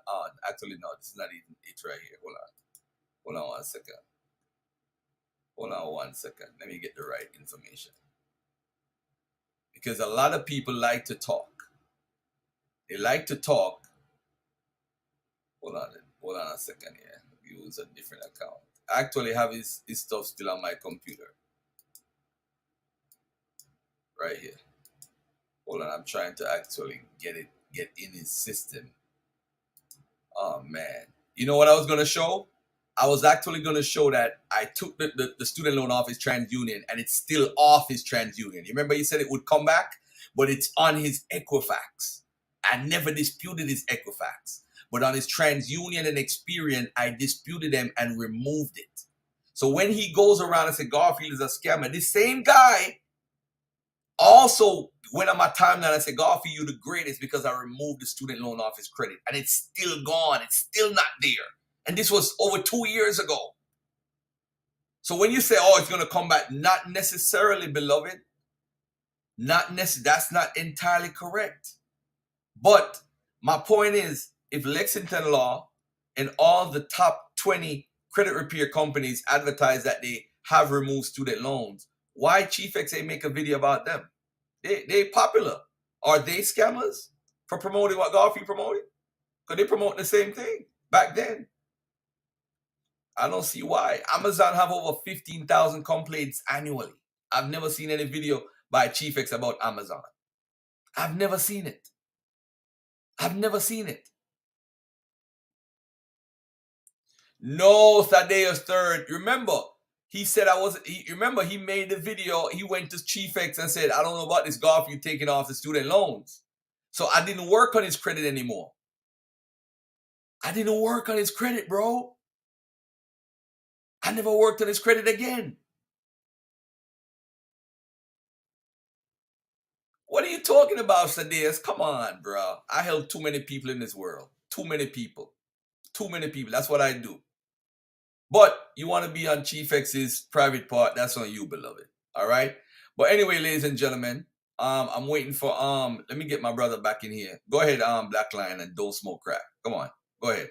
Speaker 1: actually no, this is not even it right here. Hold on 1 second. Hold on 1 second. Let me get the right information. Because a lot of people like to talk. They like to talk. Hold on a second here. Use a different account. I actually have his stuff still on my computer. Right here. Hold on, I'm trying to actually get in his system. Oh man. You know what I was gonna show? I was actually gonna show that I took the student loan off his TransUnion and it's still off his TransUnion. You remember he said it would come back, but it's on his Equifax. I never disputed his Equifax. But on his TransUnion and Experian, I disputed them and removed it. So when he goes around and says Garfield is a scammer, this same guy also went on my timeline and said, Garfield, you're the greatest because I removed the student loan off his credit. And it's still gone. It's still not there. And this was over 2 years ago. So when you say, oh, it's going to come back, not necessarily, beloved. That's not entirely correct. But my point is, if Lexington Law and all the top 20 credit repair companies advertise that they have removed student loans, why Chief X ain't make a video about them? They popular. Are they scammers for promoting what Garfield promoted? Because they promote the same thing back then. I don't see why. Amazon have over 15,000 complaints annually. I've never seen any video by Chief X about Amazon. I've never seen it. I've never seen it. No, Thaddeus Third. Remember, he said remember, he made the video. He went to Chief X and said, I don't know about this Garfield taking off the student loans. So I didn't work on his credit anymore. I didn't work on his credit, bro. I never worked on his credit again. What are you talking about, Thaddeus? Come on, bro. I help too many people in this world. Too many people. Too many people. That's what I do. But you want to be on Chief X's private part, that's on you, beloved. All right? But anyway, ladies and gentlemen, I'm waiting for let me get my brother back in here. Go ahead, Black Lion, and don't smoke crack. Come on. Go ahead.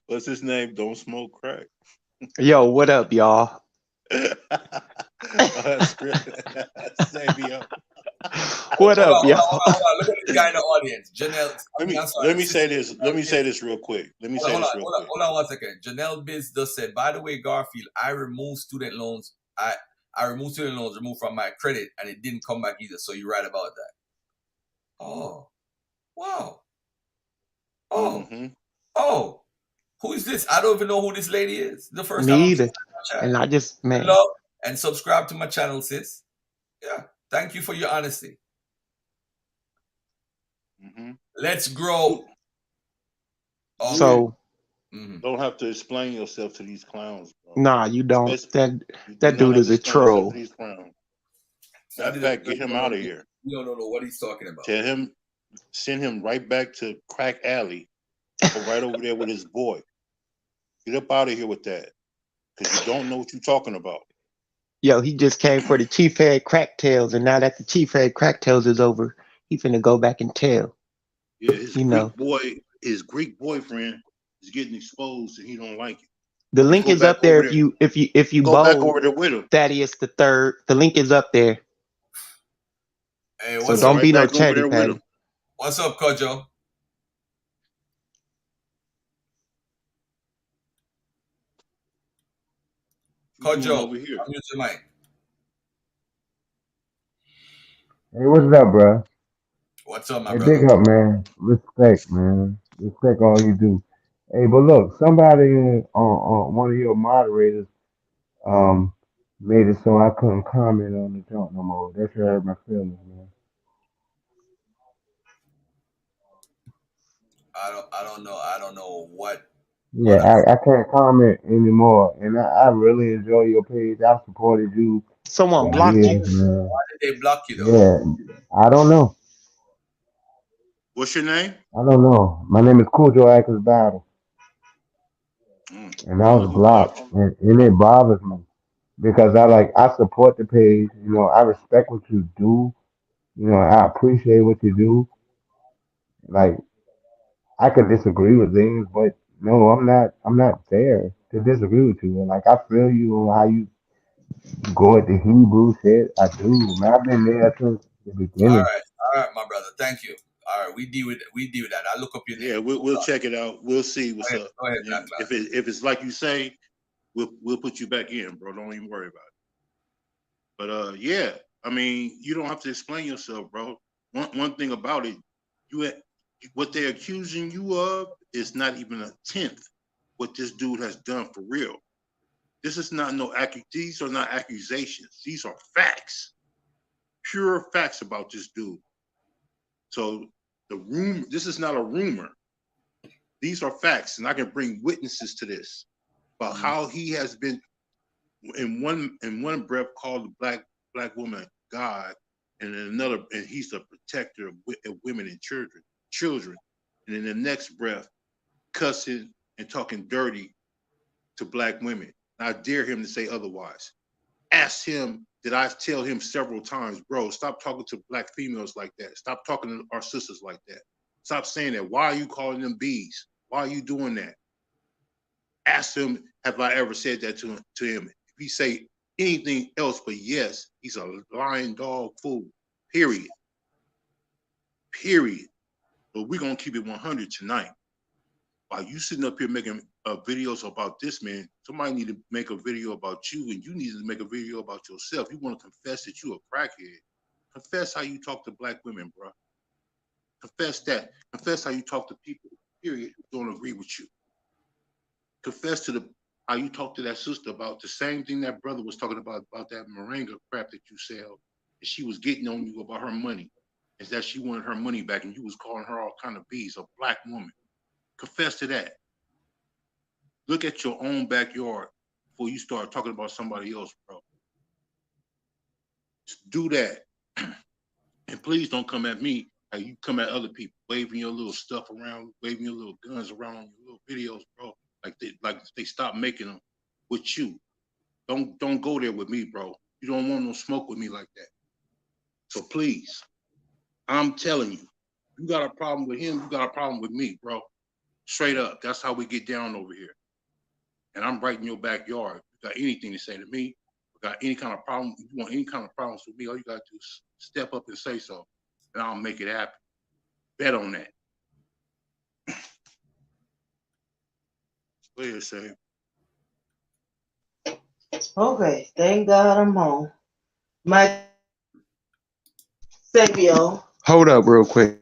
Speaker 6: What's his name? Don't smoke crack.
Speaker 10: Yo, what up, y'all?
Speaker 6: That's great.
Speaker 10: What up, y'all?
Speaker 1: Hold on. Look at the guy in the audience. Janelle.
Speaker 6: Let me say this. Let me say this real quick.
Speaker 1: Hold on 1 second. Janelle Biz just said, by the way, Garfield, I removed student loans. I removed student loans removed from my credit, and it didn't come back either. So you're right about that. Oh, wow. Oh, oh. Who is this? I don't even know who this lady is. The first time.
Speaker 10: Me either. And I just, man.
Speaker 1: Love and subscribe to my channel, sis. Yeah. Thank you for your honesty. Let's grow.
Speaker 10: Okay. So
Speaker 6: don't have to explain yourself to these clowns, bro.
Speaker 10: Nah, you don't. That dude is a troll.
Speaker 6: Matter of fact, get him out of here.
Speaker 1: You don't know what he's talking about.
Speaker 6: Tell him, send him right back to Crack Alley, or right over there with his boy. Get up out of here with that, because you don't know what you're talking about.
Speaker 10: Yo, he just came for the Chief Head Crack Tales, and now that the Chief Head Crack Tales is over, he finna go back and tell.
Speaker 6: Yeah, his boy his Greek boyfriend is getting exposed and he don't like it.
Speaker 10: The link
Speaker 6: Go
Speaker 10: is
Speaker 6: back
Speaker 10: up there
Speaker 6: over
Speaker 10: if
Speaker 6: there.
Speaker 10: you
Speaker 6: Go back
Speaker 10: bold
Speaker 6: over there with him.
Speaker 10: Thaddeus the third. The link is up there.
Speaker 1: Hey,
Speaker 10: So
Speaker 1: what's
Speaker 6: Go
Speaker 1: up?
Speaker 10: don't
Speaker 6: right
Speaker 10: be no
Speaker 6: back over
Speaker 10: chatty
Speaker 6: there with
Speaker 10: patty.
Speaker 6: him.
Speaker 1: What's up, Kojo?
Speaker 6: What you doing
Speaker 1: Kojo,
Speaker 6: over here?
Speaker 1: unmute your mic.
Speaker 13: Hey, what's up, bro?
Speaker 1: What's up, my
Speaker 13: Hey,
Speaker 1: brother?
Speaker 13: big up, man. Respect, man. Respect all you do. Hey, but look, somebody on one of your moderators um made it so I couldn't comment on the joint no more. That should hurt my feelings, man.
Speaker 1: I don't know what
Speaker 13: Yeah,
Speaker 1: moderator.
Speaker 13: I can't comment anymore, and I really enjoy your page. I've supported you
Speaker 10: Someone
Speaker 13: for
Speaker 10: blocked
Speaker 13: years,
Speaker 10: you.
Speaker 13: man.
Speaker 1: Why did they block you though?
Speaker 13: Yeah, I don't know.
Speaker 6: What's your name?
Speaker 13: I don't know. My name is Cujo Ackles Battle, and
Speaker 6: I
Speaker 13: I
Speaker 6: don't know
Speaker 13: was
Speaker 6: who blocked
Speaker 13: blocked,
Speaker 6: you.
Speaker 13: and it bothers me because I support the page. You know, I respect what you do. You know, I appreciate what you do. Like I could disagree with things, but no, I'm not there to disagree with you. Like I feel you on how you go at the Hebrew shit. I do. Man, I've been there since the beginning.
Speaker 1: All right, my brother. Thank you. All right, we deal with that. I look up your
Speaker 6: Yeah,
Speaker 1: name.
Speaker 6: we'll check it out. We'll see what's up.
Speaker 1: Go ahead,
Speaker 6: And
Speaker 1: Black
Speaker 6: then
Speaker 1: Lad.
Speaker 6: if it's like you say, we'll put you back in, bro. Don't even worry about it. But yeah, I mean, you don't have to explain yourself, bro. One thing about it, what they're accusing you of is not even a tenth what this dude has done for real. This is not these are not accusations. These are facts, pure facts about this dude. So this is not a rumor. These are facts, and I can bring witnesses to this about how he has been in one breath called the black woman God, and in another, and he's the protector of women and children, and in the next breath, cussing and talking dirty to black women. And I dare him to say otherwise. Ask him, did I tell him several times, bro, stop talking to black females like that. Stop talking to our sisters like that. Stop saying that. Why are you calling them bees? Why are you doing that? Ask him, have I ever said that to him? If he say anything else but yes, he's a lying dog fool, period. Period. But we're going to keep it 100 tonight. While you sitting up here making videos about this man, somebody need to make a video about you, and you need to make a video about yourself. You want to confess that you a crackhead. Confess how you talk to black women, bro. Confess that. Confess how you talk to people, period, who don't agree with you. Confess to how you talk to that sister about the same thing that brother was talking about that moringa crap that you sell, and she was getting on you about her money, is that she wanted her money back, and you was calling her all kind of bees, a black woman. Confess to that. Look at your own backyard before you start talking about somebody else, bro. Just do that. And please don't come at me how you come at other people, waving your little stuff around, waving your little guns around on your little videos, bro. Like they stopped making them with you. Don't go there with me, bro. You don't want no smoke with me like that. So please, I'm telling you, you got a problem with him, you got a problem with me, bro. Straight up. That's how we get down over here. And I'm right in your backyard. If you got anything to say to me, got any kind of problem, you want any kind of problems with me, all you got to do is step up and say so, and I'll make it happen. Bet on that. Go ahead, Sam.
Speaker 14: Okay, thank God I'm home. My Savio.
Speaker 10: Hold up real quick.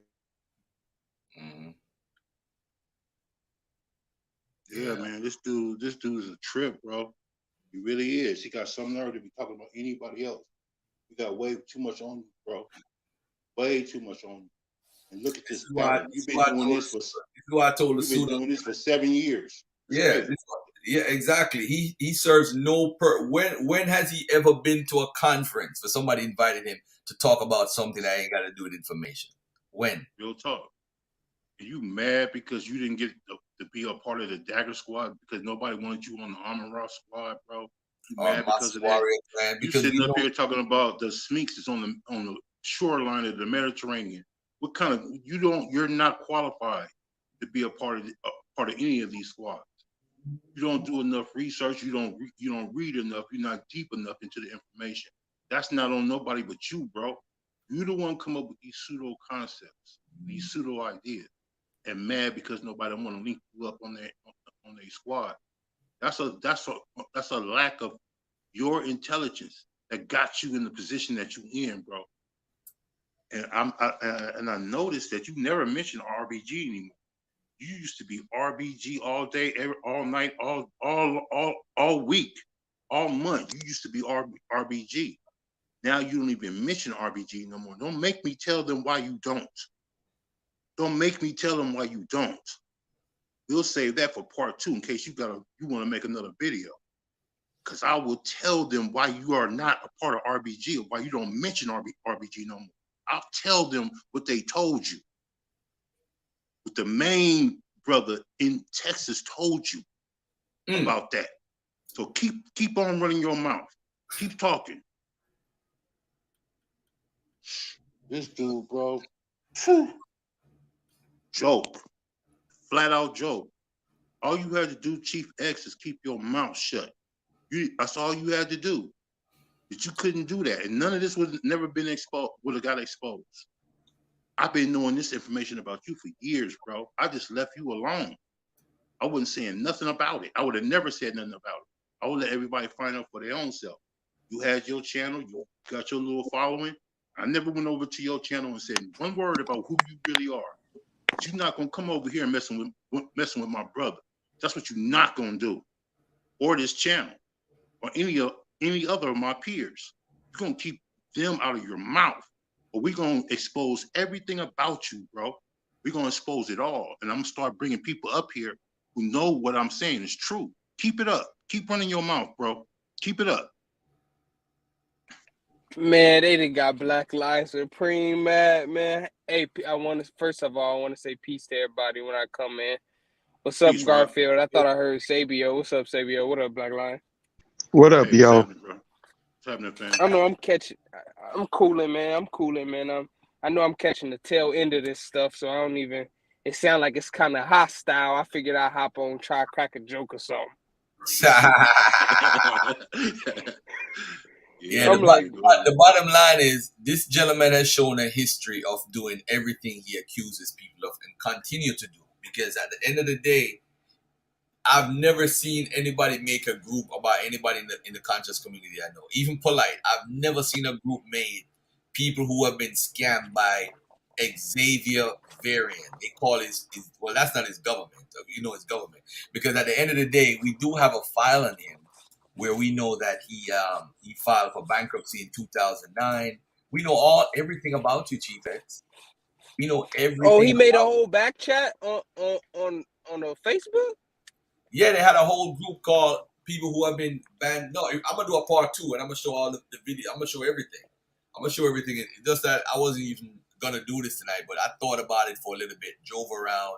Speaker 6: Yeah, man, this dude is a trip, bro. He really is. He got some nerve to be talking about anybody else. You got way too much on you, bro. Way too much on you. And look at this pattern. You've been doing this for.
Speaker 1: I told the
Speaker 6: You've been
Speaker 1: student.
Speaker 6: doing this for 7 years.
Speaker 1: Yeah, yeah, exactly. He serves no when has he ever been to a conference where somebody invited him to talk about something that ain't got to do with information? When?
Speaker 6: Real talk. Are you mad because you didn't get to be a part of the Dagger Squad because nobody wanted you on the Armor Rock Squad, bro? You mad because of that?
Speaker 1: Man,
Speaker 6: you sitting up here talking about the Smeeks is on the shoreline of the Mediterranean. What kind of you're not qualified. to be a part of any of these squads. You don't do enough research. You don't read enough. You're not deep enough into the information. That's not on nobody but you, bro. You the one come up with these pseudo concepts, these pseudo ideas, and mad because nobody want to link you up on their squad. That's a lack of your intelligence that got you in the position that you in, bro. And I noticed that you never mentioned RBG anymore. You used to be RBG all day, all night, all week, all month. You used to be RBG. Now you don't even mention RBG no more. Don't make me tell them why you don't. Don't make me tell them why you don't. We'll save that for part 2 in case you want to make another video. Because I will tell them why you are not a part of RBG or why you don't mention RBG no more. I'll tell them what they told you. What the main brother in Texas told you about that. So keep on running your mouth. Keep talking. This dude, bro. Joke. Flat out joke. All you had to do, Chief X, is keep your mouth shut. That's all you had to do. But you couldn't do that. And none of this would have never been exposed, would have got exposed. I've been knowing this information about you for years, bro. I just left you alone. I wasn't saying nothing about it. I would have never said nothing about it. I would let everybody find out for their own self. You had your channel, you got your little following. I never went over to your channel and said one word about who you really are. But you're not gonna come over here and messing with my brother. That's what you're not gonna do. Or this channel, or any other of my peers. You're gonna keep them out of your mouth. But we're gonna expose everything about you, bro. We're gonna expose it all. And I'm gonna start bringing people up here who know what I'm saying is true. Keep it up. Keep running your mouth, bro. Keep it up.
Speaker 15: Man, they done got Black Lives Supreme mad, man. Hey, first of all, I want to say peace to everybody when I come in. What's up,
Speaker 6: Peace, Rob.
Speaker 15: Garfield? I thought I heard Sabio. What's up, Sabio? What up, Black Lion?
Speaker 10: What up, yo?
Speaker 6: What's happening, fam?
Speaker 15: I know I'm cooling, man. I know I'm catching the tail end of this stuff, so I don't even. It sounds like it's kind of hostile. I figured I'd hop on, try to crack a joke or something.
Speaker 1: Yeah, the bottom line is this gentleman has shown a history of doing everything he accuses people of and continue to do. Because at the end of the day, I've never seen anybody make a group about anybody in the conscious community I know. Even Polite, I've never seen a group made people who have been scammed by Xavier Varian. They call his well, that's not his government. You know, his government. Because at the end of the day, we do have a file on him where we know that he filed for bankruptcy in 2009. We know everything about you, Chief X. We know everything.
Speaker 15: Oh, he made a whole back chat on Facebook?
Speaker 1: Yeah, they had a whole group called people who have been banned. No, I'm gonna do a part 2 and I'm gonna show all the video. I'm gonna show everything. I'm gonna show everything. It's just that I wasn't even gonna do this tonight, but I thought about it for a little bit, drove around,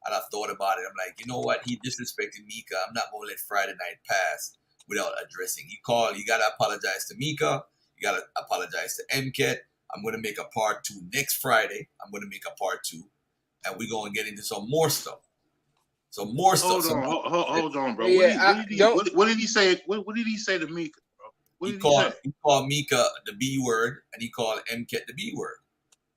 Speaker 1: and I thought about it. I'm like, you know what? He disrespected Mika. I'm not gonna let Friday night pass without addressing. He called. You gotta apologize to Mika. You gotta apologize to MCAT. I'm gonna make a part 2 next Friday. I'm gonna make a part 2, and we're gonna get into some more stuff. Some more stuff.
Speaker 6: Hold on, bro.
Speaker 15: Yeah,
Speaker 6: what did he say? What did he say to Mika, bro? He
Speaker 1: called Mika the B word, and he called MCAT the B word.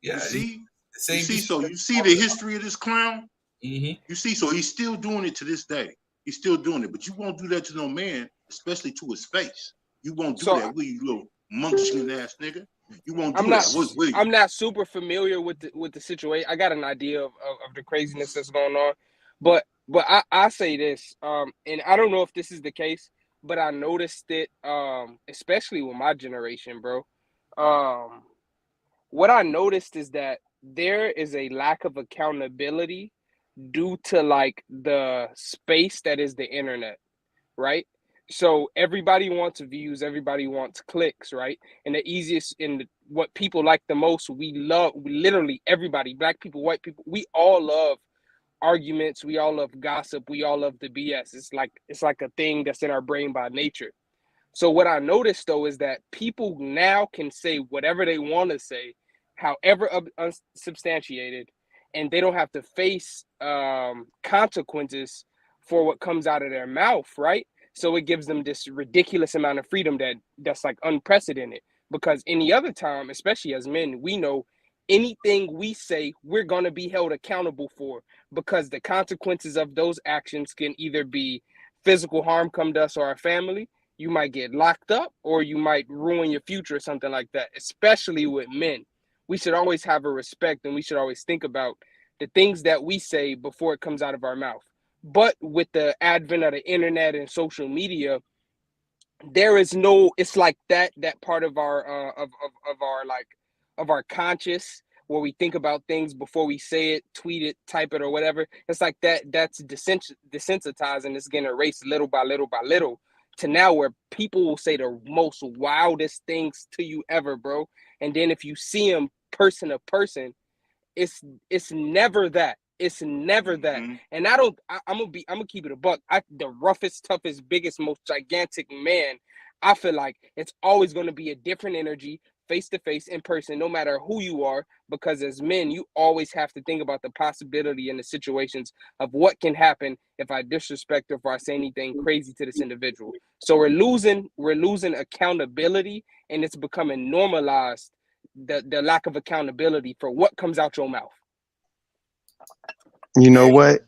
Speaker 1: Yeah.
Speaker 6: You see the history of this clown?
Speaker 1: Mm-hmm.
Speaker 6: You see, so he's still doing it to this day. He's still doing it, but you won't do that to no man, especially to his face. You won't do that, will you, little munchkin ass nigga? You won't do that. Will you?
Speaker 15: I'm not super familiar with the situation. I got an idea of the craziness that's going on, but I say this, and I don't know if this is the case, but I noticed it, especially with my generation, bro. What I noticed is that there is a lack of accountability due to like the space that is the internet, right? So everybody wants views, everybody wants clicks, right? And the easiest what people like the most, we literally everybody, black people, white people, we all love arguments, we all love gossip, we all love the BS. It's like a thing that's in our brain by nature. So what I noticed though is that people now can say whatever they want to say, however unsubstantiated, and they don't have to face consequences for what comes out of their mouth, right? So it gives them this ridiculous amount of freedom that's like unprecedented. Because any other time, especially as men, we know anything we say, we're going to be held accountable for, because the consequences of those actions can either be physical harm come to us or our family. You might get locked up, or you might ruin your future or something like that, especially with men. We should always have a respect, and we should always think about the things that we say before it comes out of our mouth. But with the advent of the internet and social media, there is no, it's like that part of our of our like of our conscious, where we think about things before we say it, tweet it, type it, or whatever. It's like that's desensitized, and it's getting erased little by little by little, to now where people will say the most wildest things to you ever, bro. And then if you see them person to person, it's never that. It's never that. And I'm gonna keep it a buck. The roughest, toughest, biggest, most gigantic man, I feel like it's always gonna be a different energy, face to face, in person, no matter who you are. Because as men, you always have to think about the possibility and the situations of what can happen if I disrespect or if I say anything crazy to this individual. So we're losing accountability, and it's becoming normalized, the lack of accountability for what comes out your mouth.
Speaker 10: You know what?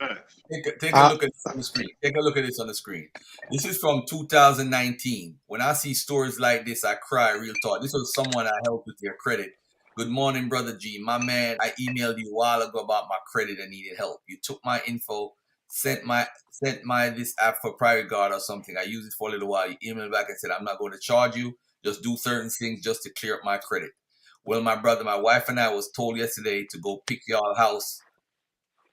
Speaker 1: Take a look at this on the screen. Take a look at this on the screen. This is from 2019. When I see stories like this, I cry, real talk. This was someone I helped with their credit. Good morning, Brother G. My man, I emailed you a while ago about my credit and needed help. You took my info, sent my this app for private guard or something. I used it for a little while. You emailed back and said, I'm not going to charge you. Just do certain things just to clear up my credit. Well, my brother, my wife and I was told yesterday to go pick y'all house.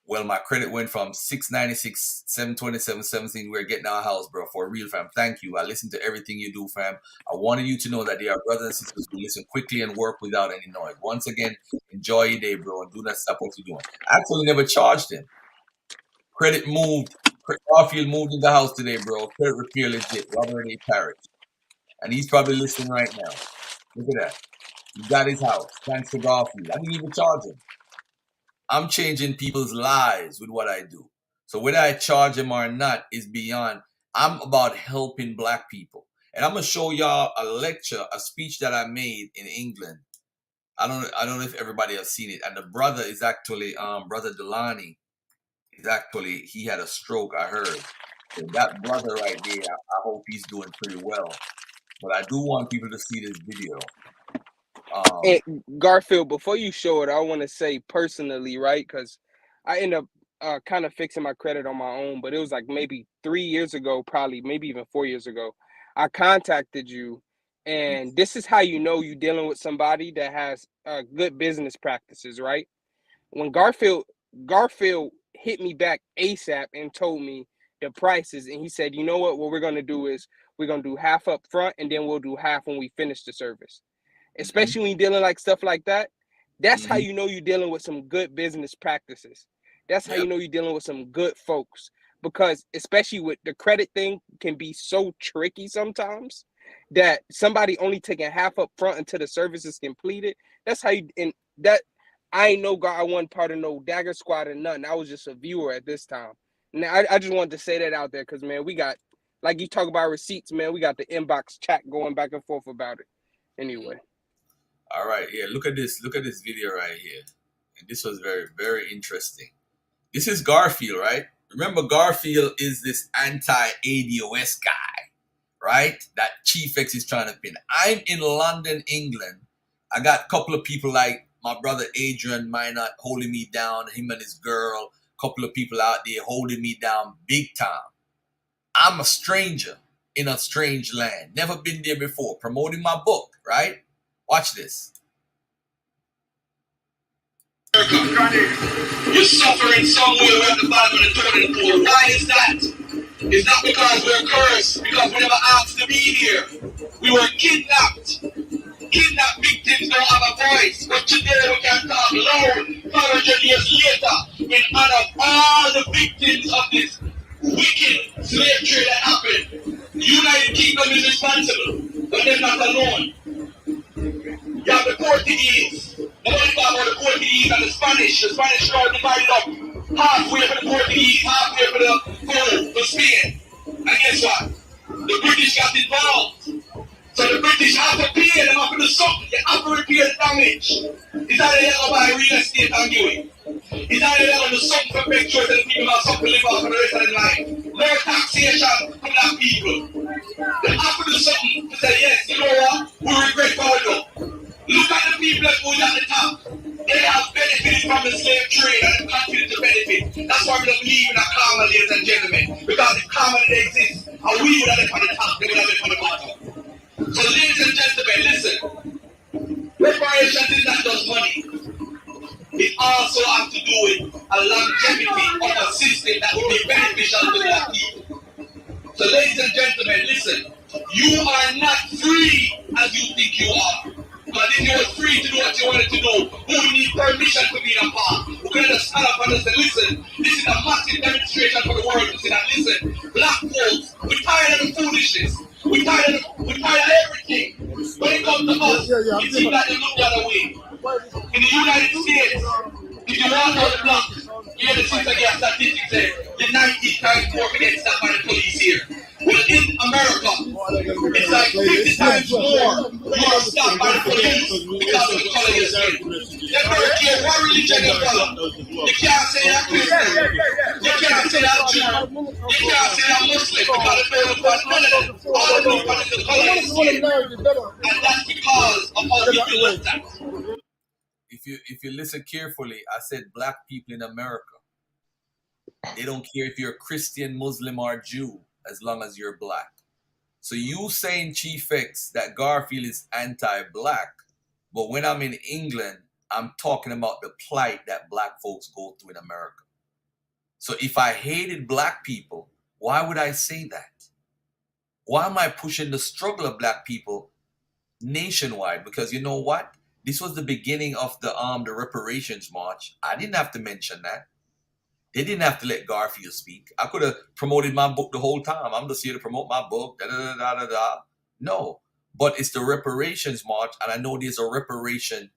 Speaker 1: Well, my credit went from 696, 727, 17. We're getting our house, bro, for real, fam. Thank you. I listen to everything you do, fam. I wanted you to know that there are brothers and sisters who listen quickly and work without any noise. Once again, enjoy your day, bro, and do not stop what you're doing. I actually never charged him. Credit moved. Garfield moved in the house today, bro. Credit repair legit. Robert A. Parrish. And he's probably listening right now. Look at that. He got his house. Thanks to Garfield. I didn't even charge him. I'm changing people's lives with what I do. So whether I charge them or not is beyond. I'm about helping Black people. And I'm going to show y'all a lecture, a speech that I made in England. I don't know if everybody has seen it. And the brother is actually, Brother Delani, he had a stroke, I heard. So that brother right there, I hope he's doing pretty well. But I do want people to see this video.
Speaker 15: And Garfield, before you show it, I want to say personally, right? Because I end up kind of fixing my credit on my own, but it was like maybe 3 years ago, probably maybe even 4 years ago. I contacted you, and this is how you know you're dealing with somebody that has good business practices, right? When Garfield hit me back ASAP and told me the prices, and he said, you know what we're going to do is we're going to do half up front, and then we'll do half when we finish the service. Especially when you're dealing like stuff like that. That's how you know you're dealing with some good business practices. That's how you know you're dealing with some good folks. Because especially with the credit thing can be so tricky sometimes that somebody only taking half up front until the service is completed. That's how you, and that, I ain't no guy, I wasn't part of no Dagger Squad or nothing. I was just a viewer at this time. Now I just wanted to say that out there because, man, we got, like you talk about receipts, man, we got the inbox chat going back and forth about it. Anyway.
Speaker 1: All right, yeah, look at this video right here. And this was very, very interesting. This is Garfield, right? Remember, Garfield is this anti-ADOS guy, right? That Chief X is trying to pin. I'm in London, England. I got a couple of people like my brother Adrian Minot holding me down, him and his girl, a couple of people out there holding me down big time. I'm a stranger in a strange land. Never been there before. Promoting my book, right? Watch this.
Speaker 16: You're suffering somewhere at the bottom of the toilet bowl. Why is that? It's not because we're cursed, because we never asked to be here. We were kidnapped. Kidnapped victims don't have a voice, but today we can talk loud 500 years later in honor of all the victims of this wicked slave trade that happened. The United Kingdom is responsible, but they're not alone. You have the Portuguese, Nobody talk about the Portuguese and the Spanish. The Spanish are divided up halfway for the Portuguese, halfway for the Spain. And guess what? The British got involved. So the British have to pay them up to do something. They have to repair the damage. Is that they go buy real estate and do it? Is that they go do something to make sure that the people have something to live off for the rest of their life? More taxation for black people. They have to do something to say, yes, you know what? We regret what we do. Look at the people that go at the top. They have benefited from the slave trade and continue to benefit. That's why we don't believe in a karma, ladies and gentlemen. Because if karma didn't exist, and we would have been on the top, they would have been on the bottom. So ladies and gentlemen, listen. Reparations is not just money. It also has to do with a longevity of a system that will be beneficial to black people. So ladies and gentlemen, listen. You are not free as you think you are. But if you were free to do what you wanted to do, who would need permission to be in a park? Who can just stand up and say, listen, this is a massive demonstration for the world to see that, listen, black folks, we're tired of the foolishness. We're tired of everything. When it comes to us, it seems like they look the other way. In the United States, if you walk out the block, you hear the sister get statistics say the 90 times more get stopped by the police here. Well, in America, it's like 50 times more you are stopped by the police because of the color of your skin. They don't care what religion you follow. You can't say that Christian. You can't say that Jew. You can't say that Muslim because they don't want none of them. All of them are the color of your skin. And that's because of how people look at.
Speaker 1: If you listen carefully, I said black people in America. They don't care if you're Christian, Muslim, or Jew, as long as you're black. So you saying, Chief X, that Garfield is anti-black, but when I'm in England, I'm talking about the plight that black folks go through in America. So if I hated black people, why would I say that? Why am I pushing the struggle of black people nationwide? Because you know what? This was the beginning of the reparations march. I didn't have to mention that. They didn't have to let Garfield speak. I could have promoted my book the whole time. I'm just here to promote my book. No, but it's the reparations march, and I know there's a reparation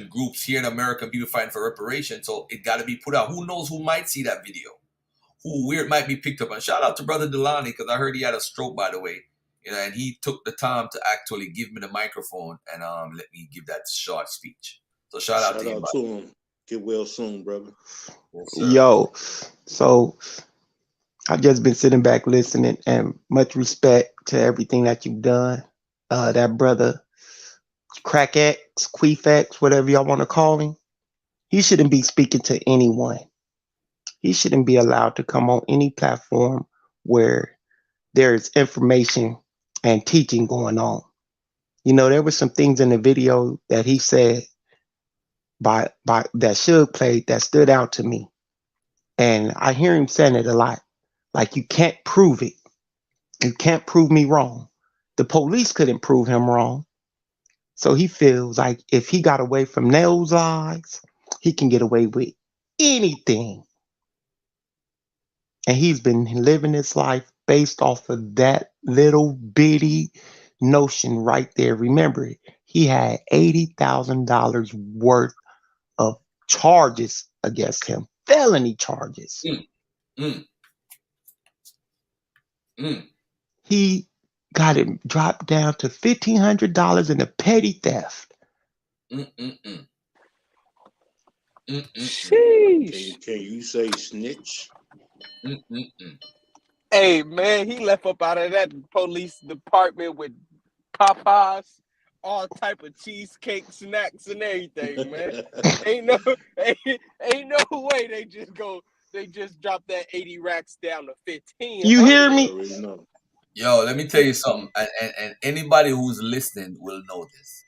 Speaker 1: groups here in America. People fighting for reparations, so it got to be put out. Who knows who might see that video? Where it might be picked up. And shout out to Brother Delani, because I heard he had a stroke, by the way. You know, and he took the time to actually give me the microphone and let me give that short speech. So shout out to
Speaker 6: him. Get well soon, brother.
Speaker 1: Yes,
Speaker 10: yo, so I've just been sitting back listening, and much respect to everything that you've done. That brother, Crack X, Queef X, whatever y'all want to call him, he shouldn't be speaking to anyone. He shouldn't be allowed to come on any platform where there is information and teaching going on. You know, there were some things in the video that he said by that Suge played that stood out to me. And I hear him saying it a lot. Like, you can't prove it. You can't prove me wrong. The police couldn't prove him wrong. So he feels like if he got away from those lies, he can get away with anything. And he's been living his life based off of that little bitty notion right there. Remember, he had $80,000 worth of charges against him, felony charges. He got it dropped down to $1,500 in a petty theft.
Speaker 15: Sheesh.
Speaker 6: Can you say snitch?
Speaker 15: Hey man, he left up out of that police department with Popeyes, all type of cheesecake snacks and everything, man. ain't no way they just drop that 80 racks down to 15.
Speaker 10: You hear me?
Speaker 1: Yo, let me tell you something, and anybody who's listening will know this.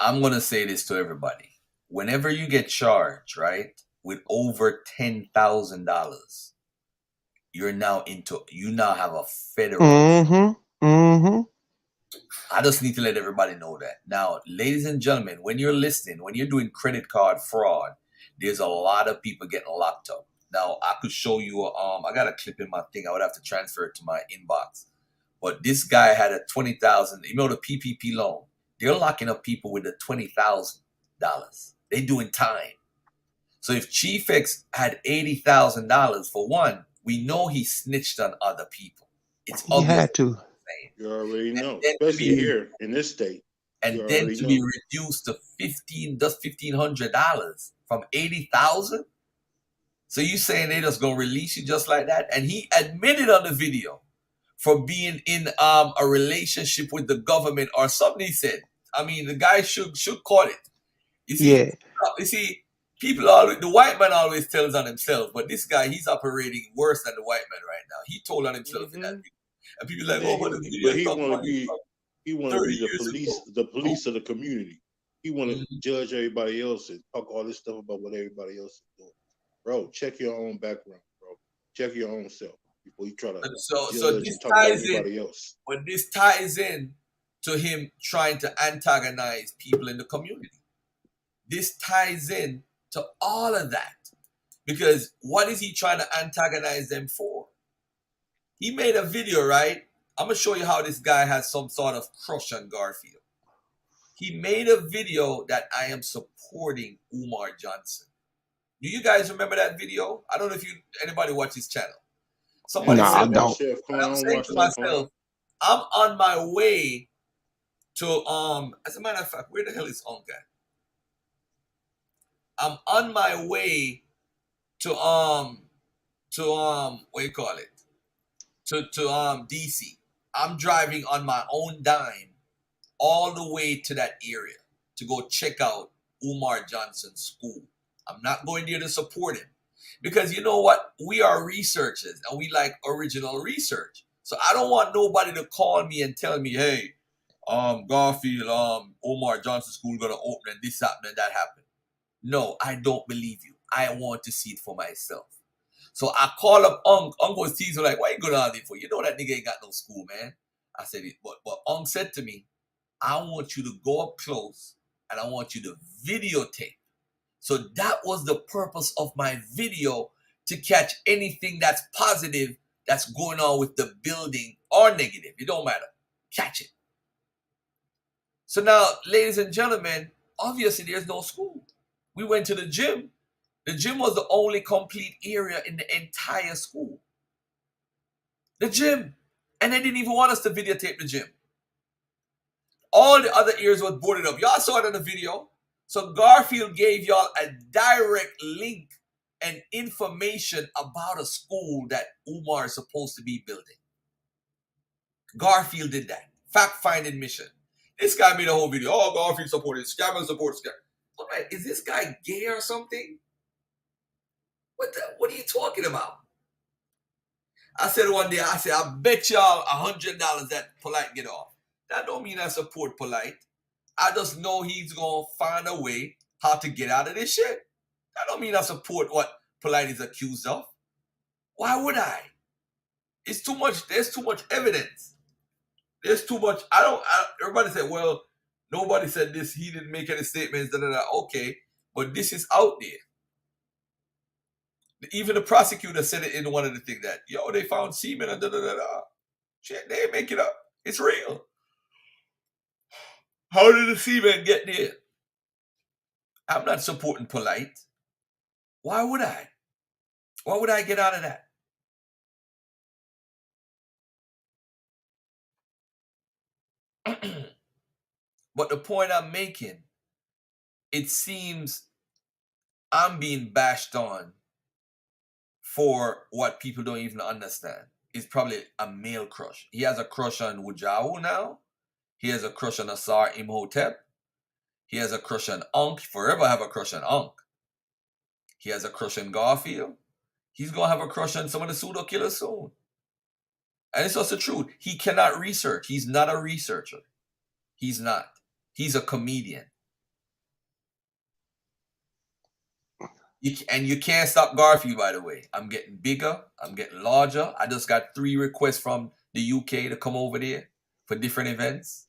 Speaker 1: I'm gonna say this to everybody. Whenever you get charged, right, with over $10,000, you now have a federal. I just need to let everybody know that. Now, ladies and gentlemen, when you're listening, when you're doing credit card fraud, there's a lot of people getting locked up. Now, I could show you, I got a clip in my thing. I would have to transfer it to my inbox. But this guy had a $20,000, the PPP loan. they're locking up people with the $20,000. They doing time. So if Chief X had $80,000 for one, we know he snitched on other people. It's
Speaker 10: You
Speaker 1: obvious.
Speaker 10: had to.
Speaker 6: You already know,
Speaker 1: Then to
Speaker 6: especially
Speaker 1: be
Speaker 6: here in this state. You
Speaker 1: and then
Speaker 6: already
Speaker 1: to
Speaker 6: know.
Speaker 1: be reduced to $1,500 from 80,000. So you saying they just gonna release you just like that? And he admitted on the video for being in a relationship with the government or something. He said, I mean, the guy should call it.
Speaker 10: Yeah.
Speaker 1: You see, people always, the white man always tells on himself, but this guy, he's operating worse than the white man right now. He told on himself in that video. And people like,
Speaker 6: Yeah,
Speaker 1: oh, but the video
Speaker 6: but
Speaker 1: is
Speaker 6: he
Speaker 1: talking
Speaker 6: want to
Speaker 1: about
Speaker 6: be
Speaker 1: 30
Speaker 6: the
Speaker 1: years
Speaker 6: police,
Speaker 1: ago.
Speaker 6: the police of the community. He want to judge everybody else and talk all this stuff about what everybody else is doing. Bro, check your own background, bro. Check your own self before you try to
Speaker 1: So
Speaker 6: judge
Speaker 1: this
Speaker 6: and talk about
Speaker 1: ties in,
Speaker 6: anybody else.
Speaker 1: but this ties in to him trying to antagonize people in the community. This ties in to all of that. Because what is he trying to antagonize them for? He made a video, right? I'm going to show you how this guy has some sort of crush on Garfield. He made a video that I am supporting Umar Johnson. Do you guys remember that video? I don't know if anybody watch his channel. Somebody
Speaker 10: Nah, I
Speaker 1: said,
Speaker 10: don't.
Speaker 1: I'm saying to myself, I'm on my way to as a matter of fact, where the hell is Unc at? I'm on my way to what you call it? To DC. I'm driving on my own dime all the way to that area to go check out Umar Johnson's school. I'm not going there to support him because you know what? We are researchers and we like original research. So I don't want nobody to call me and tell me, hey, Garfield, Umar Johnson school gonna open and this happened and that happened. No, I don't believe you. I want to see it for myself. So I call up Unc. Unc was teasing like, why you going out there for? You know that nigga ain't got no school, man. I said it, but Unc said to me, I want you to go up close and I want you to videotape. So that was the purpose of my video, to catch anything that's positive that's going on with the building or negative. It don't matter. Catch it. So now, ladies and gentlemen, obviously there's no school. We went to the gym. The gym was the only complete area in the entire school. The gym. And they didn't even want us to videotape the gym. All the other areas was boarded up. Y'all saw it in the video. So Garfield gave y'all a direct link and information about a school that Umar is supposed to be building. Garfield did that. Fact-finding mission. This guy made a whole video. Oh, Garfield supported scammer support scam. But man, is this guy gay or something? What are you talking about? I said one day, I bet y'all $100 that Polite get off. That don't mean I support Polite. I just know he's going to find a way how to get out of this shit. That don't mean I support what Polite is accused of. Why would I? It's too much. There's too much evidence. There's too much. Everybody said, well, nobody said this. He didn't make any statements. Okay, but this is out there. Even the prosecutor said it in one of the things that, they found semen and Shit, they make it up. It's real. How did the semen get there? I'm not supporting Polite. Why would I? Why would I get out of that? But the point I'm making, it seems I'm being bashed on for what people don't even understand. It's probably a male crush. He has a crush on Wujahu now. He has a crush on Asar Imhotep. He has a crush on Ankh. Forever have a crush on Ankh. He has a crush on Garfield. He's going to have a crush on some of the pseudo killers soon. And it's also true. He cannot research. He's not a researcher. He's not. He's a comedian. You can't stop Garfield, by the way. I'm getting bigger. I'm getting larger. I just got 3 requests from the UK to come over there for different events.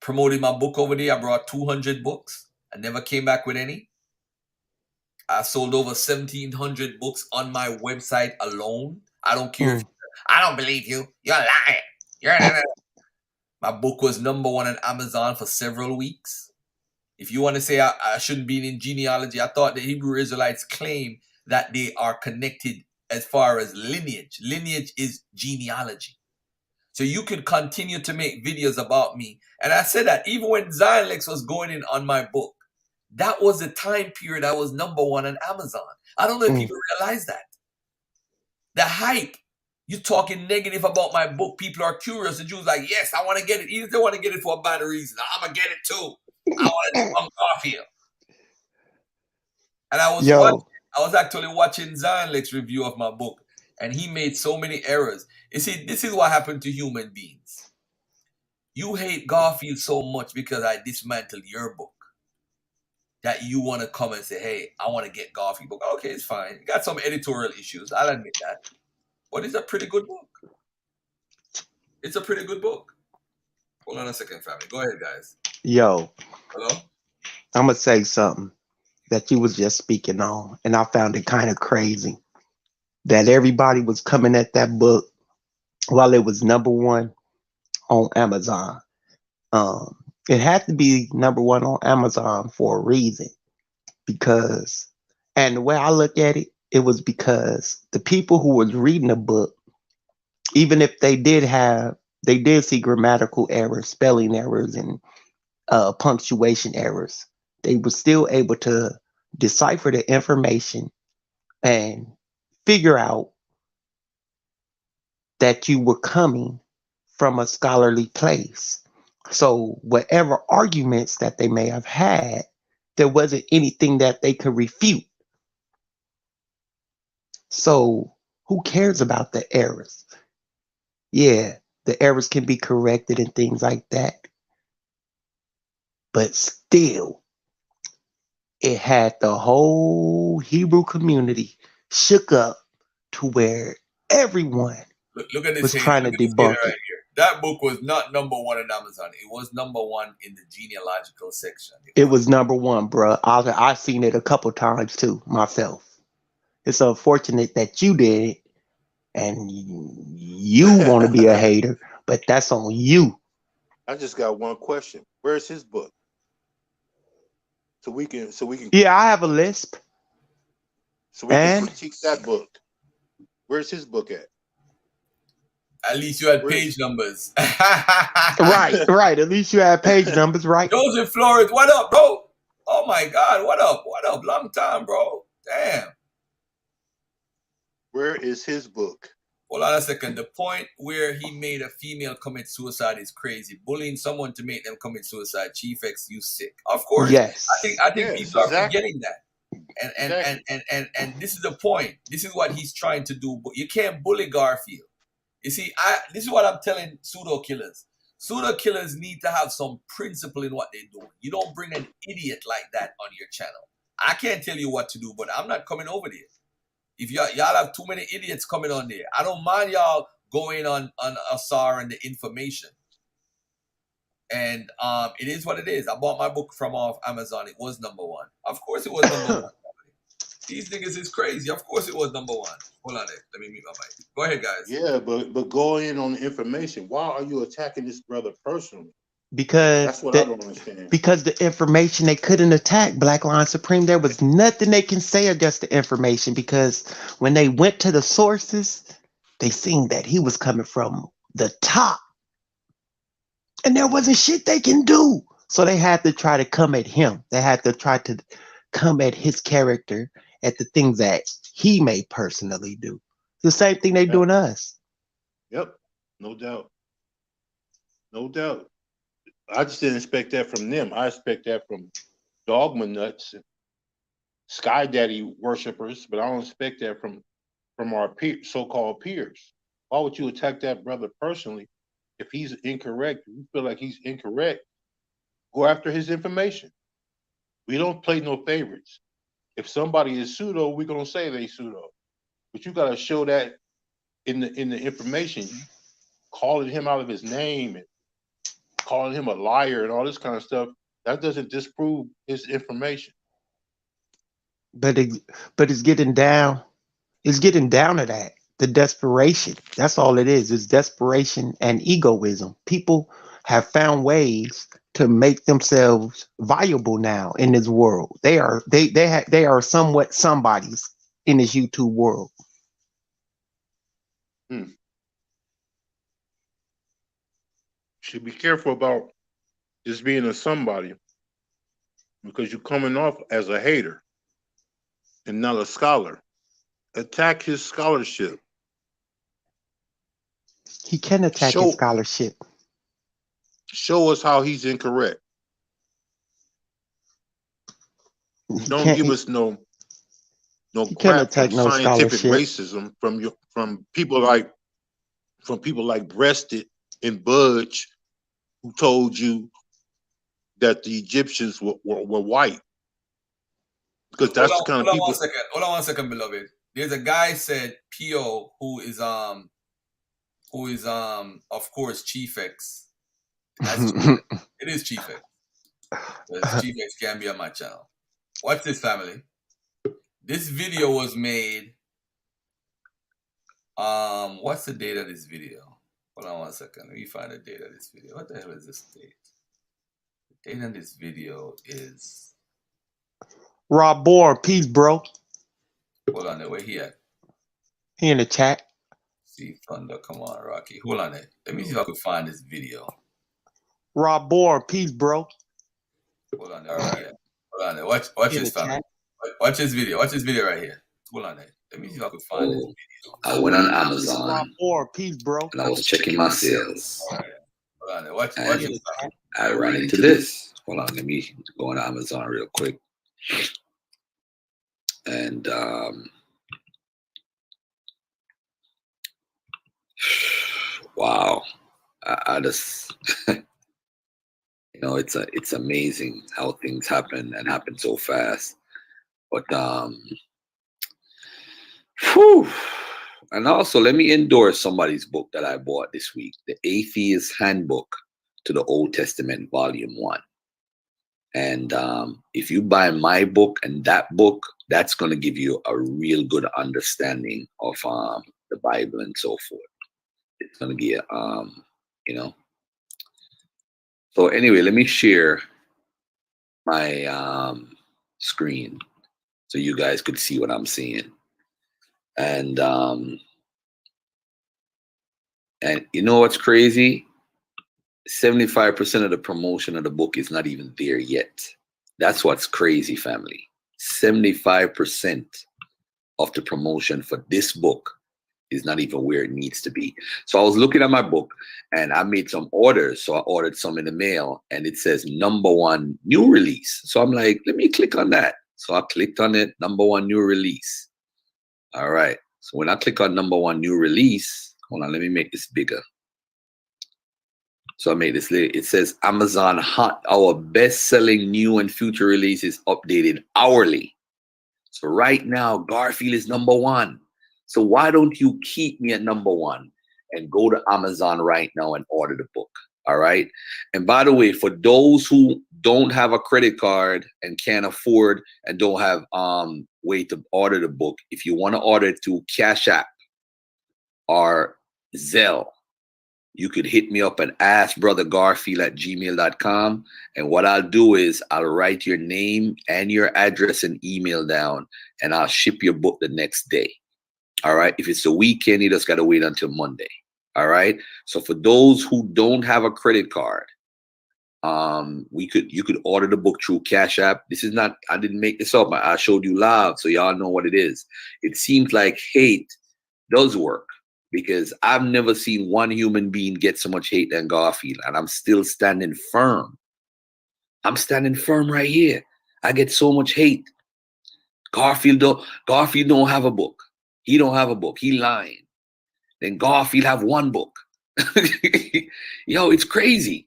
Speaker 1: Promoted my book over there. I brought 200 books. I never came back with any. I sold over 1,700 books on my website alone. I don't care. I don't believe you. You're lying. My book was #1 on Amazon for several weeks. If you want to say I shouldn't be in genealogy, I thought the Hebrew Israelites claim that they are connected as far as lineage. Lineage is genealogy. So you could continue to make videos about me. And I said that even when Xylex was going in on my book, that was the time period I was #1 on Amazon. I don't know if people realize that. The hype. You talking negative about my book. People are curious. The Jews like, yes, I want to get it. Even if they want to get it for a bad reason, I'm going to get it too. I want to debunk Garfield. And I was actually watching Xylex review of my book. And he made so many errors. You see, this is what happened to human beings. You hate Garfield so much because I dismantled your book that you want to come and say, hey, I want to get Garfield book. Okay, it's fine. You got some editorial issues. I'll admit that. But it's a pretty good book. It's a pretty good book. Hold on a second, family. Go ahead, guys.
Speaker 10: Yo.
Speaker 1: Hello?
Speaker 10: I'm going to say something that you was just speaking on, and I found it kind of crazy that everybody was coming at that book while it was #1 on Amazon. It had to be #1 on Amazon for a reason, because, and the way I look at it, it was because the people who was reading the book, even if they did see grammatical errors, spelling errors, and punctuation errors, they were still able to decipher the information and figure out that you were coming from a scholarly place. So whatever arguments that they may have had, there wasn't anything that they could refute. So who cares about the errors? Yeah, the errors can be corrected and things like that. But still, it had the whole Hebrew community shook up to where everyone
Speaker 1: Look at this
Speaker 10: was
Speaker 1: hater.
Speaker 10: trying to
Speaker 1: Look at this hater
Speaker 10: debunk
Speaker 1: right
Speaker 10: it.
Speaker 1: here. That book was not #1 on Amazon. It was #1 in the genealogical section.
Speaker 10: It was #1, bro. I've seen it a couple times too myself. It's unfortunate that you did it, and you want to be a hater, but that's on you.
Speaker 6: I just got one question. Where's his book? So we can.
Speaker 10: Yeah, I have a lisp.
Speaker 6: So we can critique that book. Where's his book at?
Speaker 1: At least you had page numbers.
Speaker 10: Right. At least you had page numbers, right?
Speaker 1: Joseph Flores, what up, bro? Oh my God, what up? What up? Long time, bro. Damn.
Speaker 6: Where is his book?
Speaker 1: Hold on a second. The point where he made a female commit suicide is crazy. Bullying someone to make them commit suicide. Chief X, you sick. Of course.
Speaker 10: Yes.
Speaker 1: I think people are forgetting that. And this is the point. This is what he's trying to do. But you can't bully Garfield. You see, this is what I'm telling pseudo killers. Pseudo killers need to have some principle in what they're doing. You don't bring an idiot like that on your channel. I can't tell you what to do, but I'm not coming over there. If y'all have too many idiots coming on there, I don't mind y'all going on Asar and the information. And it is what it is. I bought my book from off Amazon. It was #1. Of course it was #1. These niggas is crazy. Of course it was #1. Hold on there. Let me mute my mic. Go ahead, guys.
Speaker 6: Yeah, but go in on the information. Why are you attacking this brother personally?
Speaker 10: Because
Speaker 6: that's what I don't understand.
Speaker 10: Because the information, they couldn't attack Black Line Supreme. There was nothing they can say against the information, because when they went to the sources, they seen that he was coming from the top. And there wasn't shit they can do. So they had to try to come at him. They had to try to come at his character, at the things that he may personally do. The same thing they doing to us.
Speaker 6: Yep, no doubt. No doubt. I just didn't expect that from them. I expect that from dogma nuts, Sky Daddy worshipers, but I don't expect that from our so-called peers. Why would you attack that brother personally if he's incorrect? If you feel like he's incorrect, go after his information. We don't play no favorites. If somebody is pseudo, we're gonna say they pseudo. But you gotta show that in the information. Calling him out of his name and calling him a liar and all this kind of stuff, that doesn't disprove his information.
Speaker 10: But it's getting down. It's getting down to that. The desperation. That's all it is. It's desperation and egoism. People have found ways to make themselves viable now in this world. They are somewhat somebodies in this YouTube world.
Speaker 6: Should be careful about just being a somebody because you're coming off as a hater and not a scholar. Attack his scholarship.
Speaker 10: He can attack his scholarship.
Speaker 6: Show us how he's incorrect. Don't give us no crap from scientific racism from people like Breasted and Budge, who told you that the Egyptians were white. Because that's the kind of people.
Speaker 1: Hold on one second, beloved. There's a guy said P.O. who is of course Chief X. It is Chief X. Chief X can be on my channel. Watch this, family. This video was made. What's the date of this video? Hold on one second. Let me find the date of this video. What the hell is this date? The date of this video is
Speaker 10: Rob Bourne, peace, bro.
Speaker 1: Hold on there. Where he at?
Speaker 10: He in the chat.
Speaker 1: See Thunder. Come on, Rocky. Hold on there. Let me see if I can find this video.
Speaker 10: Rob Bourne, peace, bro.
Speaker 1: Hold on there. Right. Hold on there. Watch this, family. Watch this video. Watch this video right here. Hold on there. Let me see if I can find this video.
Speaker 17: I went on Amazon
Speaker 10: Rob Bourne, peace, bro.
Speaker 17: and I was checking my sales.
Speaker 1: Hold on there. Watch this.
Speaker 17: I ran into this. Hold on, let me go on Amazon real quick. And wow, I just it's amazing how things happen and happen so fast. But and also let me endorse somebody's book that I bought this week, The Atheist Handbook to the Old Testament, Volume 1. And if you buy my book and that book, that's going to give you a real good understanding of the Bible and so forth. It's going to be, So anyway, let me share my screen so you guys could see what I'm seeing. And you know what's crazy? 75% of the promotion of the book is not even there yet. That's what's crazy, family. 75% of the promotion for this book is not even where it needs to be. So I was looking at my book and I made some orders. So I ordered some in the mail and it says #1 new release. So I'm like, let me click on that. So I clicked on it, #1 new release. All right. So when I click on #1 new release, hold on, let me make this bigger. So I made this, it says Amazon Hot, our best-selling new and future releases updated hourly. So right now, Garfield is #1. So why don't you keep me at #1 and go to Amazon right now and order the book? All right. And by the way, for those who don't have a credit card and can't afford and don't have way to order the book, if you want to order it through Cash App or Zelle, you could hit me up at askbrothergarfield@gmail.com. And what I'll do is I'll write your name and your address and email down, and I'll ship your book the next day. All right. If it's a weekend, you just got to wait until Monday. All right. So for those who don't have a credit card, you could order the book through Cash App. This is not, I didn't make this up. I showed you live so y'all know what it is. It seems like hate does work, because I've never seen one human being get so much hate than Garfield, and I'm still standing firm. I'm standing firm right here. I get so much hate. Garfield don't have a book. He don't have a book. He lying. Then Garfield have one book. Yo, it's crazy.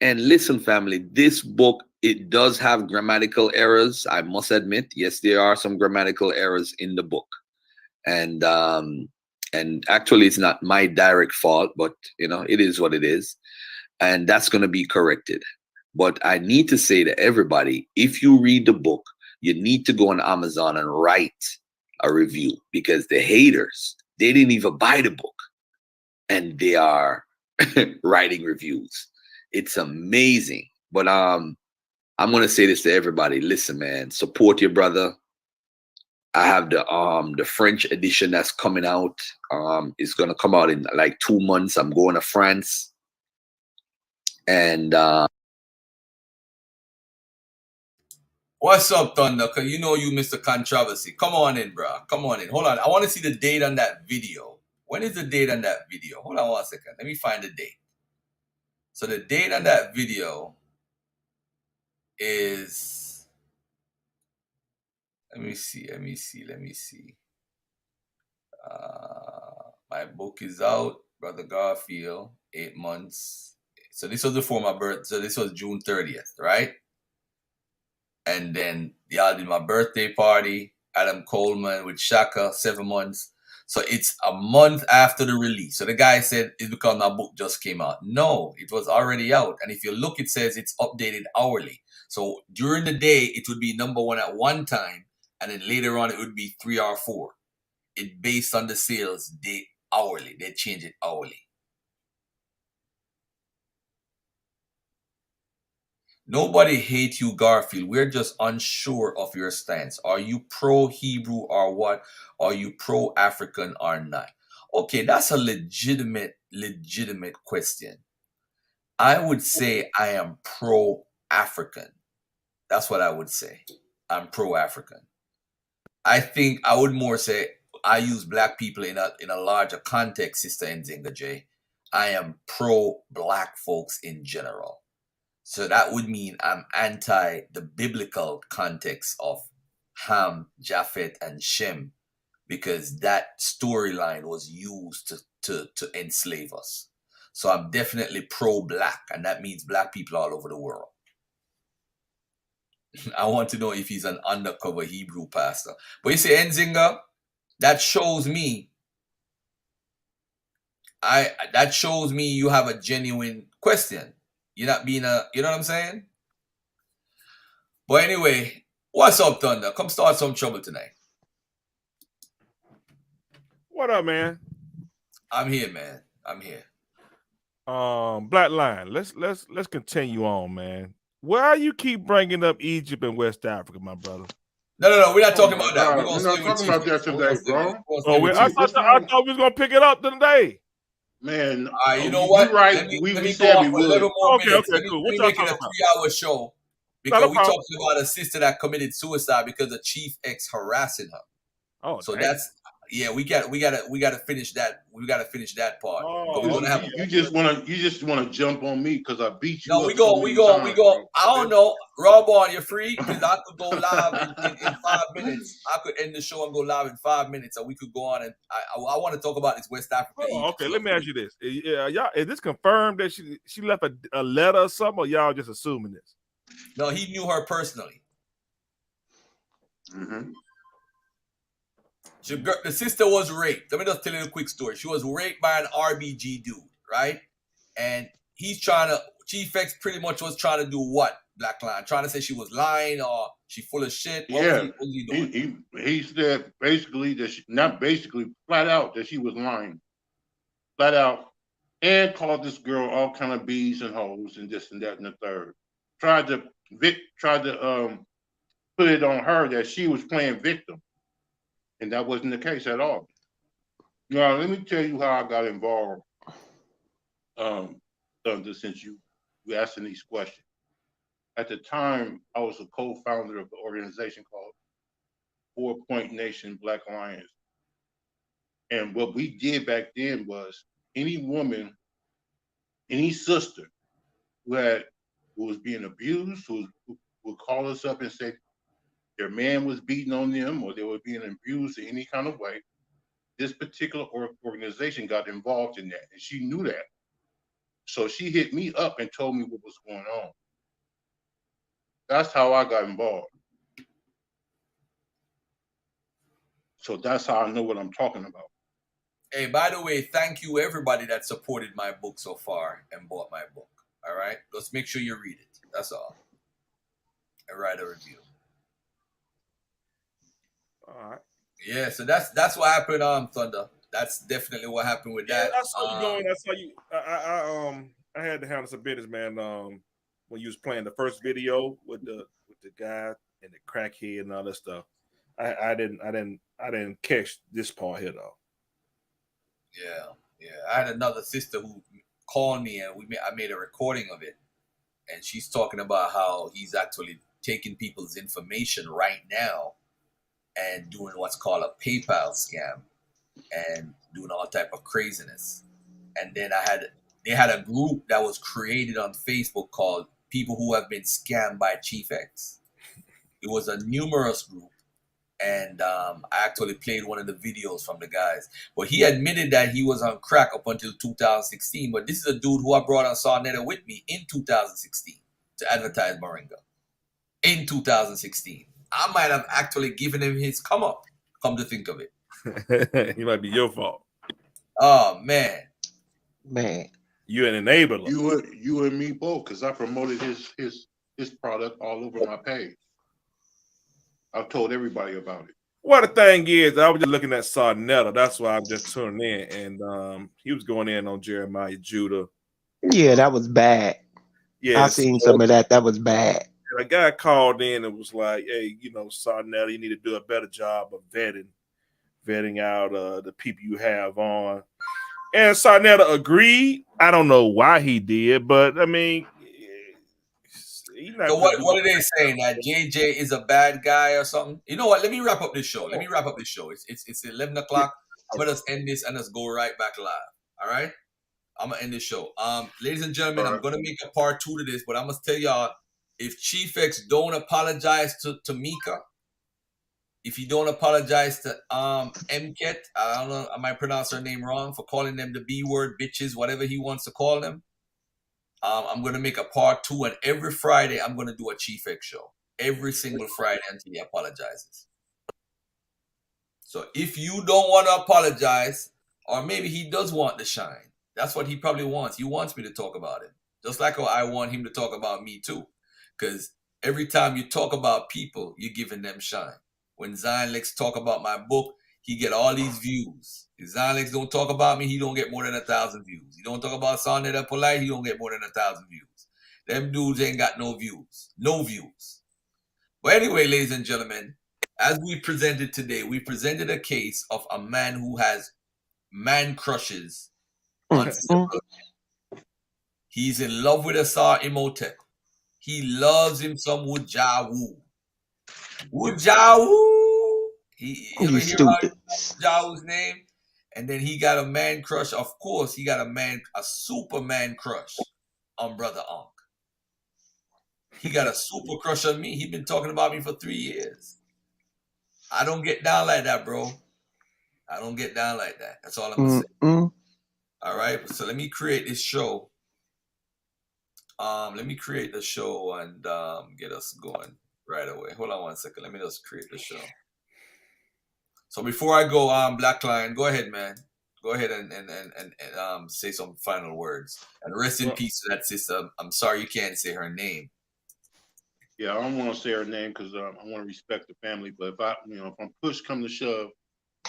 Speaker 17: And listen, family, this book, it does have grammatical errors. I must admit, yes, there are some grammatical errors in the book. And actually, it's not my direct fault, but it is what it is. And that's going to be corrected. But I need to say to everybody, if you read the book, you need to go on Amazon and write a review, because the haters, they didn't even buy the book and they are writing reviews. It's amazing. But I'm gonna say this to everybody. Listen, man, support your brother. I have the French edition that's coming out. It's gonna come out in like 2 months. I'm going to France. And
Speaker 1: What's up, Thunder? Cause you know you Mr. Controversy. Come on in, bro. Come on in. Hold on. I want to see the date on that video. When is the date on that video? Hold on 1 second. Let me find the date. So the date on that video is, let me see. My book is out, Brother Garfield, 8 months. So this was before my birth. So this was June 30th, right? And then y'all did my birthday party, Adam Coleman with Shaka, 7 months. So it's a month after the release. So the guy said it's because my book just came out. No, it was already out. And if you look, it says it's updated hourly. So during the day, it would be #1 at one time, and then later on it would be 3 or 4. It based on the sales day hourly. They change it hourly. Nobody hates you, Garfield. We're just unsure of your stance. Are you pro-Hebrew or what? Are you pro-African or not? Okay, that's a legitimate question. I would say I am pro-African. That's what I would say. I'm pro-African. I think I would more say I use black people in a larger context, Sister Nzinga J. I am pro-black folks in general. So that would mean I'm anti the biblical context of Ham, Japheth, and Shem, because that storyline was used to enslave us. So I'm definitely pro-black, and that means black people all over the world. I want to know if he's an undercover Hebrew pastor. But you see, Nzinga, that shows me you have a genuine question. You're not being you know what I'm saying? But anyway, what's up, Thunder? Come start some trouble tonight.
Speaker 18: What up, man?
Speaker 1: I'm here, man. I'm here.
Speaker 18: Black Line. Let's continue on, man. Why you keep bringing up Egypt and West Africa, my brother?
Speaker 1: No. We're not talking about that.
Speaker 6: We're not talking about that today, bro.
Speaker 18: I thought we was gonna pick it up today.
Speaker 6: Man,
Speaker 1: you know what?
Speaker 6: You're right.
Speaker 1: Let me
Speaker 6: we
Speaker 1: go
Speaker 6: said we
Speaker 1: on for
Speaker 6: would.
Speaker 1: 11 more minutes.
Speaker 18: Okay,
Speaker 1: Let
Speaker 18: cool.
Speaker 1: me
Speaker 18: What y'all
Speaker 1: make it a
Speaker 18: talking about?
Speaker 1: 3-hour show because we're talking about a sister that committed suicide because the chief ex harassing her.
Speaker 18: Oh,
Speaker 1: so
Speaker 18: dang.
Speaker 1: that's we gotta finish that. We gotta finish that part. But we're gonna have
Speaker 6: You just wanna jump on me because I beat you
Speaker 1: No,
Speaker 6: up
Speaker 1: we go.
Speaker 6: bro.
Speaker 1: I don't know. Rob on, you're free because I could go live in 5 minutes. I could end the show and go live in 5 minutes, or we could go on and I want to talk about this West Africa.
Speaker 18: Okay, let me ask you this: y'all, is this confirmed that she left a letter or something, or y'all just assuming this?
Speaker 1: No, he knew her personally.
Speaker 6: Mm-hmm.
Speaker 1: The sister was raped. Let me just tell you a quick story. She was raped by an RBG dude, right? And Chief X pretty much was trying to do what? Black Line, trying to say she was lying or she full of shit. What was he doing?
Speaker 6: He said basically that flat out that she was lying, flat out, and called this girl all kind of bees and hoes and this and that and the third. Tried to put it on her that she was playing victim, and that wasn't the case at all. Now let me tell you how I got involved. Thunder, since you asking these questions. At the time, I was a co-founder of the organization called 4 Point Nation Black Alliance. And what we did back then was any woman, any sister who was being abused, who would call us up and say their man was beating on them or they were being abused in any kind of way, this particular organization got involved in that. And she knew that. So she hit me up and told me what was going on. That's how I got involved. So that's how I know what I'm talking about.
Speaker 1: Hey, by the way, thank you everybody that supported my book so far and bought my book. All right, let's make sure you read it. That's all. And write a review.
Speaker 18: All right.
Speaker 1: Yeah, so that's what happened. Thunder. That's definitely what happened with that.
Speaker 18: I saw you going. I saw you. I had to handle some business, man. When you was playing the first video with the guy and the crackhead and all that stuff, I didn't catch this part here though.
Speaker 1: Yeah. I had another sister who called me, and I made a recording of it, and she's talking about how he's actually taking people's information right now and doing what's called a PayPal scam and doing all type of craziness. And then they had a group that was created on Facebook called People Who Have Been Scammed by Chief X. It was a numerous group, and I actually played one of the videos from the guys. But he admitted that he was on crack up until 2016. But this is a dude who I brought on Sarnetta with me in 2016 to advertise Moringa. In 2016, I might have actually given him his come up. Come to think of it,
Speaker 18: It might be your fault.
Speaker 1: Oh man,
Speaker 18: you an enabler.
Speaker 6: You and me both, because I promoted his product all over my page. I've told everybody about it.
Speaker 18: Well, the thing is, I was just looking at Sarnetta. That's why I'm just tuning in, and he was going in on Jeremiah Judah.
Speaker 10: Yeah, that was bad.
Speaker 18: Yeah,
Speaker 10: I seen some of that. That was bad.
Speaker 18: A guy called in and was like, "Hey, Sarnetta, you need to do a better job of vetting out the people you have on." And Sarnetta agreed. I don't know why he did, but I mean,
Speaker 1: so what are they saying? That JJ is a bad guy or something? You know what? Let me wrap up this show. It's 11 o'clock. I'm gonna just end this and just go right back live. All right. I'm gonna end this show. Ladies and gentlemen, I'm gonna make a part 2 to this, but I must tell y'all, if Chief X don't apologize to Mika, if he don't apologize to Mket, I don't know, I might pronounce her name wrong, for calling them the B word, bitches, whatever he wants to call them. I'm gonna make a part 2, and every Friday I'm gonna do a Chief X show. Every single Friday until he apologizes. So if you don't want to apologize, or maybe he does want the shine. That's what he probably wants. He wants me to talk about it. Just like how I want him to talk about me too. Because every time you talk about people, you're giving them shine. When Zion Lex talk about my book, he get all these views. If Zion Lex don't talk about me, he don't get more than 1,000 views. He don't talk about Sarnetta Polite, he don't get more than 1,000 views. Them dudes ain't got no views. No views. But anyway, ladies and gentlemen, as we presented today, we presented a case of a man who has man crushes on several. He's in love with Asar Imhotep. He loves him some Wujawu. Wujawu. He ever hear about Wujawu's name? And then he got a man crush. Of course, he got a Superman crush on Brother Ankh. He got a super crush on me. He been talking about me for 3 years. I don't get down like that, bro. I don't get down like that. That's all I'm gonna say. All right. So let me create this show. Let me create the show and get us going right away. Hold on 1 second. Let me just create the show. So before I go, Black Lion, go ahead, man. Go ahead and say some final words. And rest in peace to that sister. I'm sorry you can't say her name.
Speaker 6: Yeah, I don't want to say her name because I want to respect the family. But if I'm push come to shove,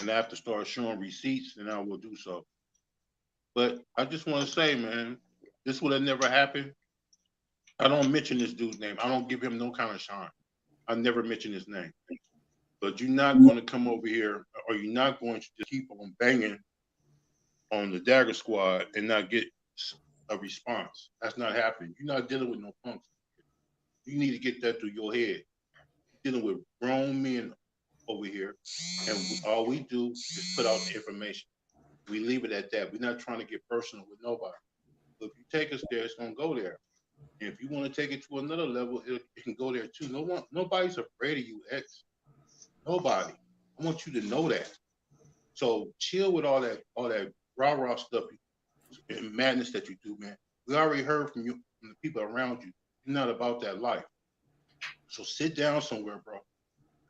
Speaker 6: and I have to start showing receipts, then I will do so. But I just want to say, man, this would have never happened. I don't mention this dude's name. I don't give him no kind of shine. I never mention his name. But you're not going to come over here, or you're not going to just keep on banging on the Dagger Squad and not get a response. That's not happening. You're not dealing with no punks. You need to get that through your head. You're dealing with grown men over here, and all we do is put out the information. We leave it at that. We're not trying to get personal with nobody. So if you take us there, it's going to go there. And if you want to take it to another level, it can go there too. Nobody's afraid of you, X. Nobody. I want you to know that. So chill with all that rah-rah stuff and madness that you do, man. We already heard from you, from the people around you. You're not about that life. So sit down somewhere, bro.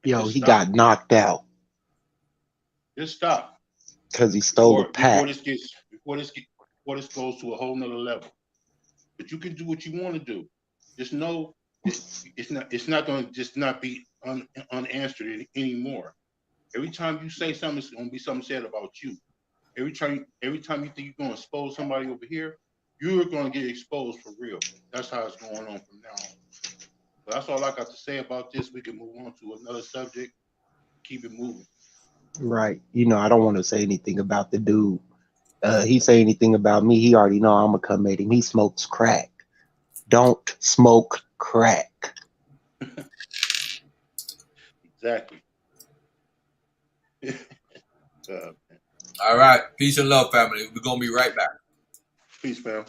Speaker 10: Yo, he got knocked out.
Speaker 6: Just stop.
Speaker 10: Because he stole a pack.
Speaker 6: Before this goes to a whole nother level. But you can do what you want to do. Just know it's not going to just not be unanswered anymore. Every time you say something, it's going to be something said about you. Every time you think you're going to expose somebody over here, you're going to get exposed for real. That's how it's going on from now on. So that's all I got to say about this. We can move on to another subject. Keep it moving.
Speaker 10: Right. You know, I don't want to say anything about the dude. He say anything about me, he already know I'm gonna come at him. He smokes crack. Don't smoke crack.
Speaker 6: Exactly.
Speaker 1: All right. Peace and love, family. We're going to be right back.
Speaker 6: Peace, fam.